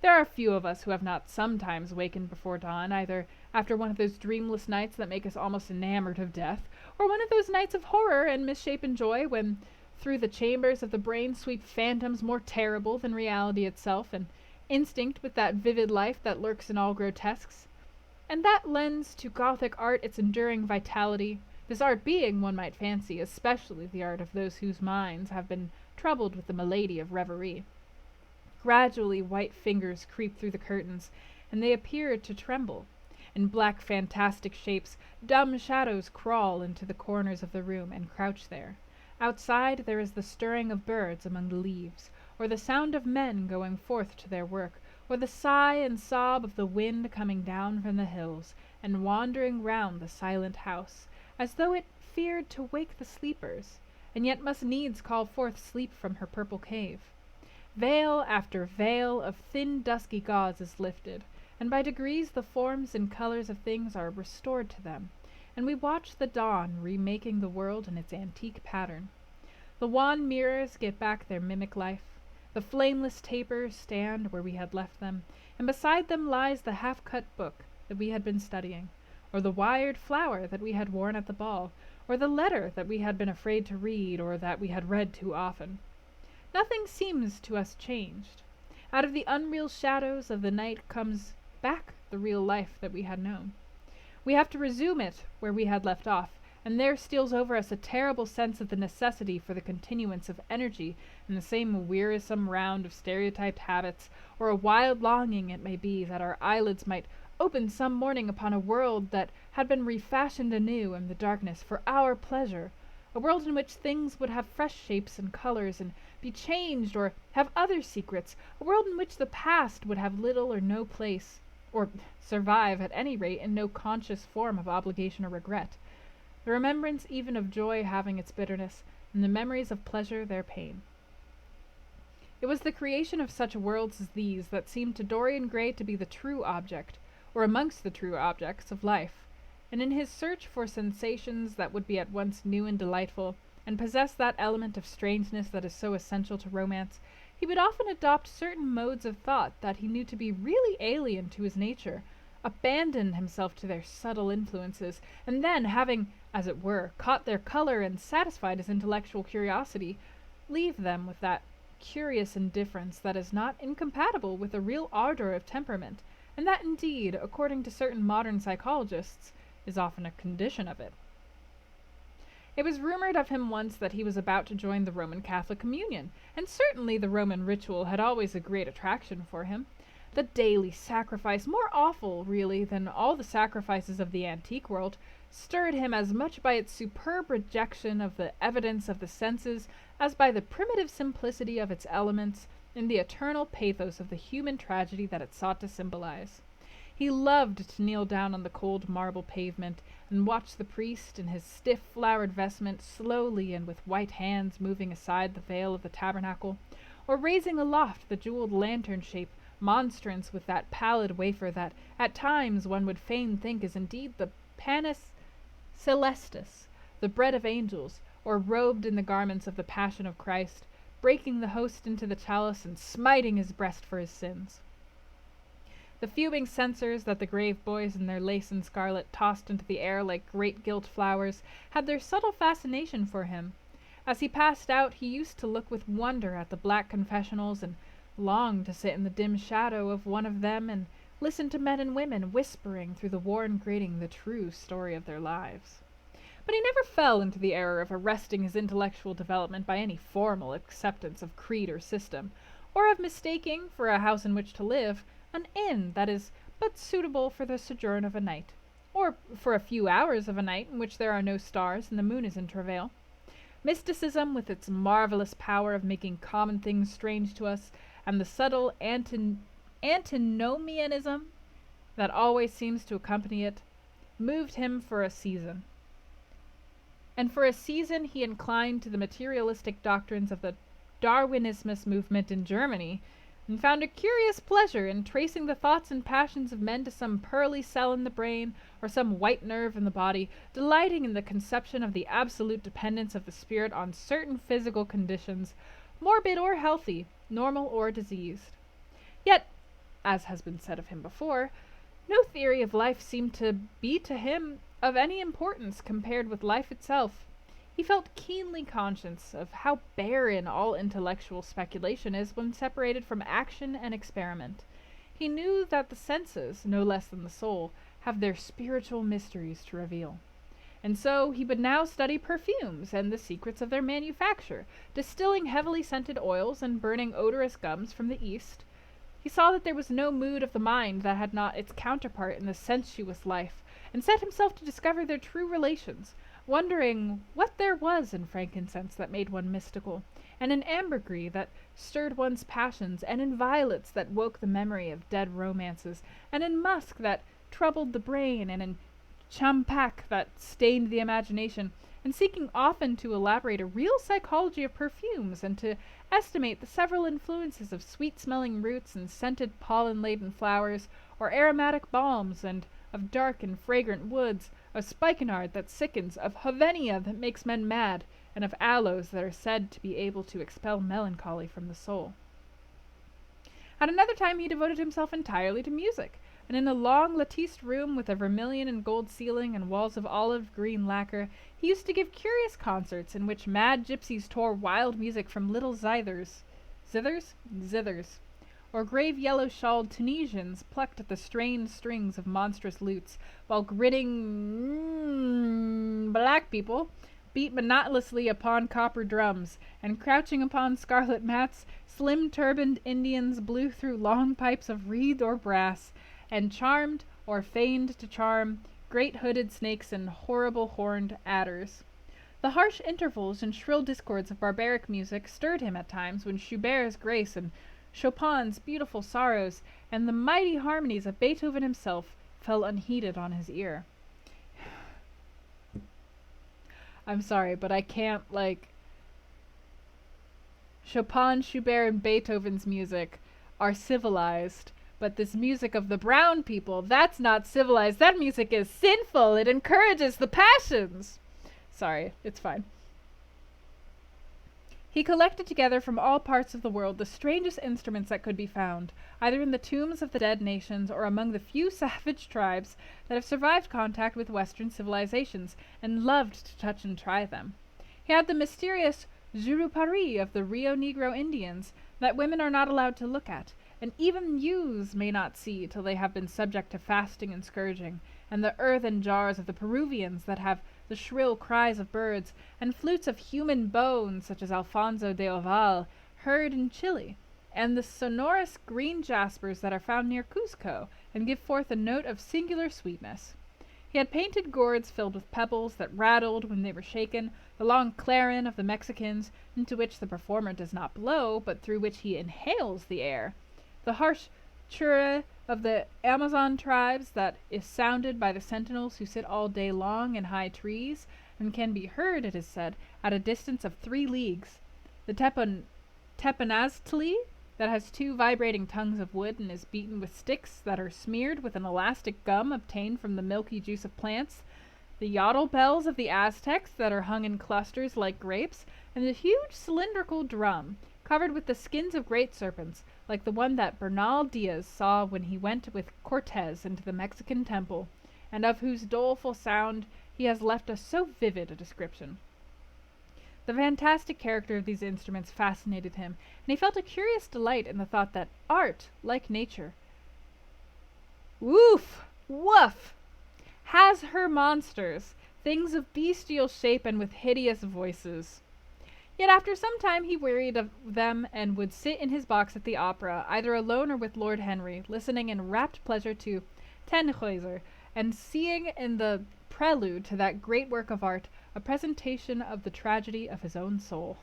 There are few of us who have not sometimes wakened before dawn, either after one of those dreamless nights that make us almost enamored of death, or one of those nights of horror and misshapen joy when through the chambers of the brain sweep phantoms more terrible than reality itself, and instinct with that vivid life that lurks in all grotesques. And that lends to Gothic art its enduring vitality, this art being, one might fancy, especially the art of those whose minds have been troubled with the malady of reverie. Gradually white fingers creep through the curtains, and they appear to tremble, In black fantastic shapes, dumb shadows crawl into the corners of the room and crouch there. Outside there is the stirring of birds among the leaves, or the sound of men going forth to their work, or the sigh and sob of the wind coming down from the hills, and wandering round the silent house, as though it feared to wake the sleepers, and yet must needs call forth sleep from her purple cave. Veil after veil of thin dusky gauze is lifted, and by degrees the forms and colors of things are restored to them, and we watch the dawn remaking the world in its antique pattern. The wan mirrors get back their mimic life. The flameless tapers stand where we had left them, and beside them lies the half-cut book that we had been studying, or the wired flower that we had worn at the ball, or the letter that we had been afraid to read, or that we had read too often. Nothing seems to us changed. Out of the unreal shadows of the night comes back the real life that we had known. We have to resume it where we had left off, and there steals over us a terrible sense of the necessity for the continuance of energy in the same wearisome round of stereotyped habits, or a wild longing, it may be, that our eyelids might open some morning upon a world that had been refashioned anew in the darkness for our pleasure, a world in which things would have fresh shapes and colors and be changed or have other secrets, a world in which the past would have little or no place, or survive at any rate in no conscious form of obligation or regret, the remembrance even of joy having its bitterness, and the memories of pleasure their pain. It was the creation of such worlds as these that seemed to Dorian Gray to be the true object, or amongst the true objects, of life, and in his search for sensations that would be at once new and delightful, and possess that element of strangeness that is so essential to romance, he would often adopt certain modes of thought that he knew to be really alien to his nature, abandon himself to their subtle influences, and then, having, as it were, caught their color and satisfied his intellectual curiosity, leave them with that curious indifference that is not incompatible with a real ardor of temperament, and that indeed, according to certain modern psychologists, is often a condition of it. It was rumored of him once that he was about to join the Roman Catholic communion, and certainly the Roman ritual had always a great attraction for him. The daily sacrifice, more awful, really, than all the sacrifices of the antique world, stirred him as much by its superb rejection of the evidence of the senses as by the primitive simplicity of its elements and the eternal pathos of the human tragedy that it sought to symbolize. He loved to kneel down on the cold marble pavement and watch the priest in his stiff flowered vestment slowly and with white hands moving aside the veil of the tabernacle, or raising aloft the jeweled lantern-shaped monstrance with that pallid wafer that at times one would fain think is indeed the panis celestis, the bread of angels, or robed in the garments of the Passion of Christ, breaking the host into the chalice and smiting his breast for his sins. The fuming censers that the grave boys in their lace and scarlet tossed into the air like great gilt flowers had their subtle fascination for him. As he passed out, he used to look with wonder at the black confessionals and long to sit in the dim shadow of one of them and listen to men and women whispering through the worn grating the true story of their lives. But he never fell into the error of arresting his intellectual development by any formal acceptance of creed or system, or of mistaking for a house in which to live an inn that is but suitable for the sojourn of a night, or for a few hours of a night in which there are no stars and the moon is in travail. Mysticism, with its marvelous power of making common things strange to us, and the subtle antinomianism that always seems to accompany it, moved him for a season. And for a season he inclined to the materialistic doctrines of the Darwinismus movement in Germany, and found a curious pleasure in tracing the thoughts and passions of men to some pearly cell in the brain, or some white nerve in the body, delighting in the conception of the absolute dependence of the spirit on certain physical conditions, morbid or healthy, normal or diseased. Yet, as has been said of him before, no theory of life seemed to be to him of any importance compared with life itself. He felt keenly conscious of how barren all intellectual speculation is when separated from action and experiment. He knew that the senses, no less than the soul, have their spiritual mysteries to reveal. And so he would now study perfumes and the secrets of their manufacture, distilling heavily scented oils and burning odorous gums from the East, He saw that there was no mood of the mind that had not its counterpart in the sensuous life, and set himself to discover their true relations, wondering what there was in frankincense that made one mystical, and in ambergris that stirred one's passions, and in violets that woke the memory of dead romances, and in musk that troubled the brain, and in champak that stained the imagination, and seeking often to elaborate a real psychology of perfumes, and to estimate the several influences of sweet-smelling roots and scented pollen-laden flowers, or aromatic balms, and of dark and fragrant woods, of spikenard that sickens, of hovenia that makes men mad, and of aloes that are said to be able to expel melancholy from the soul. At another time he devoted himself entirely to music, and in a long latticed room with a vermilion and gold ceiling and walls of olive green lacquer, he used to give curious concerts in which mad gypsies tore wild music from little zithers, or grave yellow-shawled Tunisians plucked at the strained strings of monstrous lutes, while grinning black people beat monotonously upon copper drums, and crouching upon scarlet mats, slim-turbaned Indians blew through long pipes of reed or brass, and charmed, or feigned to charm, great hooded snakes and horrible horned adders. The harsh intervals and shrill discords of barbaric music stirred him at times when Schubert's grace and Chopin's beautiful sorrows and the mighty harmonies of Beethoven himself fell unheeded on his ear. I'm sorry, but I can't, Chopin, Schubert, and Beethoven's music are civilized, but this music of the brown people, that's not civilized. That music is sinful. It encourages the passions. Sorry, it's fine. He collected together from all parts of the world the strangest instruments that could be found, either in the tombs of the dead nations or among the few savage tribes that have survived contact with Western civilizations and loved to touch and try them. He had the mysterious Jurupari of the Rio Negro Indians that women are not allowed to look at, and even youths may not see till they have been subject to fasting and scourging, and the earthen jars of the Peruvians that have the shrill cries of birds, and flutes of human bones, such as Alfonso de Oval, heard in Chile, and the sonorous green jaspers that are found near Cuzco, and give forth a note of singular sweetness. He had painted gourds filled with pebbles that rattled when they were shaken, the long clarin of the Mexicans, into which the performer does not blow, but through which he inhales the air, the harsh chure of the Amazon tribes that is sounded by the sentinels who sit all day long in high trees, and can be heard, it is said, at a distance of 3 leagues, the teponaztli that has 2 vibrating tongues of wood and is beaten with sticks that are smeared with an elastic gum obtained from the milky juice of plants, the yodel bells of the Aztecs that are hung in clusters like grapes, and the huge cylindrical drum, covered with the skins of great serpents, like the one that Bernal Diaz saw when he went with Cortez into the Mexican temple, and of whose doleful sound he has left us so vivid a description. The fantastic character of these instruments fascinated him, and he felt a curious delight in the thought that art, like nature, woof, has her monsters, things of bestial shape and with hideous voices. Yet after some time he wearied of them and would sit in his box at the opera, either alone or with Lord Henry, listening in rapt pleasure to Tannhäuser, and seeing in the prelude to that great work of art a presentation of the tragedy of his own soul.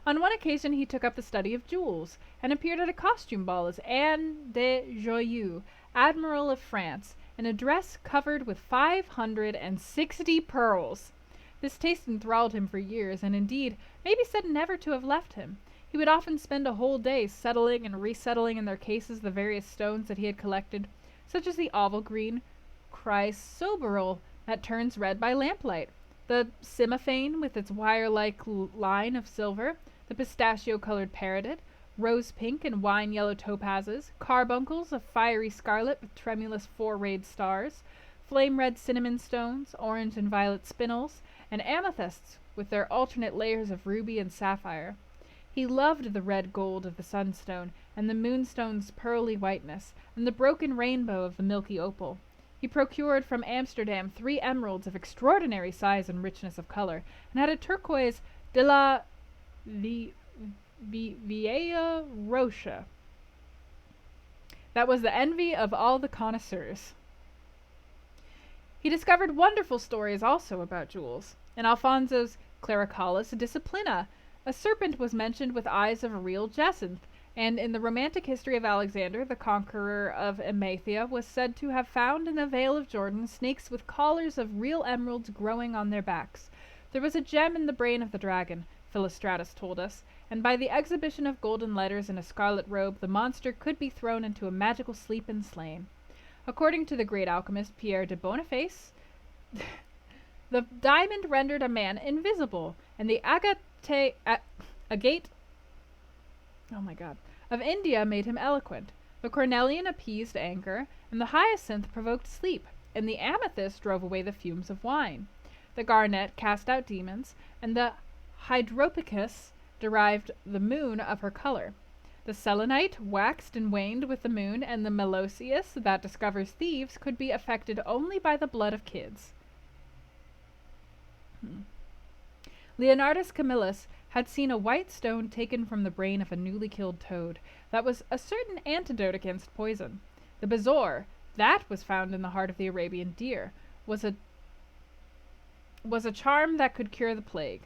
On one occasion he took up the study of jewels, and appeared at a costume ball as Anne de Joyeuse, Admiral of France, in a dress covered with 560 pearls. This taste enthralled him for years, and indeed may be said never to have left him. He would often spend a whole day settling and resettling in their cases the various stones that he had collected, such as the oval green chrysoberyl that turns red by lamplight, the cymophane with its wire-like line of silver, the pistachio-colored peridot, rose-pink and wine-yellow topazes, carbuncles of fiery scarlet with tremulous 4-rayed stars, flame-red cinnamon stones, orange and violet spinels, and amethysts with their alternate layers of ruby and sapphire. He loved the red gold of the sunstone, and the moonstone's pearly whiteness, and the broken rainbow of the milky opal. He procured from Amsterdam 3 emeralds of extraordinary size and richness of color, and had a turquoise de la Vieja Rocha. That was the envy of all the connoisseurs. He discovered wonderful stories also about jewels. In Alfonso's Clericalis Disciplina, a serpent was mentioned with eyes of real jacinth, and in the romantic history of Alexander, the conqueror of Emathia was said to have found in the Vale of Jordan snakes with collars of real emeralds growing on their backs. There was a gem in the brain of the dragon, Philostratus told us, and by the exhibition of golden letters in a scarlet robe, the monster could be thrown into a magical sleep and slain. According to the great alchemist Pierre de Boniface, the diamond rendered a man invisible, and the agate of India made him eloquent. The cornelian appeased anger, and the hyacinth provoked sleep, and the amethyst drove away the fumes of wine. The garnet cast out demons, and the hydropicus derived the moon of her color. The selenite waxed and waned with the moon, and the meloceus, that discovers thieves, could be affected only by the blood of kids. Leonardus Camillus had seen a white stone taken from the brain of a newly killed toad. That was a certain antidote against poison. The bezoar, that was found in the heart of the Arabian deer, was a charm that could cure the plague.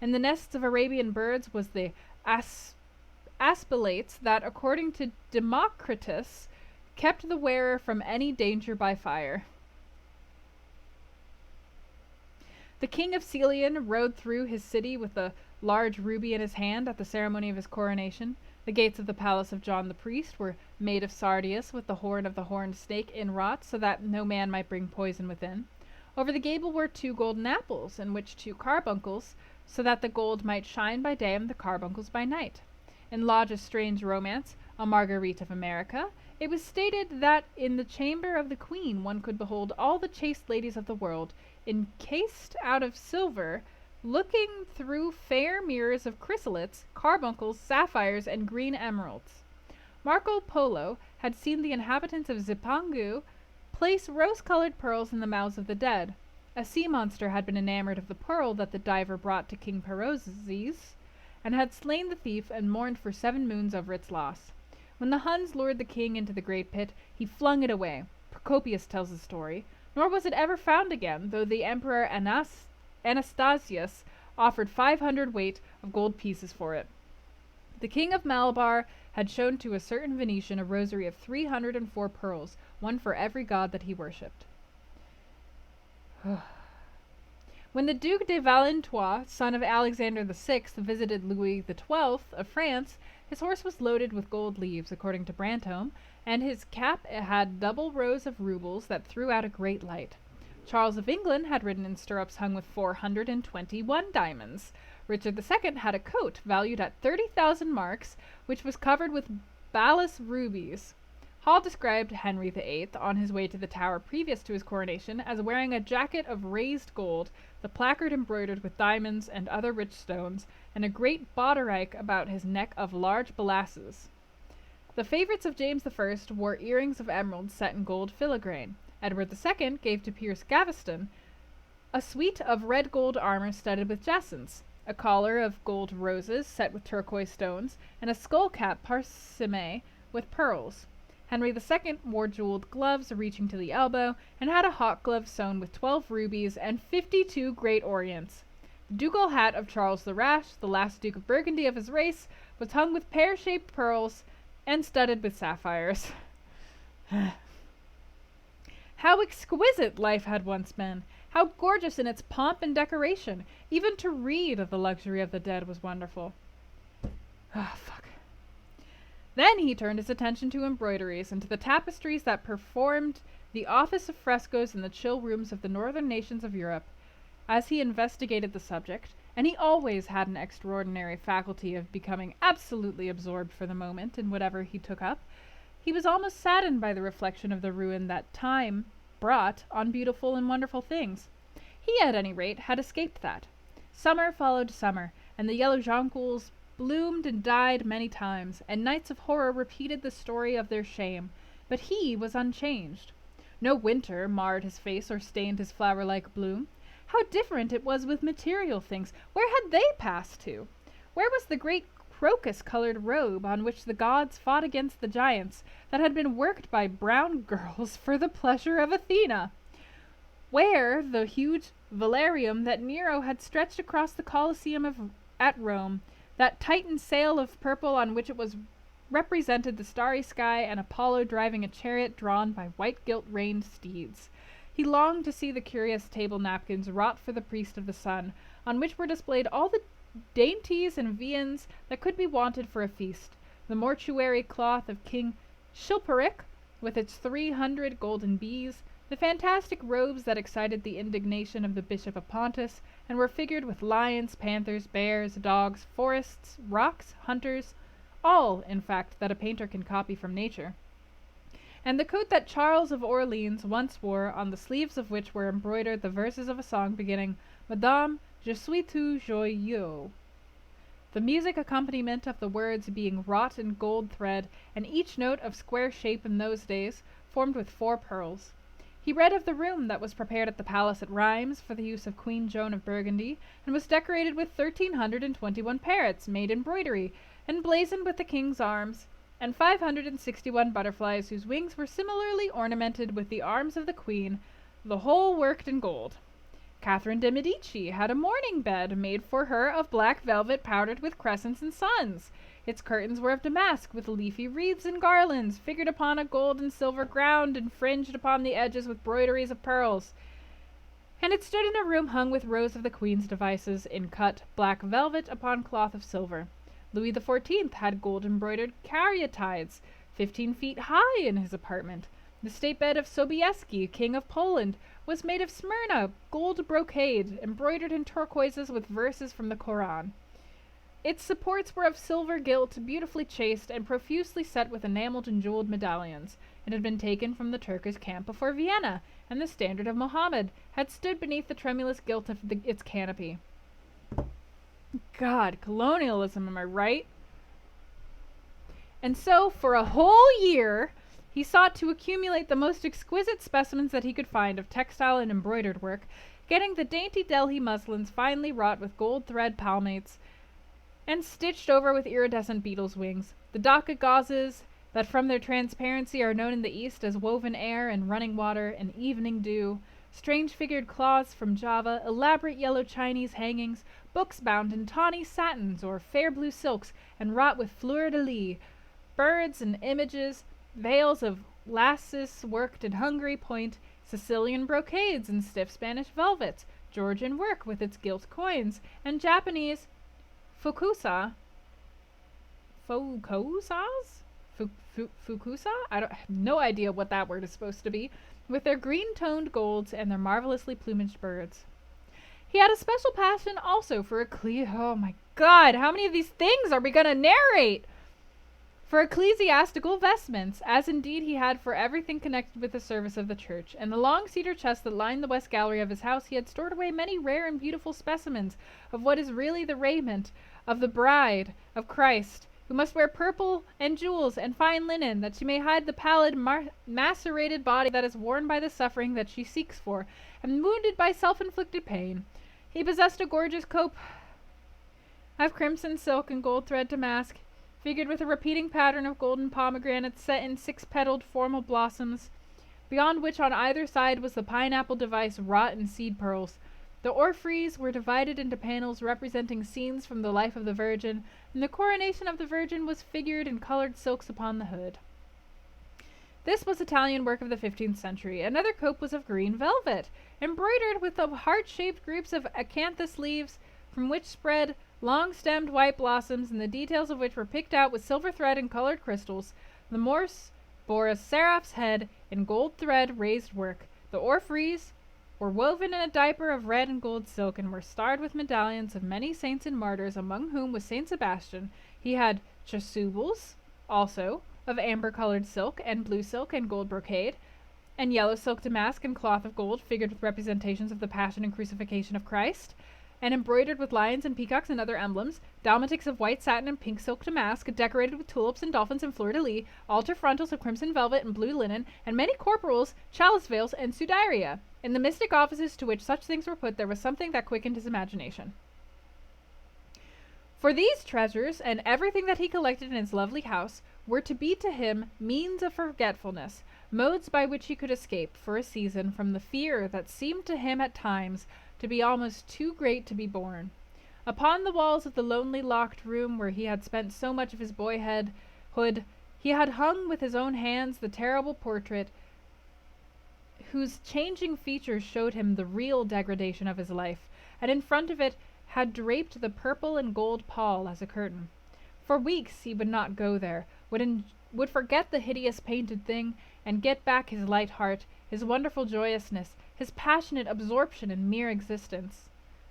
In the nests of Arabian birds was the aspilates that, according to Democritus, kept the wearer from any danger by fire. The king of Celion rode through his city with a large ruby in his hand at the ceremony of his coronation. The gates of the palace of John the priest were made of sardius, with the horn of the horned snake inwrought, so that no man might bring poison within. Over the gable were 2 golden apples, in which 2 carbuncles, so that the gold might shine by day and the carbuncles by night. In Lodge's strange romance, A Marguerite of America, it was stated that in the chamber of the queen one could behold all the chaste ladies of the world, encased out of silver, looking through fair mirrors of chrysolites, carbuncles, sapphires, and green emeralds. Marco Polo had seen the inhabitants of Zipangu place rose-colored pearls in the mouths of the dead. A sea monster had been enamored of the pearl that the diver brought to King Perozes, and had slain the thief and mourned for 7 moons over its loss. When the Huns lured the king into the great pit, he flung it away. Procopius tells the story, nor was it ever found again, though the Emperor Anastasius offered 500 weight of gold pieces for it. The king of Malabar had shown to a certain Venetian a rosary of 304 pearls, one for every god that he worshipped. When the Duc de Valentinois, son of Alexander VI, visited Louis XII of France, his horse was loaded with gold leaves, according to Brantome, and his cap had double rows of rubles that threw out a great light. Charles of England had ridden in stirrups hung with 421 diamonds. Richard II had a coat valued at 30,000 marks, which was covered with balas rubies. Hall described Henry VIII on his way to the Tower previous to his coronation as wearing a jacket of raised gold, the placard embroidered with diamonds and other rich stones, and a great bauderike about his neck of large balasses. The favorites of James I wore earrings of emeralds set in gold filigrane. Edward II gave to Piers Gaveston a suite of red gold armor studded with jacinths, a collar of gold roses set with turquoise stones, and a skull cap parsemé with pearls. Henry II wore jeweled gloves reaching to the elbow, and had a hawk glove sewn with 12 rubies and 52 great orients. The ducal hat of Charles the Rash, the last Duke of Burgundy of his race, was hung with pear-shaped pearls and studded with sapphires. How exquisite life had once been! How gorgeous in its pomp and decoration! Even to read of the luxury of the dead was wonderful. Then he turned his attention to embroideries and to the tapestries that performed the office of frescoes in the chill rooms of the northern nations of Europe. As he investigated the subject, and he always had an extraordinary faculty of becoming absolutely absorbed for the moment in whatever he took up, he was almost saddened by the reflection of the ruin that time brought on beautiful and wonderful things. He, at any rate, had escaped that. Summer followed summer, and the yellow jonquils bloomed and died many times, and nights of horror repeated the story of their shame, but he was unchanged. No winter marred his face or stained his flower-like bloom. How different it was with material things! Where had they passed to? Where was the great crocus-colored robe on which the gods fought against the giants that had been worked by brown girls for the pleasure of Athena. Wear the huge velarium that Nero had stretched across the Colosseum at Rome, that Titan sail of purple on which it was represented the starry sky and Apollo driving a chariot drawn by white gilt-reined steeds. He longed to see the curious table napkins wrought for the priest of the sun, on which were displayed all the dainties and viands that could be wanted for a feast, the mortuary cloth of King Chilperic, with its 300 golden bees, the fantastic robes that excited the indignation of the Bishop of Pontus, and were figured with lions, panthers, bears, dogs, forests, rocks, hunters, all, in fact, that a painter can copy from nature. And the coat that Charles of Orleans once wore, on the sleeves of which were embroidered the verses of a song beginning, Madame, je suis tout joyeux. The music accompaniment of the words being wrought in gold thread, and each note of square shape in those days, formed with 4 pearls. He read of the room that was prepared at the palace at Rheims for the use of Queen Joan of Burgundy, and was decorated with 1,321 parrots, made in broidery, and blazoned with the king's arms, and 561 butterflies whose wings were similarly ornamented with the arms of the queen, the whole worked in gold. Catherine de' Medici had a mourning bed made for her of black velvet powdered with crescents and suns. Its curtains were of damask, with leafy wreaths and garlands, figured upon a gold and silver ground, and fringed upon the edges with broideries of pearls. And it stood in a room hung with rows of the queen's devices, in cut black velvet upon cloth of silver. Louis XIV had gold-embroidered caryatides 15 feet high in his apartment. The state bed of Sobieski, King of Poland, was made of Smyrna gold brocade, embroidered in turquoises with verses from the Koran. Its supports were of silver gilt, beautifully chased, and profusely set with enameled and jeweled medallions. It had been taken from the Turkish camp before Vienna, and the standard of Mohammed had stood beneath the tremulous gilt of its canopy. God, colonialism, am I right? And so, for a whole year, he sought to accumulate the most exquisite specimens that he could find of textile and embroidered work, getting the dainty Delhi muslins finely wrought with gold thread palmates, and stitched over with iridescent beetles' wings, the Dhaka gauzes that from their transparency are known in the East as woven air and running water and evening dew, strange-figured cloths from Java, elaborate yellow Chinese hangings, books bound in tawny satins or fair blue silks and wrought with fleur-de-lis, birds and images, veils of lasses worked in Hungary point, Sicilian brocades and stiff Spanish velvets, Georgian work with its gilt coins, and Japanese fukusa? I have no idea what that word is supposed to be, with their green-toned golds and their marvelously plumaged birds. He had a special passion also for oh my God, how many of these things are we going to narrate? For ecclesiastical vestments, as indeed he had for everything connected with the service of the church. In the long cedar chest that lined the west gallery of his house, he had stored away many rare and beautiful specimens of what is really the raiment of the bride of Christ, who must wear purple and jewels and fine linen, that she may hide the pallid, macerated body that is worn by the suffering that she seeks for, and wounded by self-inflicted pain. He possessed a gorgeous cope of crimson silk and gold thread damask, figured with a repeating pattern of golden pomegranates set in 6-petaled formal blossoms, beyond which on either side was the pineapple device wrought in seed pearls. The orphreys were divided into panels representing scenes from the life of the Virgin, and the coronation of the Virgin was figured in colored silks upon the hood. This was Italian work of the 15th century. Another cope was of green velvet, embroidered with the heart-shaped groups of acanthus leaves, from which spread long-stemmed white blossoms, and the details of which were picked out with silver thread and colored crystals. The morse bore a seraph's head in gold thread raised work. The orphreys were woven in a diaper of red and gold silk, and were starred with medallions of many saints and martyrs, among whom was Saint Sebastian. He had chasubles, also, of amber-colored silk, and blue silk, and gold brocade, and yellow silk damask and cloth of gold, figured with representations of the Passion and Crucifixion of Christ, and embroidered with lions and peacocks and other emblems, dalmatics of white satin and pink silk damask, decorated with tulips and dolphins and fleur-de-lis, altar frontals of crimson velvet and blue linen, and many corporals, chalice veils, and sudaria. In the mystic offices to which such things were put, there was something that quickened his imagination. For these treasures, and everything that he collected in his lovely house, were to be to him means of forgetfulness, modes by which he could escape, for a season, from the fear that seemed to him at times to be almost too great to be borne. Upon the walls of the lonely locked room where he had spent so much of his boyhood, he had hung with his own hands the terrible portrait whose changing features showed him the real degradation of his life, and in front of it had draped the purple and gold pall as a curtain. For weeks he would not go there, would forget the hideous painted thing, and get back his light heart, his wonderful joyousness, his passionate absorption in mere existence.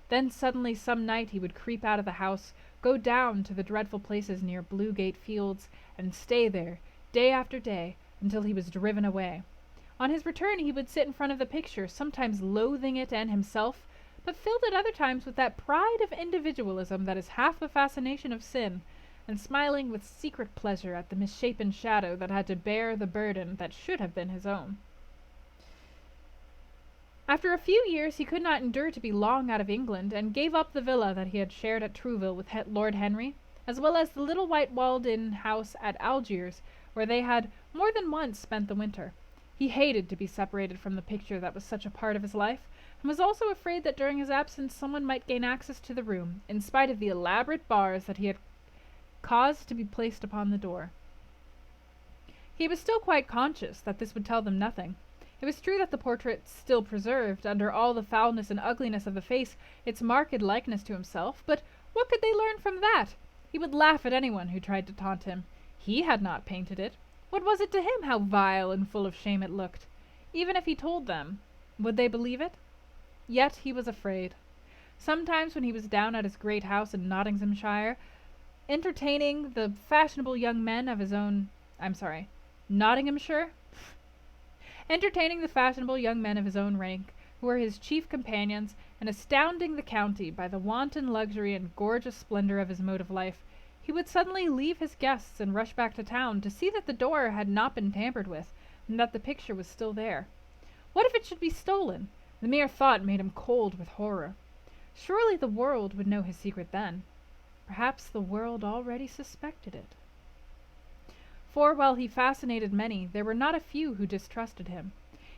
Then suddenly some night he would creep out of the house, go down to the dreadful places near Bluegate Fields, and stay there, day after day, until he was driven away. On his return he would sit in front of the picture, sometimes loathing it and himself, but filled at other times with that pride of individualism that is half the fascination of sin, and smiling with secret pleasure at the misshapen shadow that had to bear the burden that should have been his own. After a few years he could not endure to be long out of England, and gave up the villa that he had shared at Trouville with Lord Henry, as well as the little white-walled-in house at Algiers, where they had more than once spent the winter. He hated to be separated from the picture that was such a part of his life, and was also afraid that during his absence someone might gain access to the room, in spite of the elaborate bars that he had caused to be placed upon the door. He was still quite conscious that this would tell them nothing. It was true that the portrait still preserved, under all the foulness and ugliness of the face, its marked likeness to himself, but what could they learn from that? He would laugh at anyone who tried to taunt him. He had not painted it. What was it to him how vile and full of shame it looked? Even if he told them, would they believe it? Yet he was afraid. Sometimes when he was down at his great house in Nottinghamshire, entertaining the fashionable young men of his own... Nottinghamshire? Entertaining the fashionable young men of his own rank, who were his chief companions, and astounding the county by the wanton luxury and gorgeous splendor of his mode of life, he would suddenly leave his guests and rush back to town to see that the door had not been tampered with, and that the picture was still there. What if it should be stolen? The mere thought made him cold with horror. Surely the world would know his secret then. Perhaps the world already suspected it. For while he fascinated many, there were not a few who distrusted him.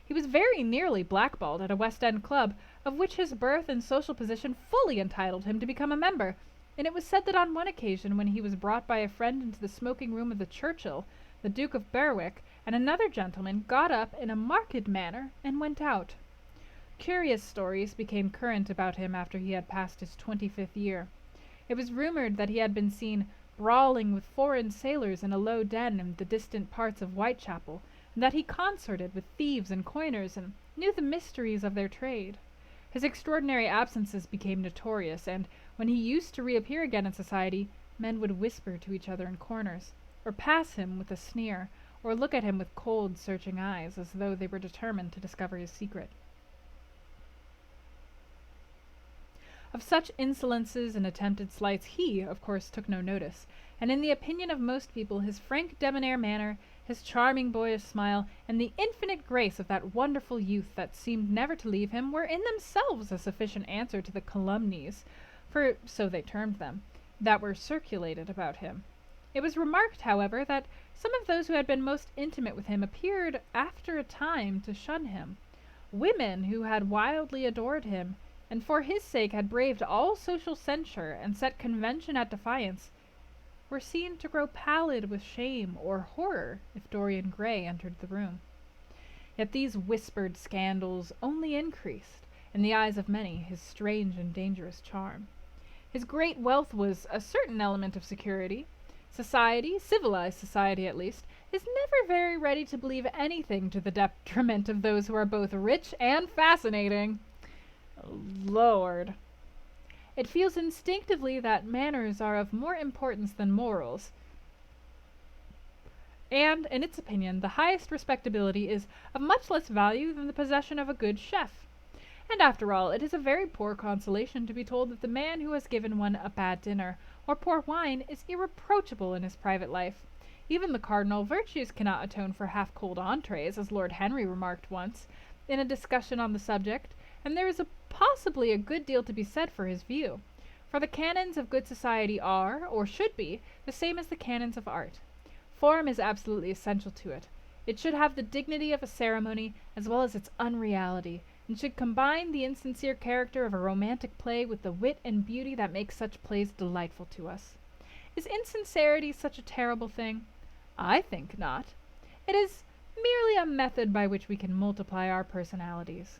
He was very nearly blackballed at a West End club, of which his birth and social position fully entitled him to become a member, and it was said that on one occasion when he was brought by a friend into the smoking room of the Churchill, the Duke of Berwick and another gentleman got up in a marked manner and went out. Curious stories became current about him after he had passed his 25th year. It was rumored that he had been seen brawling with foreign sailors in a low den in the distant parts of Whitechapel, and that he consorted with thieves and coiners and knew the mysteries of their trade. His extraordinary absences became notorious, and when he used to reappear again in society, men would whisper to each other in corners, or pass him with a sneer, or look at him with cold, searching eyes, as though they were determined to discover his secret. Of such insolences and attempted slights he, of course, took no notice, and in the opinion of most people his frank debonair manner, his charming boyish smile, and the infinite grace of that wonderful youth that seemed never to leave him were in themselves a sufficient answer to the calumnies, for so they termed them, that were circulated about him. It was remarked, however, that some of those who had been most intimate with him appeared, after a time, to shun him. Women who had wildly adored him, and for his sake had braved all social censure and set convention at defiance, were seen to grow pallid with shame or horror if Dorian Gray entered the room. Yet these whispered scandals only increased, in the eyes of many, his strange and dangerous charm. His great wealth was a certain element of security. Society, civilized society at least, is never very ready to believe anything to the detriment of those who are both rich and fascinating. Lord. It feels instinctively that manners are of more importance than morals, and, in its opinion, the highest respectability is of much less value than the possession of a good chef. And after all, it is a very poor consolation to be told that the man who has given one a bad dinner or poor wine is irreproachable in his private life. Even the cardinal virtues cannot atone for half-cold entrees, as Lord Henry remarked once, in a discussion on the subject, and there is possibly a good deal to be said for his view. For the canons of good society are, or should be, the same as the canons of art. Form is absolutely essential to it. It should have the dignity of a ceremony as well as its unreality, and should combine the insincere character of a romantic play with the wit and beauty that makes such plays delightful to us. Is insincerity such a terrible thing? I think not. It is merely a method by which we can multiply our personalities.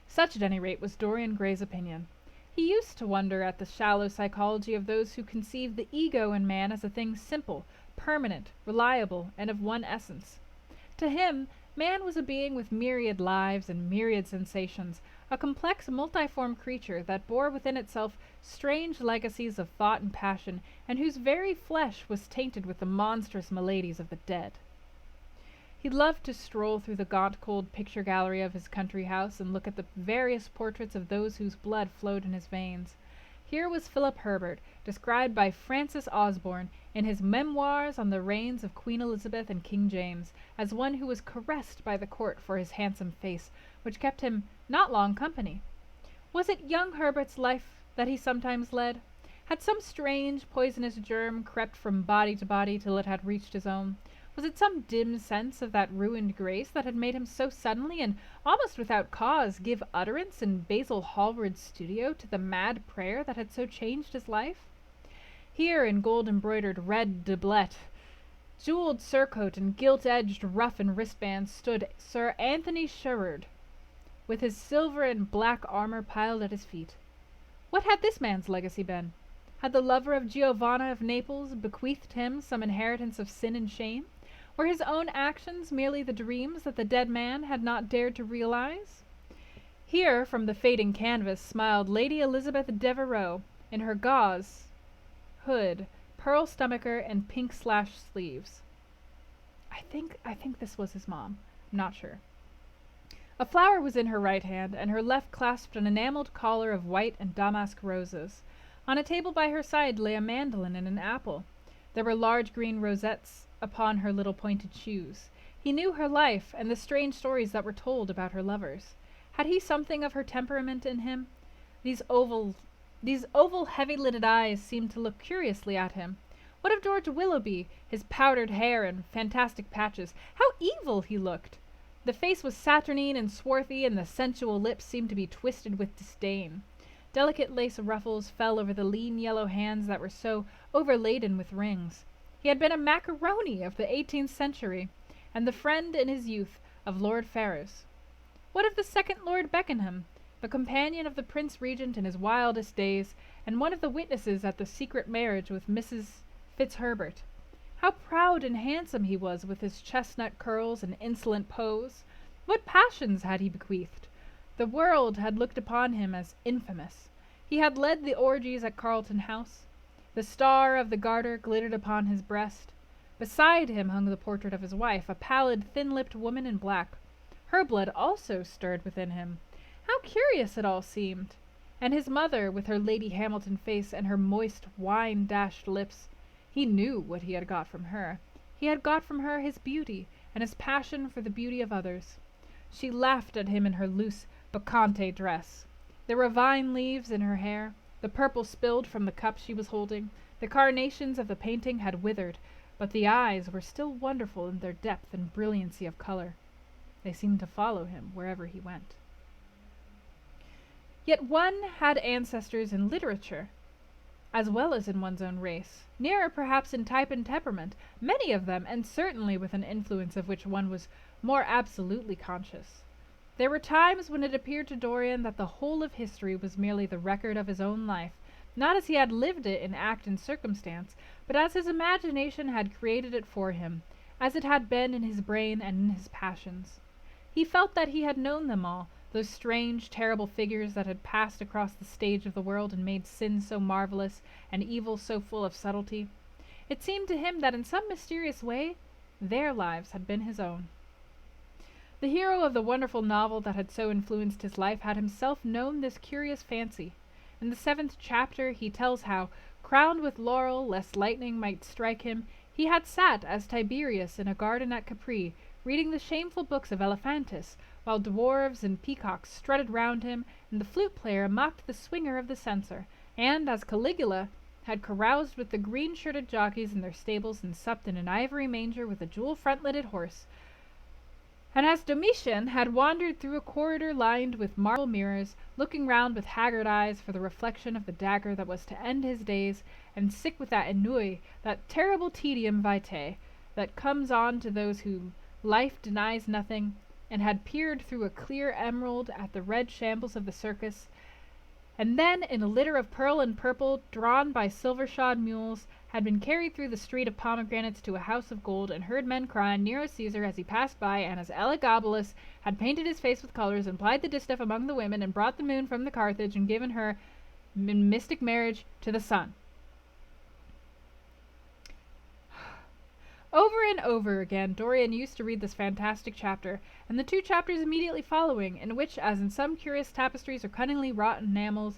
Such, at any rate, was Dorian Gray's opinion. He used to wonder at the shallow psychology of those who conceive the ego in man as a thing simple, permanent, reliable, and of one essence. To him, man was a being with myriad lives and myriad sensations, a complex, multiform creature that bore within itself strange legacies of thought and passion, and whose very flesh was tainted with the monstrous maladies of the dead. He loved to stroll through the gaunt, cold picture gallery of his country house and look at the various portraits of those whose blood flowed in his veins. Here was Philip Herbert, described by Francis Osborne in his Memoirs on the Reigns of Queen Elizabeth and King James, as one who was caressed by the court for his handsome face, which kept him not long company. Was it young Herbert's life that he sometimes led? Had some strange, poisonous germ crept from body to body till it had reached his own? Was it some dim sense of that ruined grace that had made him so suddenly, and almost without cause, give utterance in Basil Hallward's studio to the mad prayer that had so changed his life? Here, in gold-embroidered red doublet, jewelled surcoat, and gilt-edged ruff and wristbands, stood Sir Anthony Sherard, with his silver and black armour piled at his feet. What had this man's legacy been? Had the lover of Giovanna of Naples bequeathed him some inheritance of sin and shame? Were his own actions merely the dreams that the dead man had not dared to realize? Here, from the fading canvas, smiled Lady Elizabeth Devereux, in her gauze hood, pearl stomacher, and pink slash sleeves. I think this was his mom. I'm not sure. A flower was in her right hand, and her left clasped an enameled collar of white and damask roses. On a table by her side lay a mandolin and an apple. There were large green rosettes upon her little pointed shoes. He knew her life, and the strange stories that were told about her lovers. Had he something of her temperament in him? These oval, heavy-lidded eyes seemed to look curiously at him. What of George Willoughby, his powdered hair and fantastic patches? How evil he looked! The face was saturnine and swarthy, and the sensual lips seemed to be twisted with disdain. Delicate lace ruffles fell over the lean yellow hands that were so overladen with rings. He had been a macaroni of the 18th century, and the friend in his youth of Lord Ferrers. What of the second Lord Beckenham, the companion of the Prince Regent in his wildest days, and one of the witnesses at the secret marriage with Mrs. Fitzherbert? How proud and handsome he was with his chestnut curls and insolent pose! What passions had he bequeathed? The world had looked upon him as infamous. He had led the orgies at Carlton House. The star of the Garter glittered upon his breast. Beside him hung the portrait of his wife, a pallid, thin-lipped woman in black. Her blood also stirred within him. How curious it all seemed! And his mother, with her Lady Hamilton face and her moist, wine-dashed lips. He knew what he had got from her. He had got from her his beauty, and his passion for the beauty of others. She laughed at him in her loose, bacchante dress. There were vine leaves in her hair. The purple spilled from the cup she was holding. The carnations of the painting had withered, but the eyes were still wonderful in their depth and brilliancy of color. They seemed to follow him wherever he went. Yet one had ancestors in literature, as well as in one's own race, nearer perhaps in type and temperament, many of them, and certainly with an influence of which one was more absolutely conscious. There were times when it appeared to Dorian that the whole of history was merely the record of his own life, not as he had lived it in act and circumstance, but as his imagination had created it for him, as it had been in his brain and in his passions. He felt that he had known them all, those strange, terrible figures that had passed across the stage of the world and made sin so marvelous and evil so full of subtlety. It seemed to him that in some mysterious way their lives had been his own. The hero of the wonderful novel that had so influenced his life had himself known this curious fancy. In the 7th chapter he tells how, crowned with laurel lest lightning might strike him, he had sat as Tiberius in a garden at Capri, reading the shameful books of Elephantis, while dwarves and peacocks strutted round him, and the flute-player mocked the swinger of the censer, and, as Caligula had caroused with the green-shirted jockeys in their stables and supped in an ivory manger with a jewel-frontleted horse, and as Domitian had wandered through a corridor lined with marble mirrors, looking round with haggard eyes for the reflection of the dagger that was to end his days, and sick with that ennui, that terrible tedium vitae, that comes on to those whom life denies nothing, and had peered through a clear emerald at the red shambles of the circus, and then in a litter of pearl and purple, drawn by silver-shod mules, had been carried through the street of pomegranates to a house of gold, and heard men cry Nero Caesar as he passed by, and as Elagabalus had painted his face with colors, and plied the distaff among the women, and brought the moon from the Carthage, and given her in mystic marriage to the sun. Over and over again Dorian used to read this fantastic chapter, and the 2 chapters immediately following, in which, as in some curious tapestries or cunningly wrought enamels,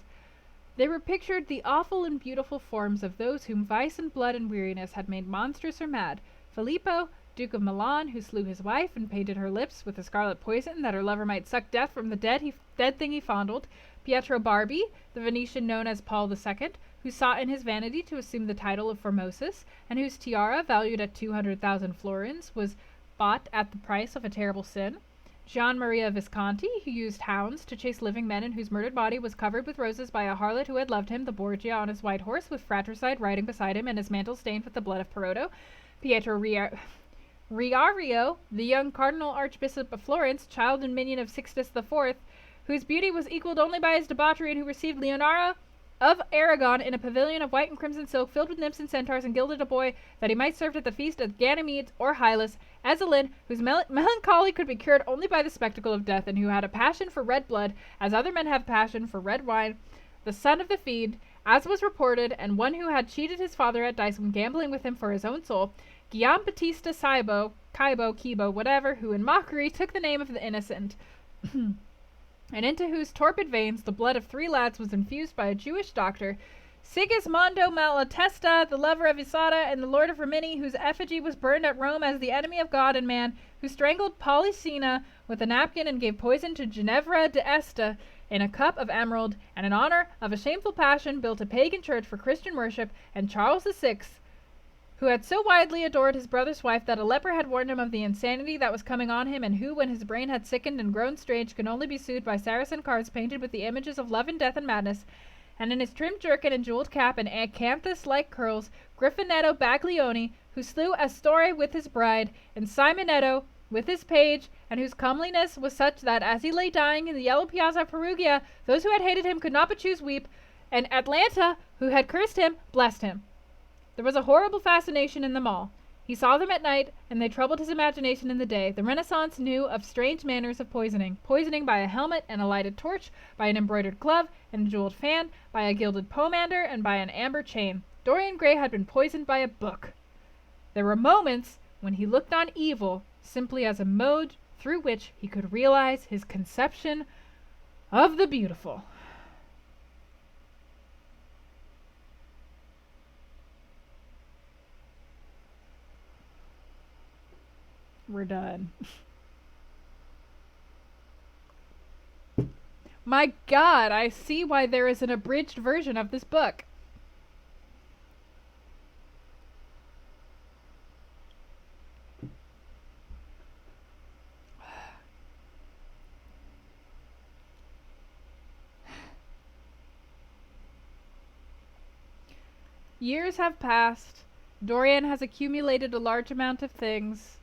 they were pictured the awful and beautiful forms of those whom vice and blood and weariness had made monstrous or mad. Filippo, Duke of Milan, who slew his wife and painted her lips with a scarlet poison that her lover might suck death from the dead thing he fondled. Pietro Barbi, the Venetian known as Paul II, who sought in his vanity to assume the title of Formosus, and whose tiara, valued at 200,000 florins, was bought at the price of a terrible sin. Gian Maria Visconti, who used hounds to chase living men, and whose murdered body was covered with roses by a harlot who had loved him, the Borgia on his white horse, with fratricide riding beside him, and his mantle stained with the blood of Perotto. Pietro Riario, the young Cardinal Archbishop of Florence, child and minion of Sixtus IV, whose beauty was equalled only by his debauchery, and who received Leonora of Aragon in a pavilion of white and crimson silk, filled with nymphs and centaurs, and gilded a boy that he might serve at the feast of Ganymedes or Hylas, Ezelin, whose melancholy could be cured only by the spectacle of death, and who had a passion for red blood, as other men have passion for red wine, the son of the Fede, as was reported, and one who had cheated his father at dice when gambling with him for his own soul, Gian Battista Cibo, whatever, who in mockery took the name of the innocent, and into whose torpid veins the blood of 3 lads was infused by a Jewish doctor, Sigismondo Malatesta, the lover of Isata, and the lord of Rimini, whose effigy was burned at Rome as the enemy of God and man, who strangled Polysena with a napkin and gave poison to Ginevra d'Este in a cup of emerald, and in honor of a shameful passion built a pagan church for Christian worship, and Charles VI, who had so widely adored his brother's wife that a leper had warned him of the insanity that was coming on him, and who, when his brain had sickened and grown strange, could only be soothed by Saracen cards painted with the images of love and death and madness, and in his trim jerkin and jeweled cap and acanthus-like curls, Griffinetto Baglioni, who slew Astore with his bride, and Simonetto with his page, and whose comeliness was such that, as he lay dying in the yellow piazza of Perugia, those who had hated him could not but choose weep, and Atlanta, who had cursed him, blessed him. There was a horrible fascination in them all. He saw them at night, and they troubled his imagination in the day. The Renaissance knew of strange manners of poisoning by a helmet and a lighted torch, by an embroidered glove and a jeweled fan, by a gilded pomander, and by an amber chain. Dorian Gray had been poisoned by a book. There were moments when he looked on evil simply as a mode through which he could realize his conception of the beautiful. We're done. My God, I see why there is an abridged version of this book. Years have passed. Dorian has accumulated a large amount of things.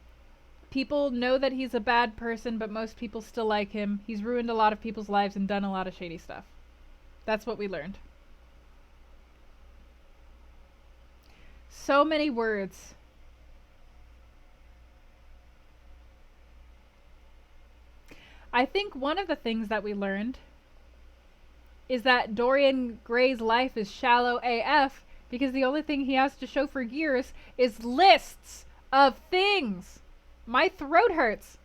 People know that he's a bad person, but most people still like him. He's ruined a lot of people's lives and done a lot of shady stuff. That's what we learned. So many words. I think one of the things that we learned is that Dorian Gray's life is shallow AF because the only thing he has to show for years is lists of things. My throat hurts.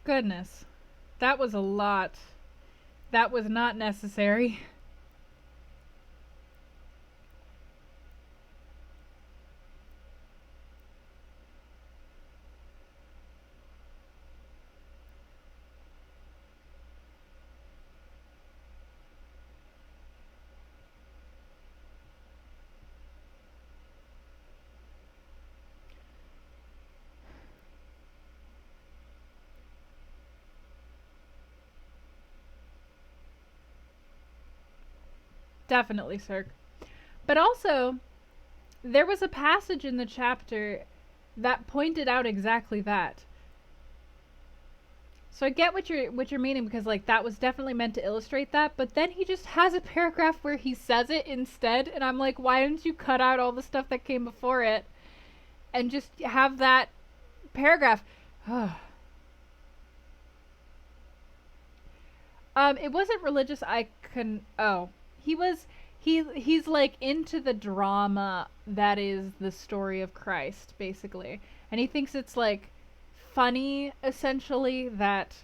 Goodness. That was a lot. That was not necessary. Definitely, sir. But also, there was a passage in the chapter that pointed out exactly that. So I get what you're meaning, because like that was definitely meant to illustrate that, but then he just has a paragraph where he says it instead, and I'm like, why didn't you cut out all the stuff that came before it and just have that paragraph? It wasn't religious. I can. Oh, he was. He's like into the drama that is the story of Christ, basically, and he thinks it's like funny, essentially, that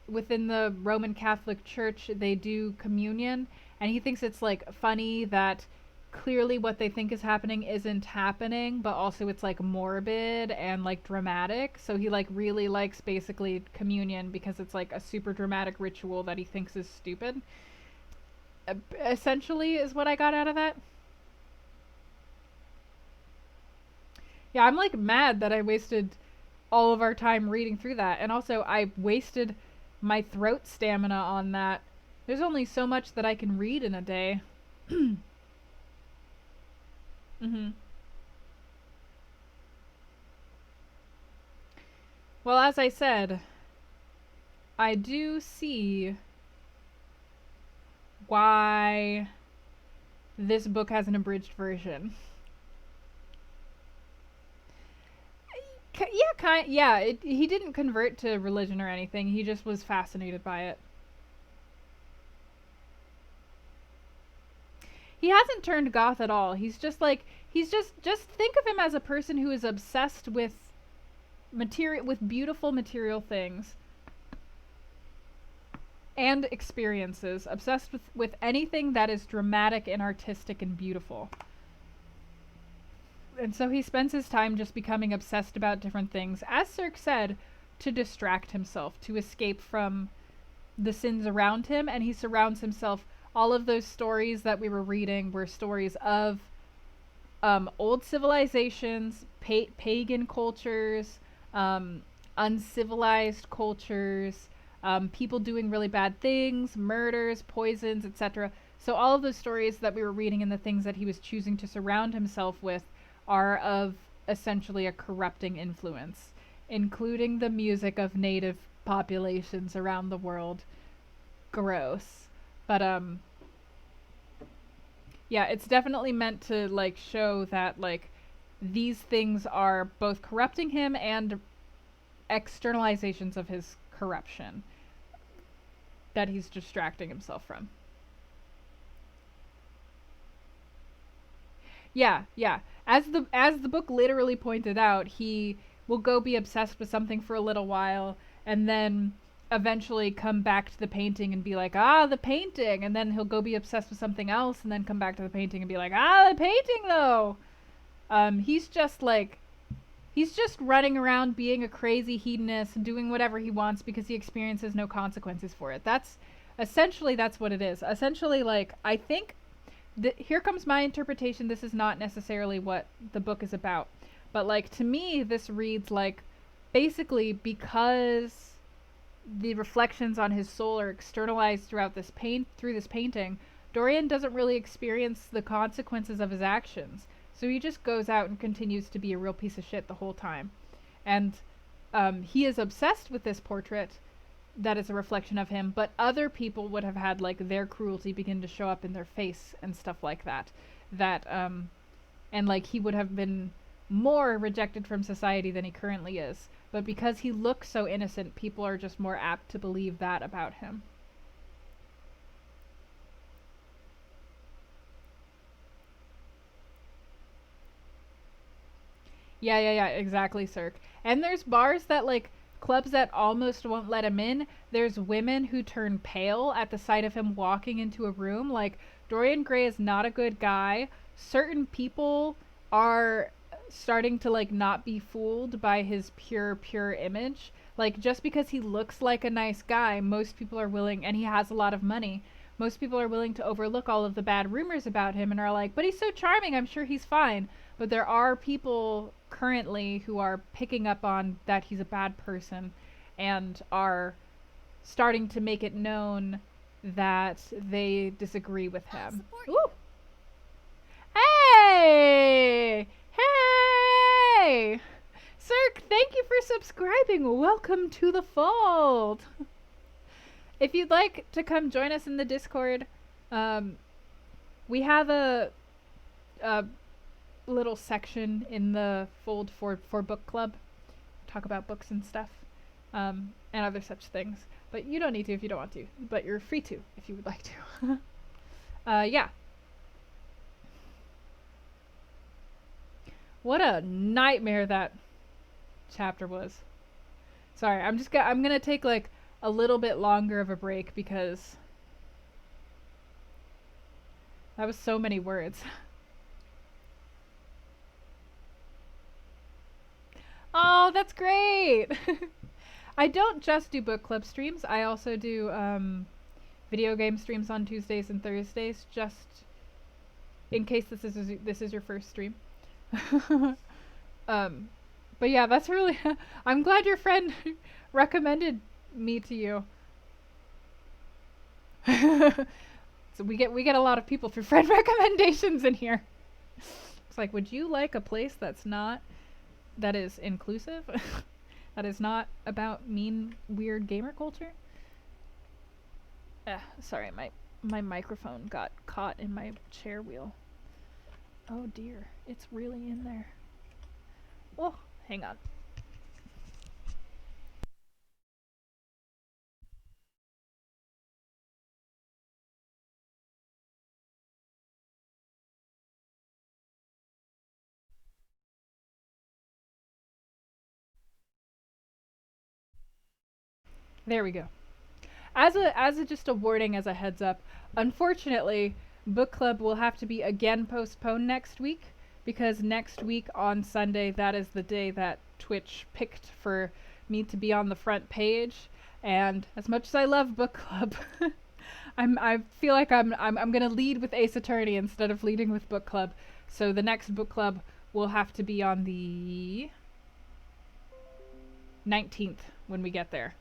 within the Roman Catholic Church they do communion, and he thinks it's like funny that clearly what they think is happening isn't happening, but also it's like morbid and like dramatic. So he like really likes basically communion because it's like a super dramatic ritual that he thinks is stupid. Essentially is what I got out of that. Yeah, I'm like mad that I wasted all of our time reading through that. And also I wasted my throat stamina on that. There's only so much that I can read in a day. Mhm. Well, as I said, I do see why this book has an abridged version. Yeah, yeah. He didn't convert to religion or anything. He just was fascinated by it. He hasn't turned goth at all. He's just like just think of him as a person who is obsessed with beautiful material things and experiences, obsessed with anything that is dramatic and artistic and beautiful. And so he spends his time just becoming obsessed about different things, as Cirque said, to distract himself, to escape from the sins around him, and he surrounds himself. All of those stories that we were reading were stories of old civilizations, pagan cultures, uncivilized cultures, people doing really bad things, murders, poisons, etc. So all of the stories that we were reading and the things that he was choosing to surround himself with are of essentially a corrupting influence, including the music of native populations around the world. Gross. But yeah, it's definitely meant to like show that like these things are both corrupting him and externalizations of his corruption that he's distracting himself from. Yeah, yeah. As the book literally pointed out, he will go be obsessed with something for a little while and then eventually come back to the painting and be like, "Ah, the painting." And then he'll go be obsessed with something else and then come back to the painting and be like, "Ah, the painting though." He's just like he's just running around being a crazy hedonist and doing whatever he wants because he experiences no consequences for it. That's what it is. Essentially, like I think here comes my interpretation. This is not necessarily what the book is about, but like to me, this reads like basically because the reflections on his soul are externalized through this painting. Dorian doesn't really experience the consequences of his actions, so he just goes out and continues to be a real piece of shit the whole time. And he is obsessed with this portrait that is a reflection of him, but other people would have had like their cruelty begin to show up in their face and stuff like that. That and like he would have been more rejected from society than he currently is. But because he looks so innocent, people are just more apt to believe that about him. Yeah, yeah, yeah, exactly, Cirque. And there's bars that like clubs that almost won't let him in. There's women who turn pale at the sight of him walking into a room. Like, Dorian Gray is not a good guy. Certain people are starting to like not be fooled by his pure image. Like, just because he looks like a nice guy, most people are willing, and he has a lot of money, most people are willing to overlook all of the bad rumors about him and are like, but he's so charming, I'm sure he's fine. But there are people currently who are picking up on that he's a bad person and are starting to make it known that they disagree with him. Ooh. Hey! Hey! Cirque, thank you for subscribing. Welcome to the fold. If you'd like to come join us in the Discord, we have a little section in the fold for book club. Talk about books and stuff, and other such things. But you don't need to if you don't want to. But you're free to if you would like to. Yeah. What a nightmare that chapter was. Sorry, I'm gonna take like a little bit longer of a break because that was so many words. Oh, that's great. I don't just do book club streams. I also do video game streams on Tuesdays and Thursdays, just in case this is your first stream. But yeah, that's really I'm glad your friend recommended me to you. So we get a lot of people through friend recommendations in here. It's like, would you like a place that is inclusive? That is not about mean, weird gamer culture? Sorry, my microphone got caught in my chair wheel. Oh dear, it's really in there. Oh, hang on. There we go. As a just a warning, as a heads up, unfortunately, book club will have to be again postponed next week, because next week on Sunday, that is the day that Twitch picked for me to be on the front page. And as much as I love book club, I feel like I'm gonna lead with Ace Attorney instead of leading with book club. So the next book club will have to be on the 19th when we get there.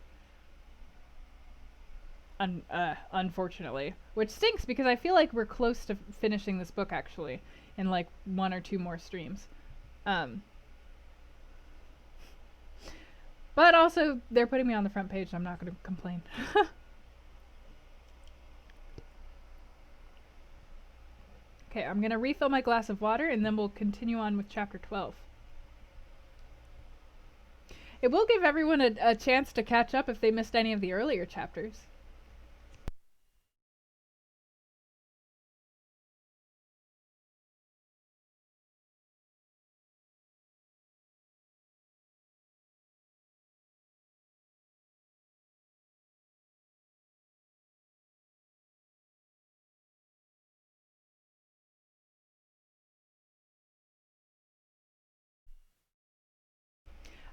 Unfortunately, which stinks because I feel like we're close to finishing this book actually in like 1 or 2 more streams. But also they're putting me on the front page, so I'm not going to complain. Okay, I'm going to refill my glass of water and then we'll continue on with chapter 12. It will give everyone a chance to catch up if they missed any of the earlier chapters.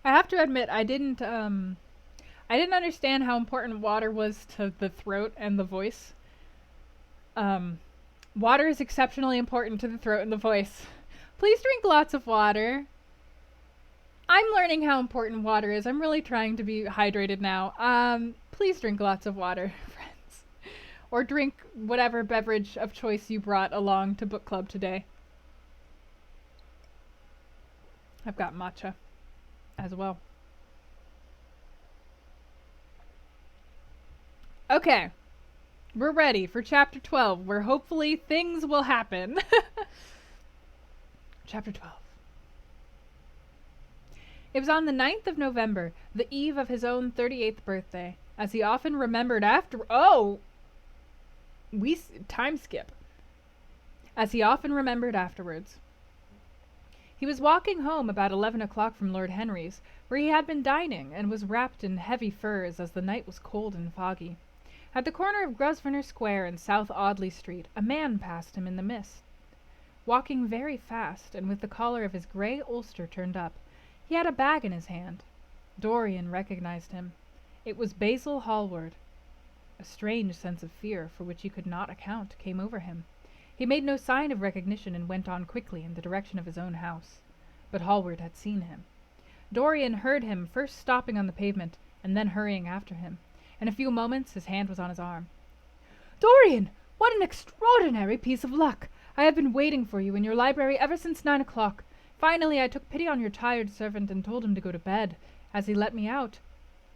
I have to admit, I didn't understand how important water was to the throat and the voice. Water is exceptionally important to the throat and the voice. Please drink lots of water. I'm learning how important water is. I'm really trying to be hydrated now. Please drink lots of water, friends. Or drink whatever beverage of choice you brought along to book club today. I've got matcha as well. Okay, we're ready for chapter 12, where hopefully things will happen. Chapter 12. It was on the 9th of November, the eve of his own 38th birthday, as he often remembered after— time skip. As he often remembered afterwards. He was walking home about 11 o'clock from Lord Henry's, where he had been dining, and was wrapped in heavy furs as the night was cold and foggy. At the corner of Grosvenor Square and South Audley Street, a man passed him in the mist, walking very fast, and with the collar of his grey ulster turned up. He had a bag in his hand. Dorian recognized him. It was Basil Hallward. A strange sense of fear, for which he could not account, came over him. He made no sign of recognition and went on quickly in the direction of his own house. But Hallward had seen him. Dorian heard him first stopping on the pavement, and then hurrying after him. In a few moments his hand was on his arm. "Dorian! What an extraordinary piece of luck! I have been waiting for you in your library ever since 9 o'clock. Finally I took pity on your tired servant and told him to go to bed, as he let me out.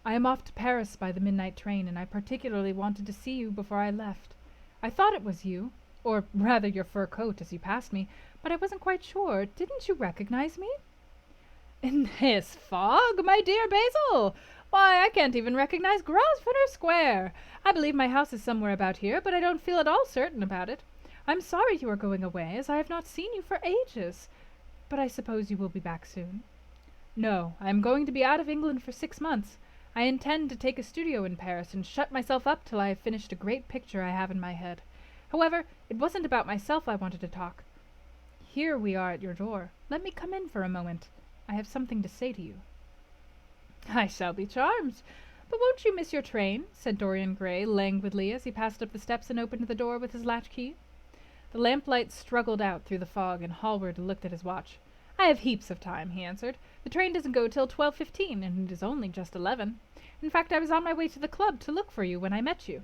I am off to Paris by the midnight train, and I particularly wanted to see you before I left. I thought it was you, or rather your fur coat, as you passed me, but I wasn't quite sure. Didn't you recognize me?" "In this fog, my dear Basil? Why, I can't even recognize Grosvenor Square. I believe my house is somewhere about here, but I don't feel at all certain about it. I'm sorry you are going away, as I have not seen you for ages. But I suppose you will be back soon." "No, I am going to be out of England for 6 months. I intend to take a studio in Paris and shut myself up till I have finished a great picture I have in my head. However, it wasn't about myself I wanted to talk. Here we are at your door. Let me come in for a moment. I have something to say to you." "I shall be charmed. But won't you miss your train?" said Dorian Gray languidly as he passed up the steps and opened the door with his latchkey. The lamplight struggled out through the fog, and Hallward looked at his watch. "I have heaps of time," he answered. "The train doesn't go till 12:15, and it is only just 11. In fact, I was on my way to the club to look for you when I met you.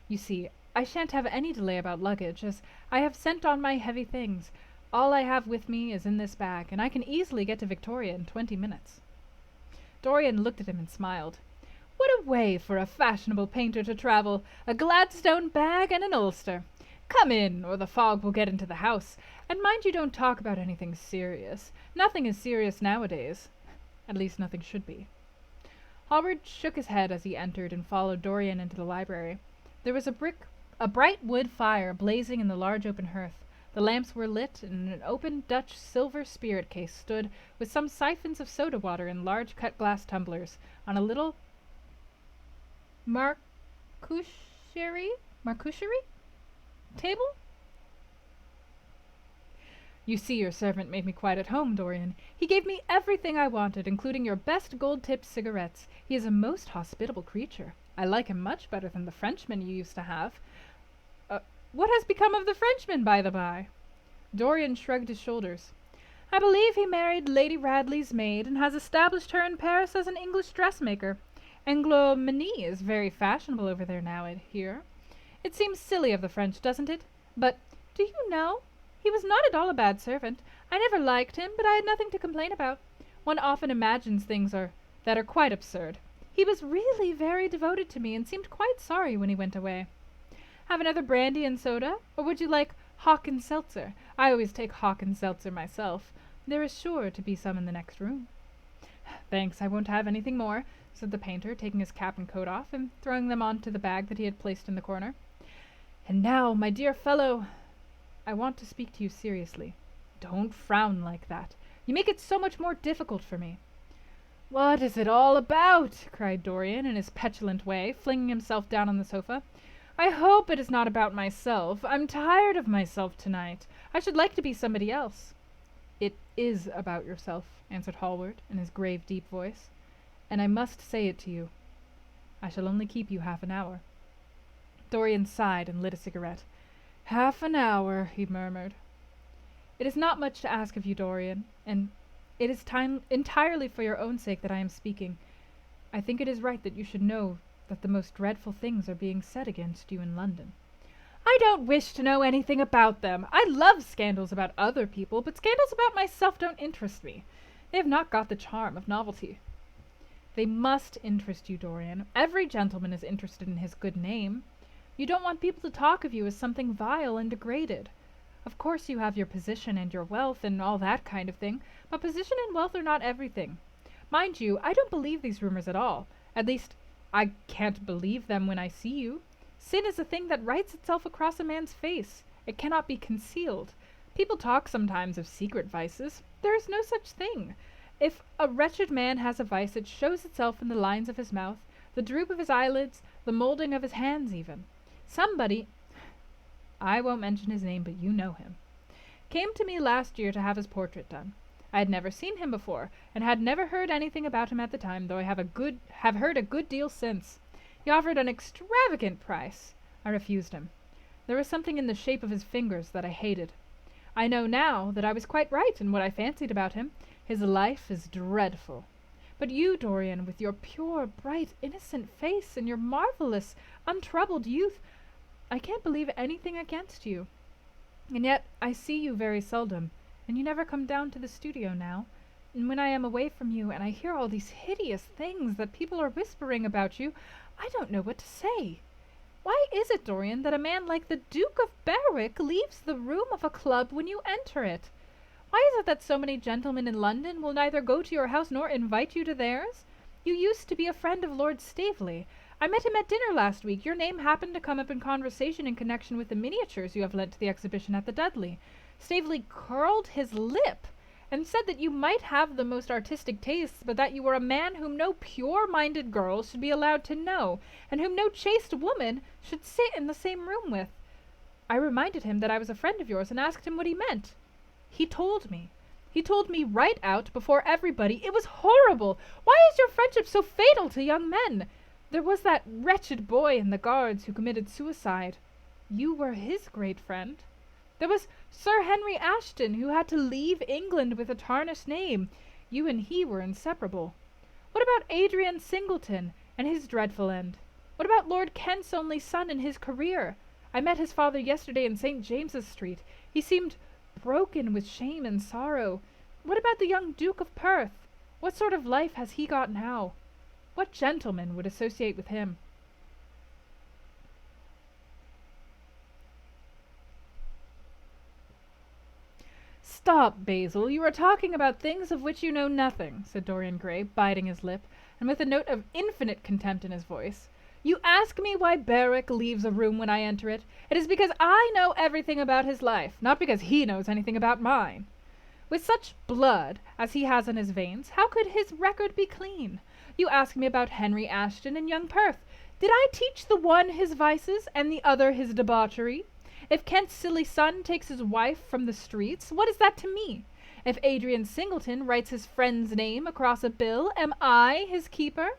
You see, I shan't have any delay about luggage, as I have sent on my heavy things. All I have with me is in this bag, and I can easily get to Victoria in 20 minutes. Dorian looked at him and smiled. "What a way for a fashionable painter to travel! A Gladstone bag and an ulster! Come in, or the fog will get into the house, and mind you don't talk about anything serious. Nothing is serious nowadays. At least nothing should be." Hallward shook his head as he entered and followed Dorian into the library. There was a bright wood fire blazing in the large open hearth. The lamps were lit, and an open Dutch silver spirit case stood with some siphons of soda water in large cut-glass tumblers on a little marqueterie table. "You see, your servant made me quite at home, Dorian. He gave me everything I wanted, including your best gold-tipped cigarettes. He is a most hospitable creature. I like him much better than the Frenchman you used to have. What has become of the Frenchman, by the by?" Dorian shrugged his shoulders. "I believe he married Lady Radley's maid, and has established her in Paris as an English dressmaker. Anglomanie is very fashionable over there now, I hear. It seems silly of the French, doesn't it? But, do you know, he was not at all a bad servant. I never liked him, but I had nothing to complain about. One often imagines things that are quite absurd. He was really very devoted to me, and seemed quite sorry when he went away. Have another brandy and soda, or would you like hock and seltzer? I always take hock and seltzer myself. There is sure to be some in the next room." "Thanks, I won't have anything more," said the painter, taking his cap and coat off, and throwing them on to the bag that he had placed in the corner. "And now, my dear fellow, I want to speak to you seriously." "Don't frown like that. You make it so much more difficult for me." "What is it all about?" cried Dorian in his petulant way, flinging himself down on the sofa. "I hope it is not about myself. I'm tired of myself tonight. I should like to be somebody else." "It is about yourself," answered Hallward in his grave, deep voice, "and I must say it to you. I shall only keep you half an hour." Dorian sighed and lit a cigarette. "Half an hour," he murmured. "It is not much to ask of you, Dorian, and it is entirely for your own sake that I am speaking. I think it is right that you should know that the most dreadful things are being said against you in London." "I don't wish to know anything about them. I love scandals about other people, but scandals about myself don't interest me. They have not got the charm of novelty." "They must interest you, Dorian. Every gentleman is interested in his good name. You don't want people to talk of you as something vile and degraded. Of course you have your position and your wealth and all that kind of thing, but position and wealth are not everything. Mind you, I don't believe these rumors at all. At least, I can't believe them when I see you. Sin is a thing that writes itself across a man's face. It cannot be concealed. People talk sometimes of secret vices. There is no such thing. If a wretched man has a vice, it shows itself in the lines of his mouth, the droop of his eyelids, the moulding of his hands even. Somebody, I won't mention his name, but you know him, came to me last year to have his portrait done. I had never seen him before, and had never heard anything about him at the time, though I have heard a good deal since. He offered an extravagant price. I refused him. There was something in the shape of his fingers that I hated. I know now that I was quite right in what I fancied about him. His life is dreadful. But you, Dorian, with your pure, bright, innocent face and your marvelous, untroubled youth, I can't believe anything against you. And yet I see you very seldom, and you never come down to the studio now. And when I am away from you, and I hear all these hideous things that people are whispering about you, I don't know what to say. Why is it, Dorian, that a man like the Duke of Berwick leaves the room of a club when you enter it? Why is it that so many gentlemen in London will neither go to your house nor invite you to theirs? You used to be a friend of Lord Staveley. I met him at dinner last week. Your name happened to come up in conversation in connection with the miniatures you have lent to the exhibition at the Dudley. Staveley curled his lip and said that you might have the most artistic tastes, but that you were a man whom no pure-minded girl should be allowed to know, and whom no chaste woman should sit in the same room with. I reminded him that I was a friend of yours, and asked him what he meant. He told me. He told me right out before everybody. It was horrible. Why is your friendship so fatal to young men? There was that wretched boy in the Guards who committed suicide. You were his great friend. There was Sir Henry Ashton, who had to leave England with a tarnished name. You and he were inseparable. What about Adrian Singleton and his dreadful end? What about Lord Kent's only son and his career? I met his father yesterday in St. James's Street. He seemed broken with shame and sorrow. What about the young Duke of Perth? What sort of life has he got now? What gentleman would associate with him? Stop, Basil. You are talking about things of which you know nothing, said Dorian Gray, biting his lip, and with a note of infinite contempt in his voice. You ask me why Berwick leaves a room when I enter it. It is because I know everything about his life, not because he knows anything about mine. With such blood as he has in his veins, how could his record be clean? You ask me about Henry Ashton and young Perth. Did I teach the one his vices and the other his debauchery? If Kent's silly son takes his wife from the streets, what is that to me? If Adrian Singleton writes his friend's name across a bill, am I his keeper?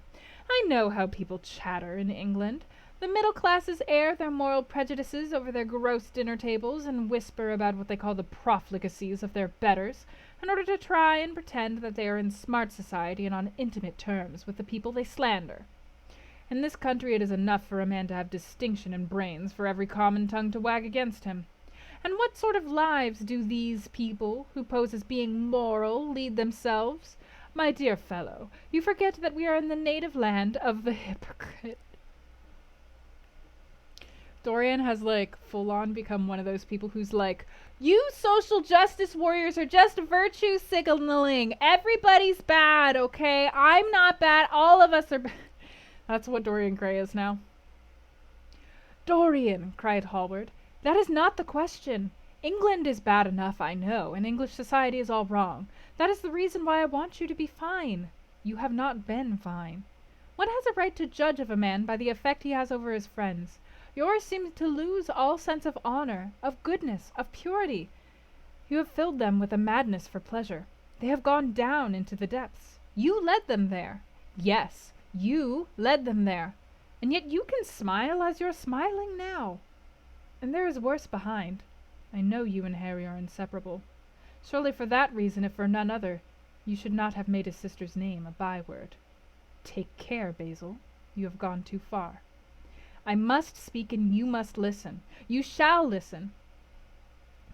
I know how people chatter in England. The middle classes air their moral prejudices over their gross dinner tables and whisper about what they call the profligacies of their betters, in order to try and pretend that they are in smart society and on intimate terms with the people they slander. In this country it is enough for a man to have distinction and brains for every common tongue to wag against him. And what sort of lives do these people, who pose as being moral, lead themselves? My dear fellow, you forget that we are in the native land of the hypocrite. Dorian has, full-on become one of those people who's like, you social justice warriors are just virtue signaling. Everybody's bad, okay? I'm not bad. All of us are bad. That's what Dorian Gray is now. Dorian, cried Hallward, that is not the question. England is bad enough, I know, and English society is all wrong. That is the reason why I want you to be fine. You have not been fine. One has a right to judge of a man by the effect he has over his friends. Yours seems to lose all sense of honor, of goodness, of purity. You have filled them with a madness for pleasure. They have gone down into the depths. You led them there. Yes, you led them there. And yet you can smile as you're smiling now. And there is worse behind. I know you and Harry are inseparable. Surely for that reason, if for none other, you should not have made his sister's name a byword. Take care, Basil. You have gone too far. I must speak and you must listen. You shall listen.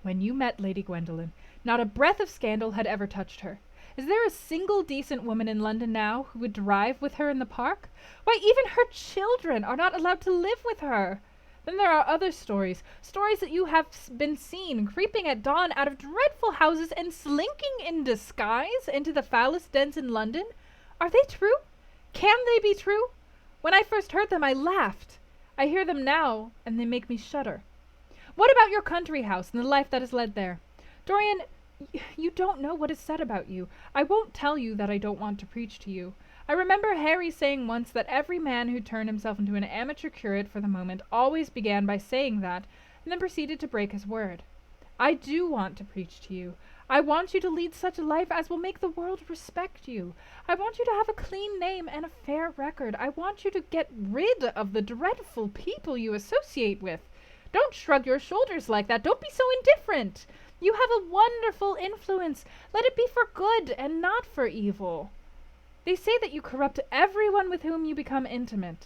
When you met Lady Gwendolen, not a breath of scandal had ever touched her. Is there a single decent woman in London now who would drive with her in the park? Why, even her children are not allowed to live with her. Then there are other stories that you have been seen creeping at dawn out of dreadful houses and slinking in disguise into the foulest dens in London. Are they true? Can they be true? When I first heard them, I laughed. I hear them now, and they make me shudder. What about your country house and the life that is led there? Dorian, you don't know what is said about you. I won't tell you that I don't want to preach to you. I remember Harry saying once that every man who turned himself into an amateur curate for the moment always began by saying that, and then proceeded to break his word. I do want to preach to you. I want you to lead such a life as will make the world respect you. I want you to have a clean name and a fair record. I want you to get rid of the dreadful people you associate with. Don't shrug your shoulders like that. Don't be so indifferent. You have a wonderful influence. Let it be for good and not for evil. They say that you corrupt everyone with whom you become intimate,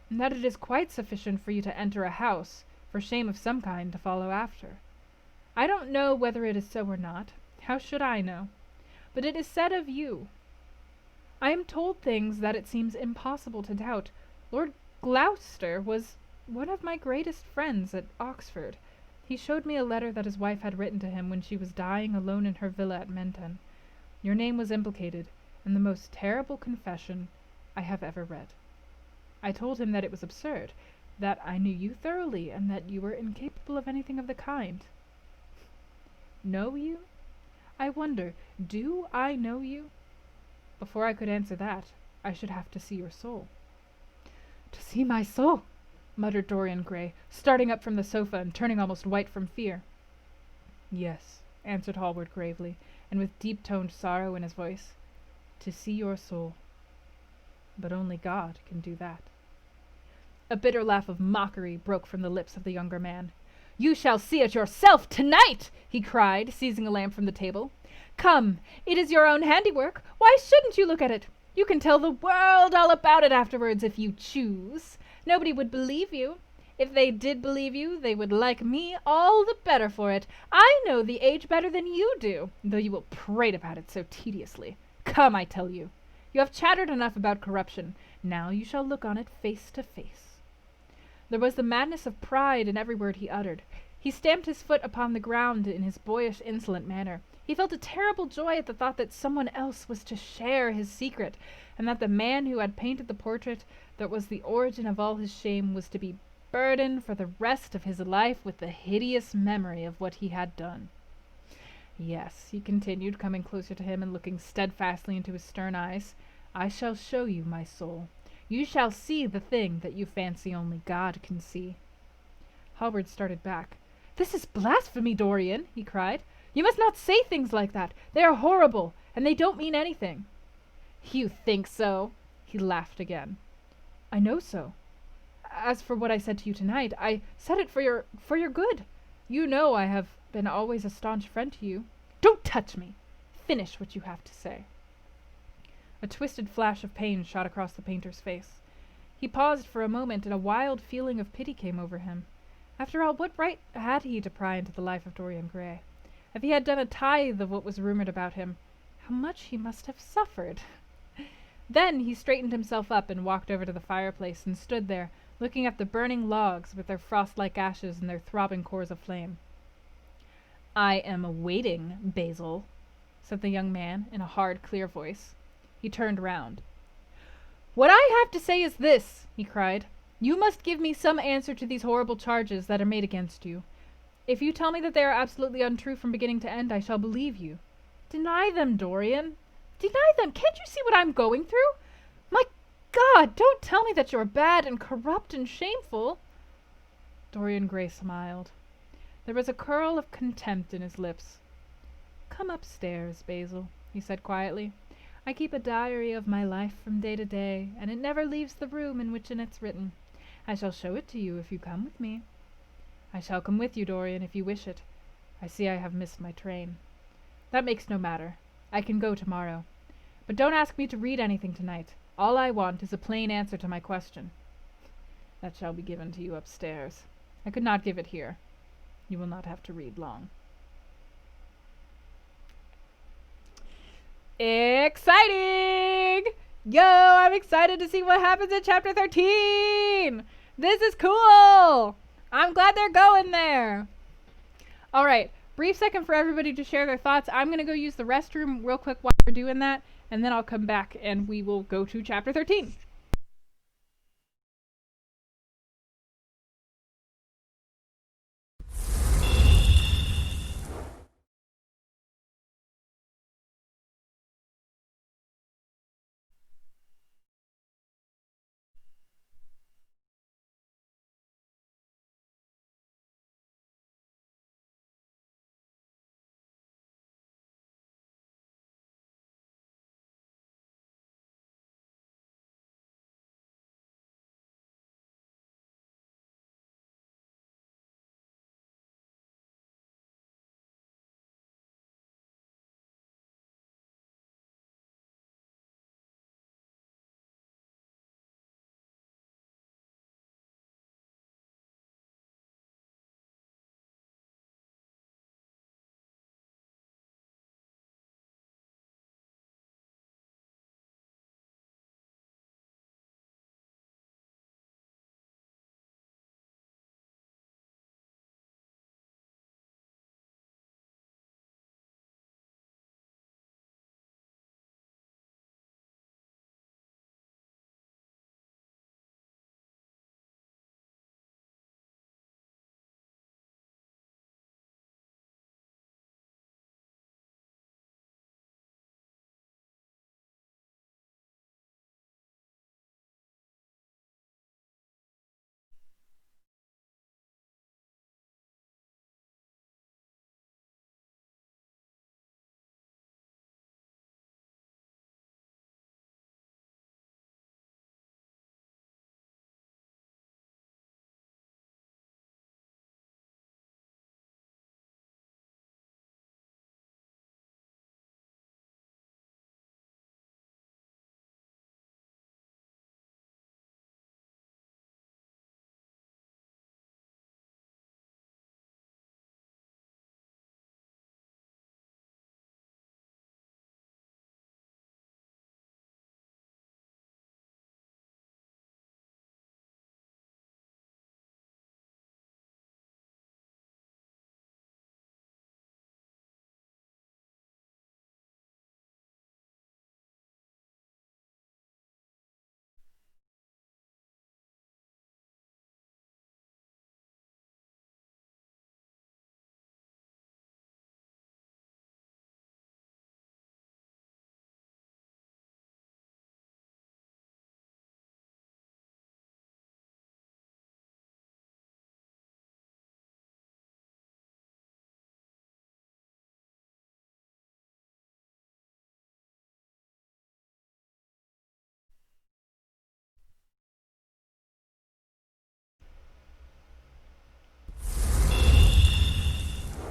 and that it is quite sufficient for you to enter a house, for shame of some kind to follow after. I don't know whether it is so or not. How should I know? But it is said of you. I am told things that it seems impossible to doubt. Lord Gloucester was one of my greatest friends at Oxford. He showed me a letter that his wife had written to him when she was dying alone in her villa at Menton. Your name was implicated in the most terrible confession I have ever read. I told him that it was absurd, that I knew you thoroughly, and that you were incapable of anything of the kind. Know you? I wonder, do I know you? Before I could answer that, I should have to see your soul. To see my soul, muttered Dorian Gray, starting up from the sofa and turning almost white from fear. Yes, answered Hallward gravely, and with deep-toned sorrow in his voice. To see your soul. But only God can do that. A bitter laugh of mockery broke from the lips of the younger man. You shall see it yourself tonight, he cried, seizing a lamp from the table. Come, it is your own handiwork. Why shouldn't you look at it? You can tell the world all about it afterwards if you choose. Nobody would believe you. If they did believe you, they would like me all the better for it. I know the age better than you do, though you will prate about it so tediously. Come, I tell you. You have chattered enough about corruption. Now you shall look on it face to face. There was the madness of pride in every word he uttered. He stamped his foot upon the ground in his boyish, insolent manner. He felt a terrible joy at the thought that someone else was to share his secret, and that the man who had painted the portrait that was the origin of all his shame was to be burdened for the rest of his life with the hideous memory of what he had done. Yes, he continued, coming closer to him and looking steadfastly into his stern eyes, I shall show you my soul. You shall see the thing that you fancy only God can see. Hallward started back. This is blasphemy, Dorian, he cried. You must not say things like that. They are horrible, and they don't mean anything. You think so? He laughed again. I know so. As for what I said to you tonight, I said it for your good. You know I have been always a staunch friend to you. Don't touch me. Finish what you have to say. A twisted flash of pain shot across the painter's face. He paused for a moment, and a wild feeling of pity came over him. After all, what right had he to pry into the life of Dorian Gray? If he had done a tithe of what was rumored about him, how much he must have suffered! Then he straightened himself up and walked over to the fireplace and stood there, looking at the burning logs with their frost-like ashes and their throbbing cores of flame. I am waiting, Basil, said the young man in a hard, clear voice. He turned round. What I have to say is this, he cried. You must give me some answer to these horrible charges that are made against you. If you tell me that they are absolutely untrue from beginning to end, I shall believe you. Deny them, Dorian. Deny them. Can't you see what I'm going through? My God, don't tell me that you're bad and corrupt and shameful. Dorian Gray smiled. There was a curl of contempt in his lips. Come upstairs, Basil, he said quietly. I keep a diary of my life from day to day, and it never leaves the room in which it's written. I shall show it to you if you come with me. I shall come with you, Dorian, if you wish it. I see I have missed my train. That makes no matter. I can go tomorrow. But don't ask me to read anything tonight. All I want is a plain answer to my question. That shall be given to you upstairs. I could not give it here. You will not have to read long. Exciting! Yo, I'm excited to see what happens in chapter 13! This is cool! I'm glad they're going there! Alright, brief second for everybody to share their thoughts. I'm going to go use the restroom real quick while we're doing that, and then I'll come back and we will go to chapter 13.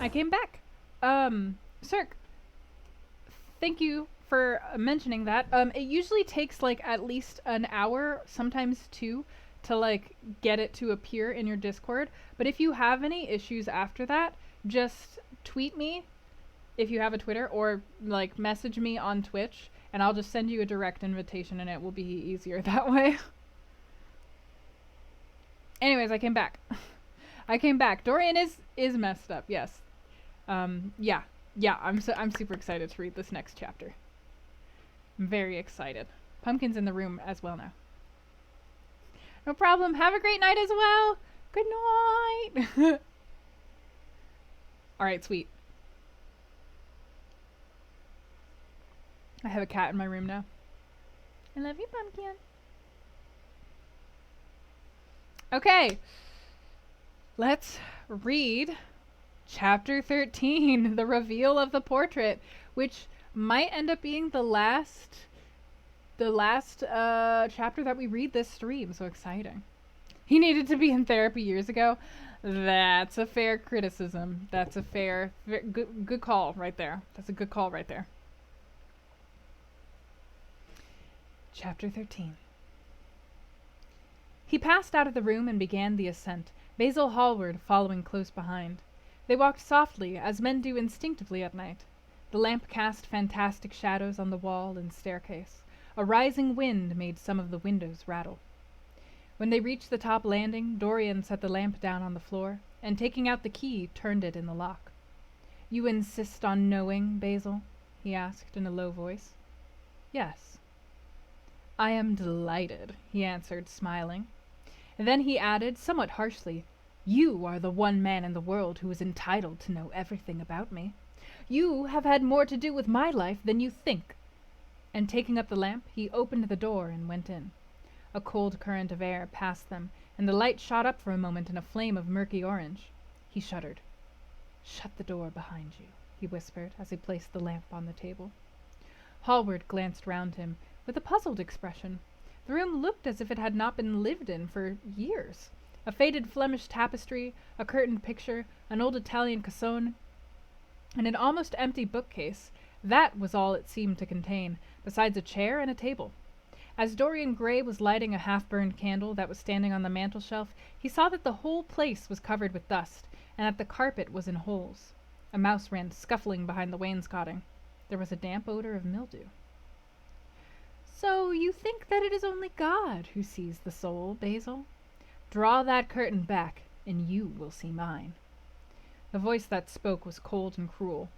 I came back. Cirque, thank you for mentioning that. It usually takes like at least an hour, sometimes two, to like get it to appear in your Discord. But if you have any issues after that, just tweet me if you have a Twitter, or like message me on Twitch, and I'll just send you a direct invitation, and it will be easier that way. Anyways, I came back. I came back. Dorian is messed up. Yes. Yeah. I'm super excited to read this next chapter. I'm very excited. Pumpkin's in the room as well now. No problem. Have a great night as well. Good night. All right, sweet. I have a cat in my room now. I love you, Pumpkin. Okay. Let's read Chapter 13, The Reveal of the Portrait, which might end up being the last chapter that we read this stream. So exciting. He needed to be in therapy years ago. That's a fair criticism. That's a fair, good call right there. That's a good call right there. Chapter 13. He passed out of the room and began the ascent, Basil Hallward following close behind. They walked softly, as men do instinctively at night. The lamp cast fantastic shadows on the wall and staircase. A rising wind made some of the windows rattle. When they reached the top landing, Dorian set the lamp down on the floor, and taking out the key, turned it in the lock. "You insist on knowing, Basil?" he asked in a low voice. "Yes." "I am delighted," he answered, smiling. And then he added, somewhat harshly, "You are the one man in the world who is entitled to know everything about me. You have had more to do with my life than you think." And taking up the lamp, he opened the door and went in. A cold current of air passed them, and the light shot up for a moment in a flame of murky orange. He shuddered. "Shut the door behind you," he whispered as he placed the lamp on the table. Hallward glanced round him, with a puzzled expression. The room looked as if it had not been lived in for years. A faded Flemish tapestry, a curtained picture, an old Italian cassone, and an almost empty bookcase. That was all it seemed to contain, besides a chair and a table. As Dorian Gray was lighting a half-burned candle that was standing on the mantel-shelf, he saw that the whole place was covered with dust, and that the carpet was in holes. A mouse ran scuffling behind the wainscoting. There was a damp odor of mildew. "So you think that it is only God who sees the soul, Basil? Draw that curtain back, and you will see mine." The voice that spoke was cold and cruel.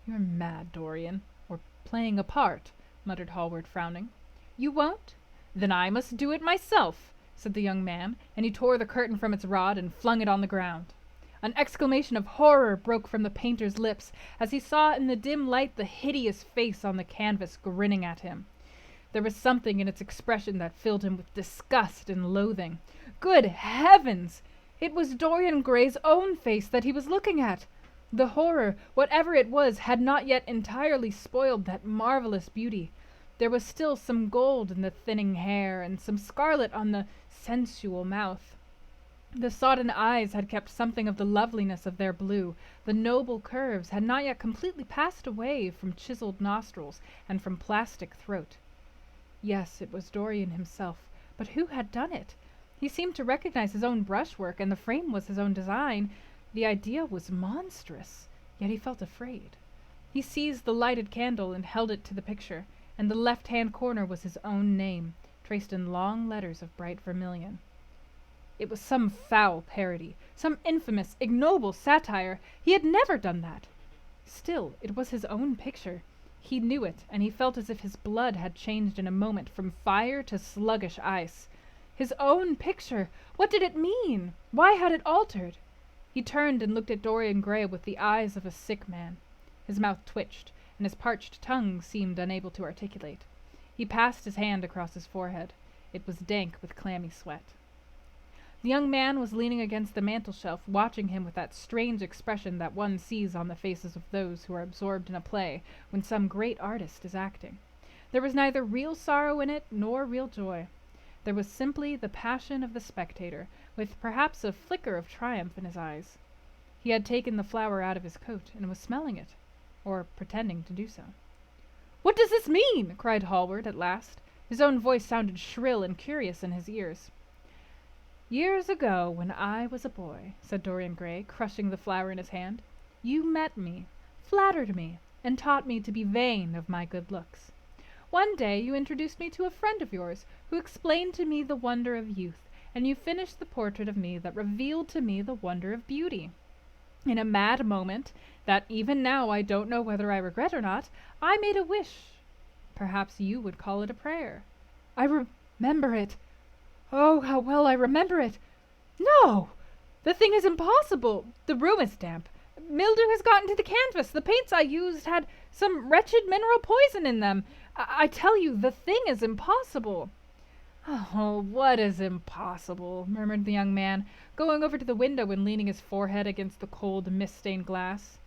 "You're mad, Dorian, or playing a part," muttered Hallward, frowning. "You won't? Then I must do it myself," said the young man, and he tore the curtain from its rod and flung it on the ground. An exclamation of horror broke from the painter's lips as he saw in the dim light the hideous face on the canvas grinning at him. There was something in its expression that filled him with disgust and loathing. Good heavens! It was Dorian Gray's own face that he was looking at. The horror, whatever it was, had not yet entirely spoiled that marvelous beauty. There was still some gold in the thinning hair and some scarlet on the sensual mouth. The sodden eyes had kept something of the loveliness of their blue. The noble curves had not yet completely passed away from chiseled nostrils and from plastic throat. Yes, it was Dorian himself, but who had done it? He seemed to recognize his own brushwork, and the frame was his own design. The idea was monstrous, yet he felt afraid. He seized the lighted candle and held it to the picture, and the left-hand corner was his own name, traced in long letters of bright vermilion. It was some foul parody, some infamous, ignoble satire. He had never done that. Still, it was his own picture. He knew it, and he felt as if his blood had changed in a moment from fire to sluggish ice. His own picture! What did it mean? Why had it altered? He turned and looked at Dorian Gray with the eyes of a sick man. His mouth twitched, and his parched tongue seemed unable to articulate. He passed his hand across his forehead. It was dank with clammy sweat. The young man was leaning against the mantel-shelf, watching him with that strange expression that one sees on the faces of those who are absorbed in a play when some great artist is acting. There was neither real sorrow in it nor real joy. There was simply the passion of the spectator, with perhaps a flicker of triumph in his eyes. He had taken the flower out of his coat and was smelling it, or pretending to do so. "What does this mean?" cried Hallward at last. His own voice sounded shrill and curious in his ears. "Years ago, when I was a boy," said Dorian Gray, crushing the flower in his hand, "you met me, flattered me, and taught me to be vain of my good looks. One day you introduced me to a friend of yours, who explained to me the wonder of youth, and you finished the portrait of me that revealed to me the wonder of beauty. In a mad moment, that even now I don't know whether I regret or not, I made a wish. Perhaps you would call it a prayer. I remember it. Oh, how well I remember it! No! The thing is impossible. The room is damp. Mildew has got into the canvas. The paints I used had some wretched mineral poison in them. I tell you, the thing is impossible." "Oh, what is impossible?" murmured the young man, going over to the window and leaning his forehead against the cold, mist-stained glass.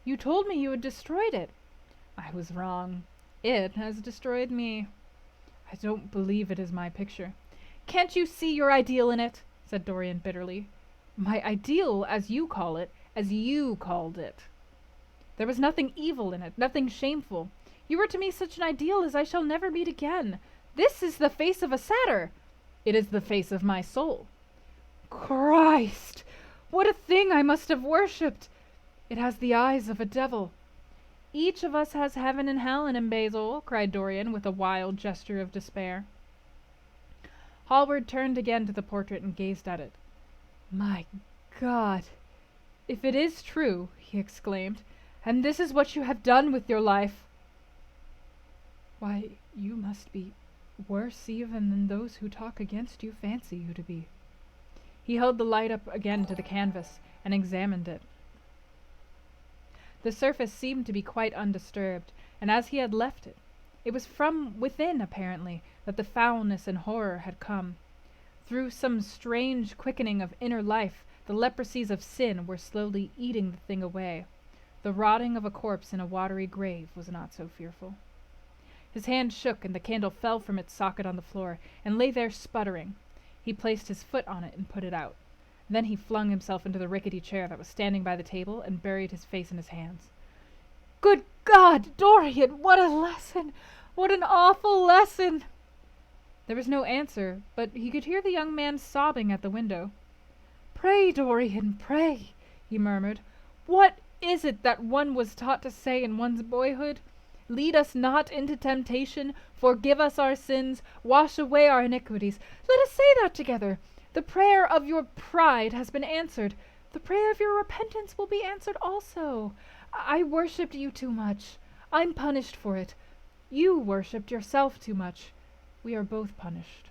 "You told me you had destroyed it." "I was wrong. It has destroyed me. I don't believe it is my picture." "Can't you see your ideal in it?" said Dorian bitterly. "My ideal, as you call it, as you called it. There was nothing evil in it, nothing shameful. You were to me such an ideal as I shall never meet again. This is the face of a satyr." "It is the face of my soul." "Christ! What a thing I must have worshipped! It has the eyes of a devil." "Each of us has heaven and hell in him, Basil," cried Dorian, with a wild gesture of despair. Hallward turned again to the portrait and gazed at it. "My God! If it is true," he exclaimed, "and this is what you have done with your life, why, you must be worse even than those who talk against you fancy you to be." He held the light up again to the canvas and examined it. The surface seemed to be quite undisturbed, and as he had left it. It was from within, apparently, that the foulness and horror had come. Through some strange quickening of inner life, the leprosies of sin were slowly eating the thing away. The rotting of a corpse in a watery grave was not so fearful. His hand shook, and the candle fell from its socket on the floor, and lay there sputtering. He placed his foot on it and put it out. Then he flung himself into the rickety chair that was standing by the table, and buried his face in his hands. "Good God, Dorian, what a lesson! What an awful lesson!" There was no answer, but he could hear the young man sobbing at the window. "Pray, Dorian, pray," he murmured. "What is it that one was taught to say in one's boyhood? Lead us not into temptation, forgive us our sins, wash away our iniquities. Let us say that together. The prayer of your pride has been answered. The prayer of your repentance will be answered also. I worshipped you too much. I'm punished for it. You worshipped yourself too much. We are both punished."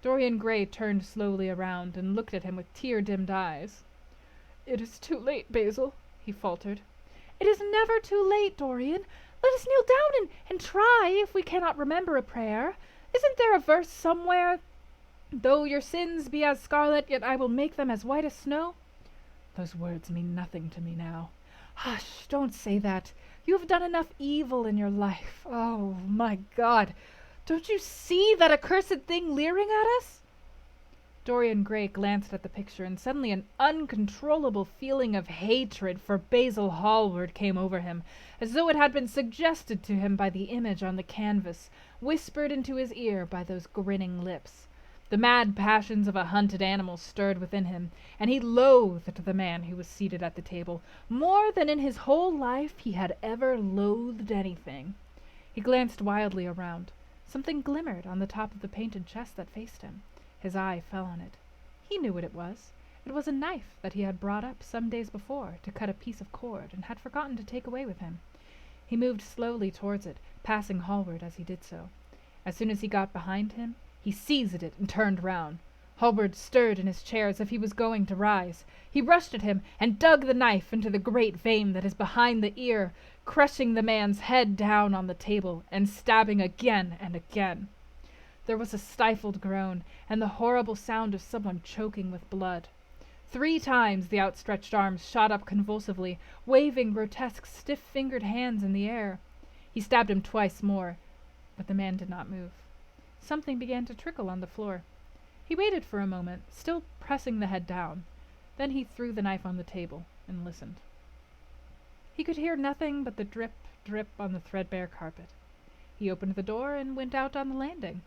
Dorian Gray turned slowly around and looked at him with tear-dimmed eyes. "It is too late, Basil," he faltered. "It is never too late, Dorian. Let us kneel down and try, if we cannot remember a prayer. Isn't there a verse somewhere? 'Though your sins be as scarlet, yet I will make them as white as snow'?" "Those words mean nothing to me now." "Hush, don't say that. You have done enough evil in your life. Oh, my God! Don't you see that accursed thing leering at us?" Dorian Gray glanced at the picture, and suddenly an uncontrollable feeling of hatred for Basil Hallward came over him, as though it had been suggested to him by the image on the canvas, whispered into his ear by those grinning lips. The mad passions of a hunted animal stirred within him, and he loathed the man who was seated at the table, more than in his whole life he had ever loathed anything. He glanced wildly around. Something glimmered on the top of the painted chest that faced him. His eye fell on it. He knew what it was. It was a knife that he had brought up some days before to cut a piece of cord, and had forgotten to take away with him. He moved slowly towards it, passing Hallward as he did so. As soon as he got behind him, he seized it and turned round. Hallward stirred in his chair as if he was going to rise. He rushed at him and dug the knife into the great vein that is behind the ear, crushing the man's head down on the table and stabbing again and again. There was a stifled groan, and the horrible sound of someone choking with blood. 3 times the outstretched arms shot up convulsively, waving grotesque, stiff-fingered hands in the air. He stabbed him twice more, but the man did not move. Something began to trickle on the floor. He waited for a moment, still pressing the head down. Then he threw the knife on the table. and listened. He could hear nothing but the drip, drip on the threadbare carpet. He opened the door and went out on the landing.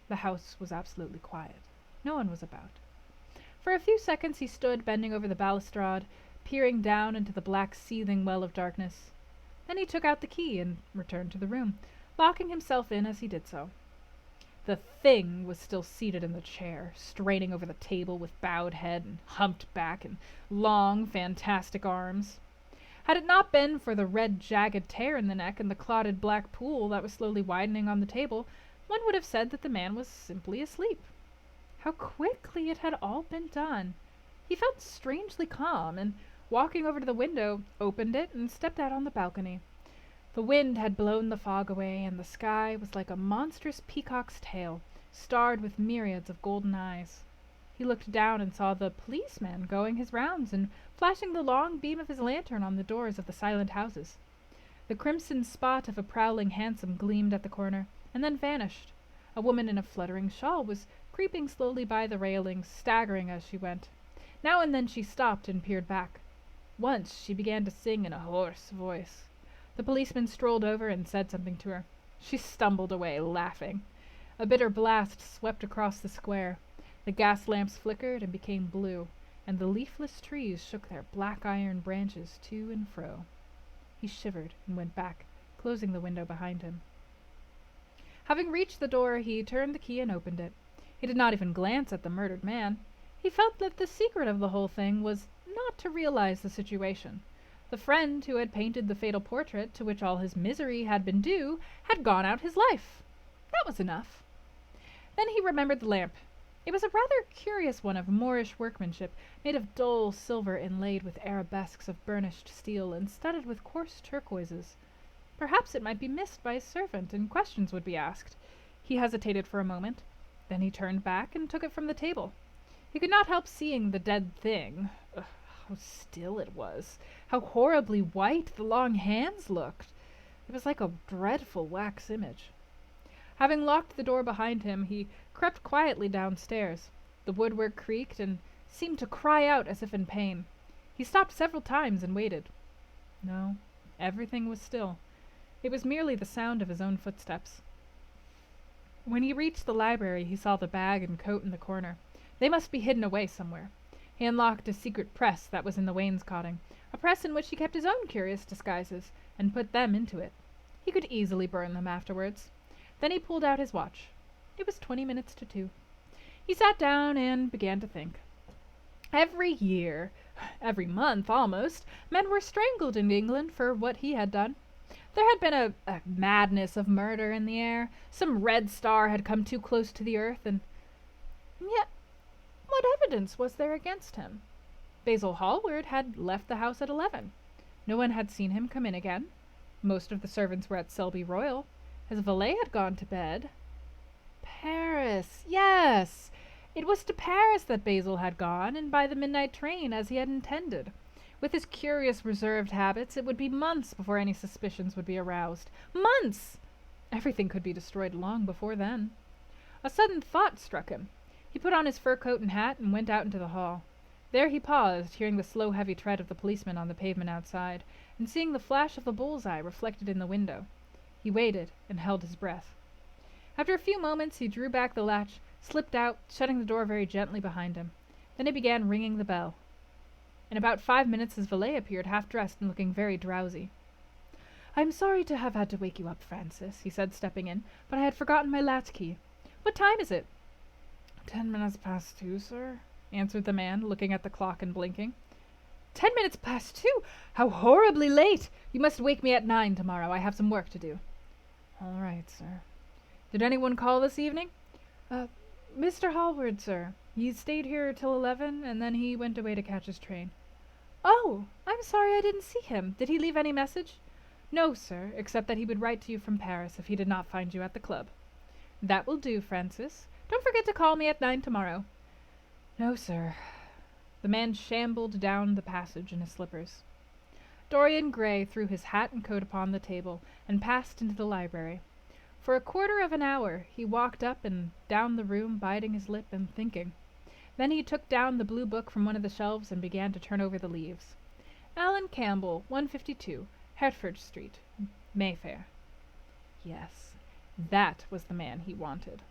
The house was absolutely quiet. No one was about. For a few seconds he stood bending over the balustrade, peering down into the black seething well of darkness. Then he took out the key and returned to the room, locking himself in as he did so. The thing was still seated in the chair, straining over the table with bowed head and humped back and long, fantastic arms. Had it not been for the red, jagged tear in the neck and the clotted black pool that was slowly widening on the table, one would have said that the man was simply asleep. How quickly it had all been done! He felt strangely calm, and walking over to the window, opened it and stepped out on the balcony. The wind had blown the fog away, and the sky was like a monstrous peacock's tail, starred with myriads of golden eyes. He looked down and saw the policeman going his rounds and flashing the long beam of his lantern on the doors of the silent houses. The crimson spot of a prowling hansom gleamed at the corner, and then vanished. A woman in a fluttering shawl was creeping slowly by the railings, staggering as she went. Now and then she stopped and peered back. Once she began to sing in a hoarse voice. The policeman strolled over and said something to her. She stumbled away, laughing. A bitter blast swept across the square. The gas lamps flickered and became blue, and the leafless trees shook their black iron branches to and fro. He shivered and went back, closing the window behind him. Having reached the door, he turned the key and opened it. He did not even glance at the murdered man. He felt that the secret of the whole thing was not to realize the situation. The friend who had painted the fatal portrait, to which all his misery had been due, had gone out his life. That was enough. Then he remembered the lamp. It was a rather curious one of Moorish workmanship, made of dull silver inlaid with arabesques of burnished steel and studded with coarse turquoises. Perhaps it might be missed by his servant, and questions would be asked. He hesitated for a moment. Then he turned back and took it from the table. He could not help seeing the dead thing. Ugh, how still it was. How horribly white the long hands looked. It was like a dreadful wax image. Having locked the door behind him, he crept quietly downstairs. The woodwork creaked and seemed to cry out as if in pain. He stopped several times and waited. No, everything was still. It was merely the sound of his own footsteps. When he reached the library, he saw the bag and coat in the corner. They must be hidden away somewhere. He unlocked a secret press that was in the wainscoting, a press in which he kept his own curious disguises, and put them into it. He could easily burn them afterwards. Then he pulled out his watch. It was 20 minutes to 2. He sat down and began to think. Every year, every month almost, men were strangled in England for what he had done. There had been a madness of murder in the air. Some red star had come too close to the earth, and yet what evidence was there against him? Basil Hallward had left the house at 11. No one had seen him come in again. Most of the servants were at Selby Royal. His valet had gone to bed. Paris, yes! It was to Paris that Basil had gone, and by the midnight train, as he had intended. With his curious reserved habits, it would be months before any suspicions would be aroused. Months! Everything could be destroyed long before then. A sudden thought struck him. He put on his fur coat and hat and went out into the hall. There he paused, hearing the slow, heavy tread of the policeman on the pavement outside, and seeing the flash of the bull's-eye reflected in the window. He waited and held his breath. After a few moments he drew back the latch, slipped out, shutting the door very gently behind him. Then he began ringing the bell. In about 5 minutes his valet appeared, half-dressed and looking very drowsy. "I am sorry to have had to wake you up, Francis," he said, stepping in, "but I had forgotten my latchkey. What time is it?" 10 minutes past 2, sir," answered the man, looking at the clock and blinking. 10 minutes past 2! How horribly late! You must wake me at 9 tomorrow. I have some work to do." "All right, sir." "Did anyone call this evening?" Mr. Hallward, sir. He stayed here till 11, and then he went away to catch his train." "Oh, I'm sorry I didn't see him. Did he leave any message?" "No, sir, except that he would write to you from Paris if he did not find you at the club." "That will do, Francis. Don't forget to call me at 9 tomorrow." "No, sir." The man shambled down the passage in his slippers. Dorian Gray threw his hat and coat upon the table and passed into the library. For a quarter of an hour he walked up and down the room, biting his lip and thinking. Then he took down the blue book from one of the shelves and began to turn over the leaves. Alan Campbell, 152, Hertford Street, Mayfair. Yes, that was the man he wanted.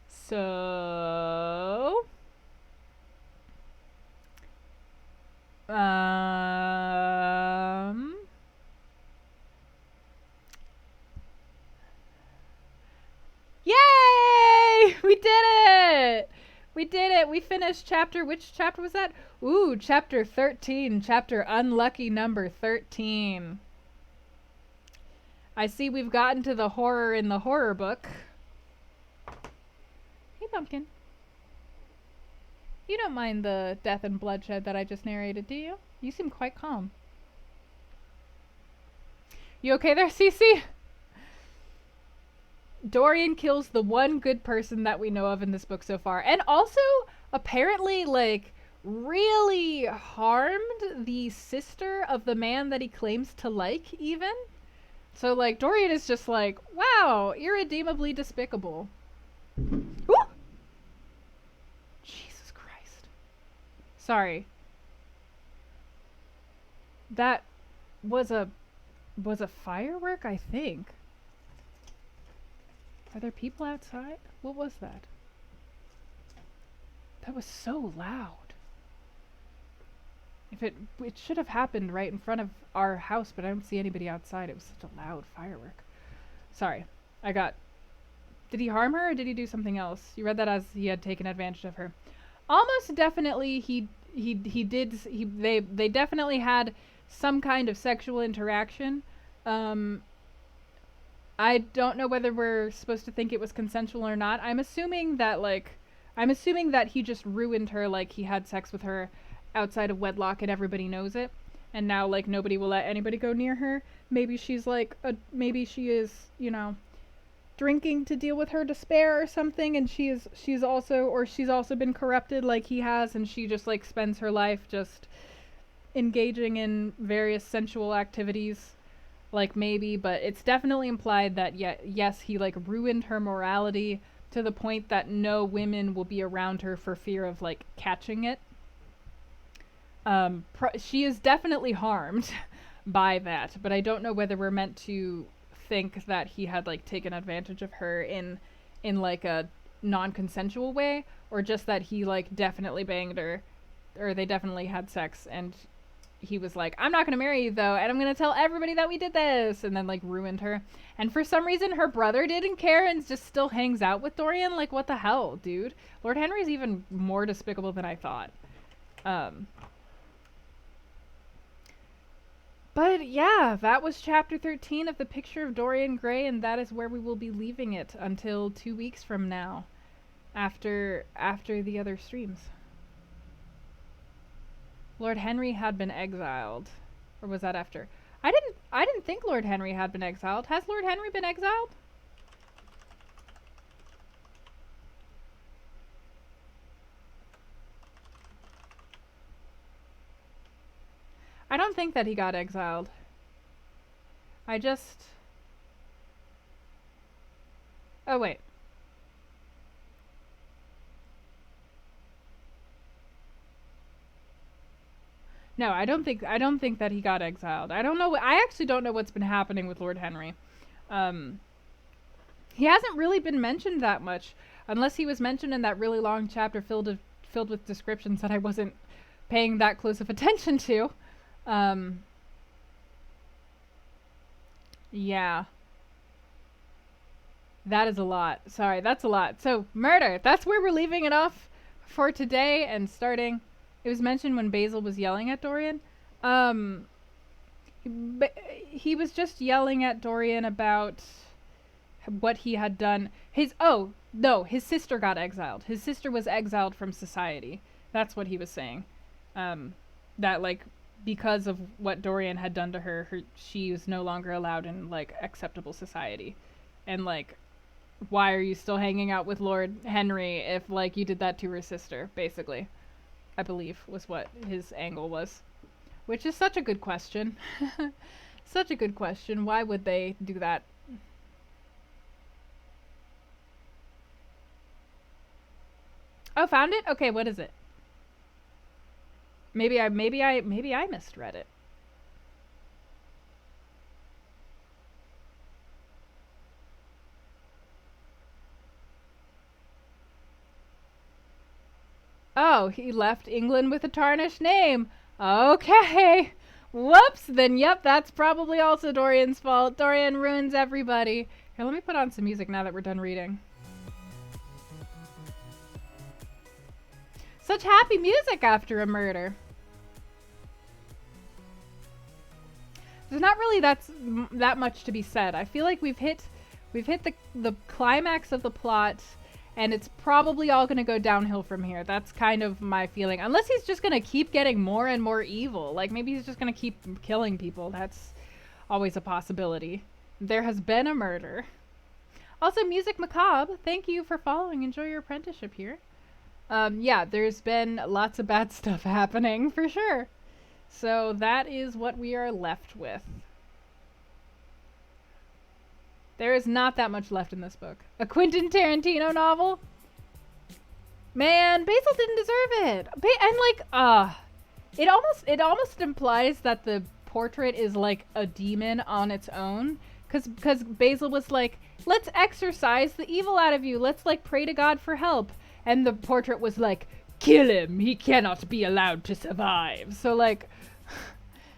So, yay! We did it! We did it! We finished which chapter was that? Ooh, chapter 13, chapter unlucky number 13. I see we've gotten to the horror in the horror book. Hey, Pumpkin. You don't mind the death and bloodshed that I just narrated, do you? You seem quite calm. You okay there, Cece? Dorian kills the one good person that we know of in this book so far. And also, apparently, like, really harmed the sister of the man that he claims to like, even. So, like, Dorian is just like, wow, irredeemably despicable. Ooh! Jesus Christ. Sorry. That was a firework, I think. Are there people outside? What was that? That was so loud. It should have happened right in front of our house, but I don't see anybody outside. It was such a loud firework. Sorry. Did he harm her or did he do something else? You read that as he had taken advantage of her. Almost definitely they definitely had some kind of sexual interaction. I don't know whether we're supposed to think it was consensual or not. I'm assuming that he just ruined her, like he had sex with her outside of wedlock and everybody knows it. And now, like, nobody will let anybody go near her. Maybe she's maybe she is, drinking to deal with her despair or something, and she's also been corrupted like he has, and she just, like, spends her life just engaging in various sensual activities. Like, maybe, but it's definitely implied that, yes, he, like, ruined her morality to the point that no women will be around her for fear of, like, catching it. She is definitely harmed by that, but I don't know whether we're meant to think that he had, like, taken advantage of her in like, a non-consensual way, or just that he, like, definitely banged her, or they definitely had sex, and he was like, I'm not gonna marry you though, and I'm gonna tell everybody that we did this, and then, like, ruined her. And for some reason her brother didn't care and just still hangs out with Dorian. Like, what the hell, dude? Lord Henry's even more despicable than I thought. But yeah, that was chapter 13 of The Picture of Dorian Gray, and that is where we will be leaving it until 2 weeks from now, after the other streams. Lord Henry had been exiled. Or was that after? I didn't think Lord Henry had been exiled. Has Lord Henry been exiled? I don't think that he got exiled. Oh, wait. No, I don't think that he got exiled. I don't know. I actually don't know what's been happening with Lord Henry. He hasn't really been mentioned that much, unless he was mentioned in that really long chapter filled with descriptions that I wasn't paying that close of attention to. Yeah. That is a lot. Sorry, that's a lot. So, murder. That's where we're leaving it off for today and starting. It was mentioned when Basil was yelling at Dorian. He was just yelling at Dorian about what he had done. His sister got exiled. His sister was exiled from society. That's what he was saying. That, like, because of what Dorian had done to her, she was no longer allowed in, like, acceptable society. And, like, why are you still hanging out with Lord Henry if, like, you did that to her sister, basically, I believe was what his angle was. Which is such a good question. Such a good question. Why would they do that? Oh, found it? Okay, what is it? Maybe I misread it. Oh, he left England with a tarnished name. Okay. Whoops. Then, yep, that's probably also Dorian's fault. Dorian ruins everybody. Here, let me put on some music now that we're done reading. Such happy music after a murder. There's not really that much to be said. I feel like we've hit the climax of the plot, and it's probably all going to go downhill from here. That's kind of my feeling. Unless he's just going to keep getting more and more evil. Like, maybe he's just going to keep killing people. That's always a possibility. There has been a murder. Also, Music Macabre, thank you for following. Enjoy your apprenticeship here. Yeah, there's been lots of bad stuff happening, for sure. So that is what we are left with. There is not that much left in this book. A Quentin Tarantino novel? Man, Basil didn't deserve it. And it almost implies that the portrait is like a demon on its own. Because Basil was like, let's exorcise the evil out of you. Let's like pray to God for help. And the portrait was like, kill him. He cannot be allowed to survive. So like,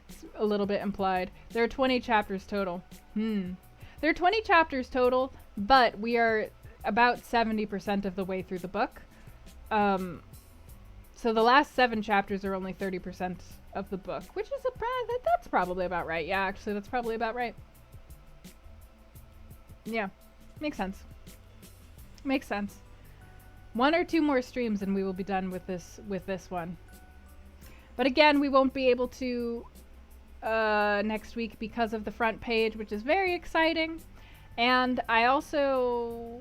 it's a little bit implied. There are 20 chapters total. There are 20 chapters total, but we are about 70% of the way through the book. So the last 7 chapters are only 30% of the book, which is that's probably about right. Yeah, actually, that's probably about right. Yeah, makes sense. Makes sense. 1 or 2 more streams and we will be done with this one. But again, we won't be able to next week because of the front page, which is very exciting. And I also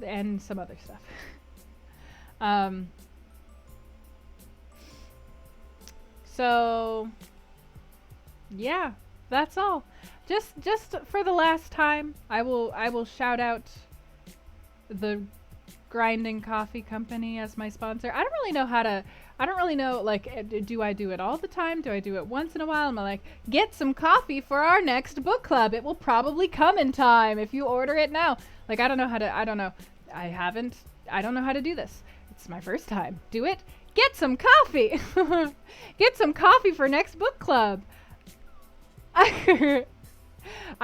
and some other stuff. So yeah, that's all. Just for the last time, I will shout out the Grinding Coffee Company as my sponsor. I don't really know, like, do I do it all the time? Do I do it once in a while? I'm like, get some coffee for our next book club. It will probably come in time if you order it now. Like, I don't know. I don't know how to do this. It's my first time. Do it. Get some coffee. Get some coffee for next book club. I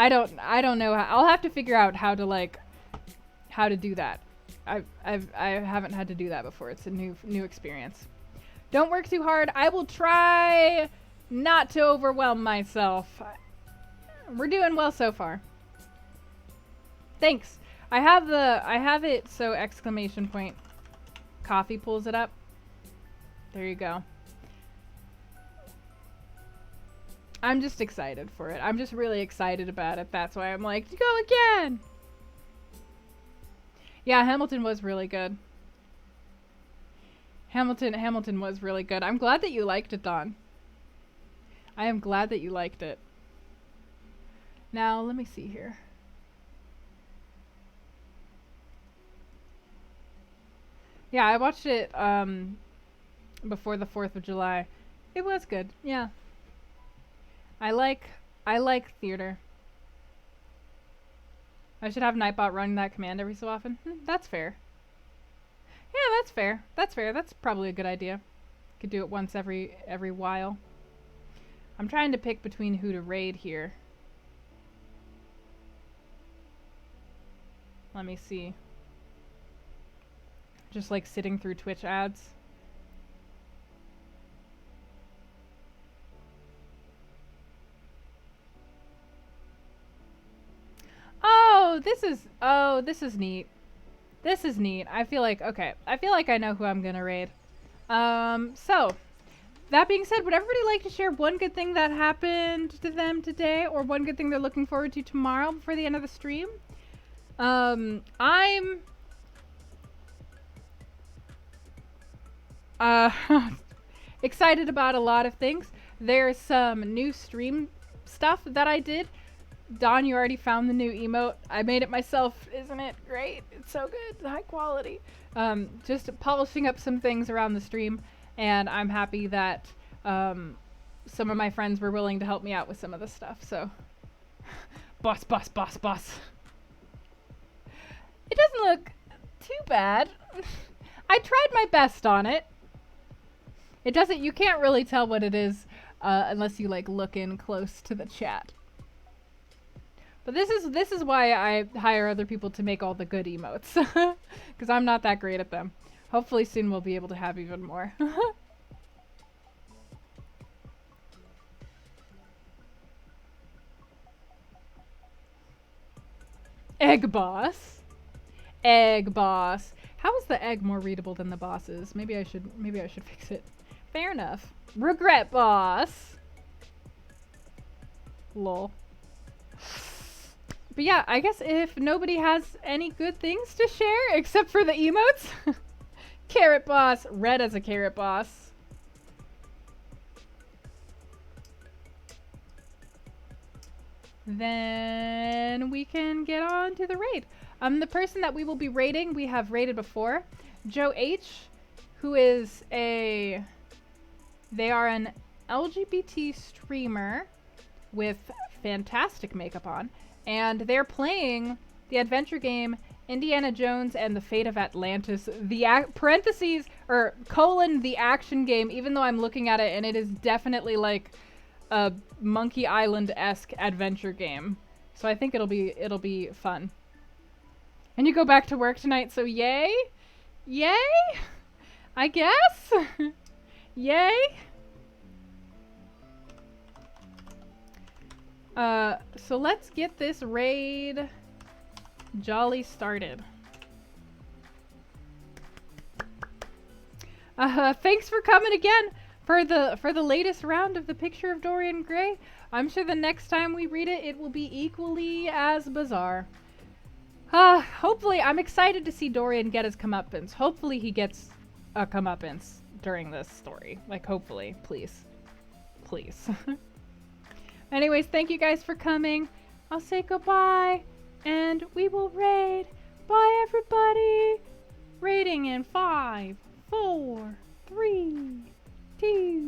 don't know. I'll have to figure out how to do that. I haven't had to do that before. It's a new experience. Don't work too hard. I will try not to overwhelm myself. We're doing well so far. Thanks. I have it so exclamation point coffee pulls it up. There you go. I'm just excited for it. I'm just really excited about it. That's why I'm like, go again. Yeah, Hamilton was really good. Hamilton was really good. I'm glad that you liked it, Dawn. I am glad that you liked it. Now, let me see here. Yeah, I watched it before the 4th of July. It was good. Yeah. I like theater. I should have Nightbot run that command every so often. That's fair. Yeah, that's fair. That's fair. That's probably a good idea. Could do it once every while. I'm trying to pick between who to raid here. Let me see. Just like sitting through Twitch ads. Oh, this is neat. This is neat. I feel like I know who I'm gonna raid. So that being said, would everybody like to share one good thing that happened to them today, or one good thing they're looking forward to tomorrow before the end of the stream? I'm excited about a lot of things. There's some new stream stuff that I did. Don, you already found the new emote. I made it myself. Isn't it great? It's so good. High quality. Just polishing up some things around the stream, and I'm happy that some of my friends were willing to help me out with some of the stuff. So, boss, boss, boss, boss. It doesn't look too bad. I tried my best on it. It doesn't, you can't really tell what it is unless you like look in close to the chat. But this is why I hire other people to make all the good emotes, because I'm not that great at them. Hopefully soon we'll be able to have even more. Egg boss. Egg boss. How is the egg more readable than the bosses? Maybe I should fix it. Fair enough. Regret boss. Lol. But yeah, I guess if nobody has any good things to share except for the emotes. Carrot boss. Red as a carrot boss. Then we can get on to the raid. The person that we will be raiding, we have raided before. Joe H, who is they are an LGBT streamer with fantastic makeup on, and they're playing the adventure game Indiana Jones and the Fate of Atlantis, parentheses, or colon, the action game, even though I'm looking at it and it is definitely like a Monkey Island-esque adventure game. So I think it'll be fun. And you go back to work tonight, so yay? Yay? I guess? Yay? So let's get this raid jolly started. Thanks for coming again for the latest round of the Picture of Dorian Gray. I'm sure the next time we read it, it will be equally as bizarre. Hopefully, I'm excited to see Dorian get his comeuppance. Hopefully he gets a comeuppance during this story. Like, hopefully. Please. Please. Anyways, thank you guys for coming. I'll say goodbye, and we will raid. Bye, everybody. Raiding in 5, 4, 3, 2,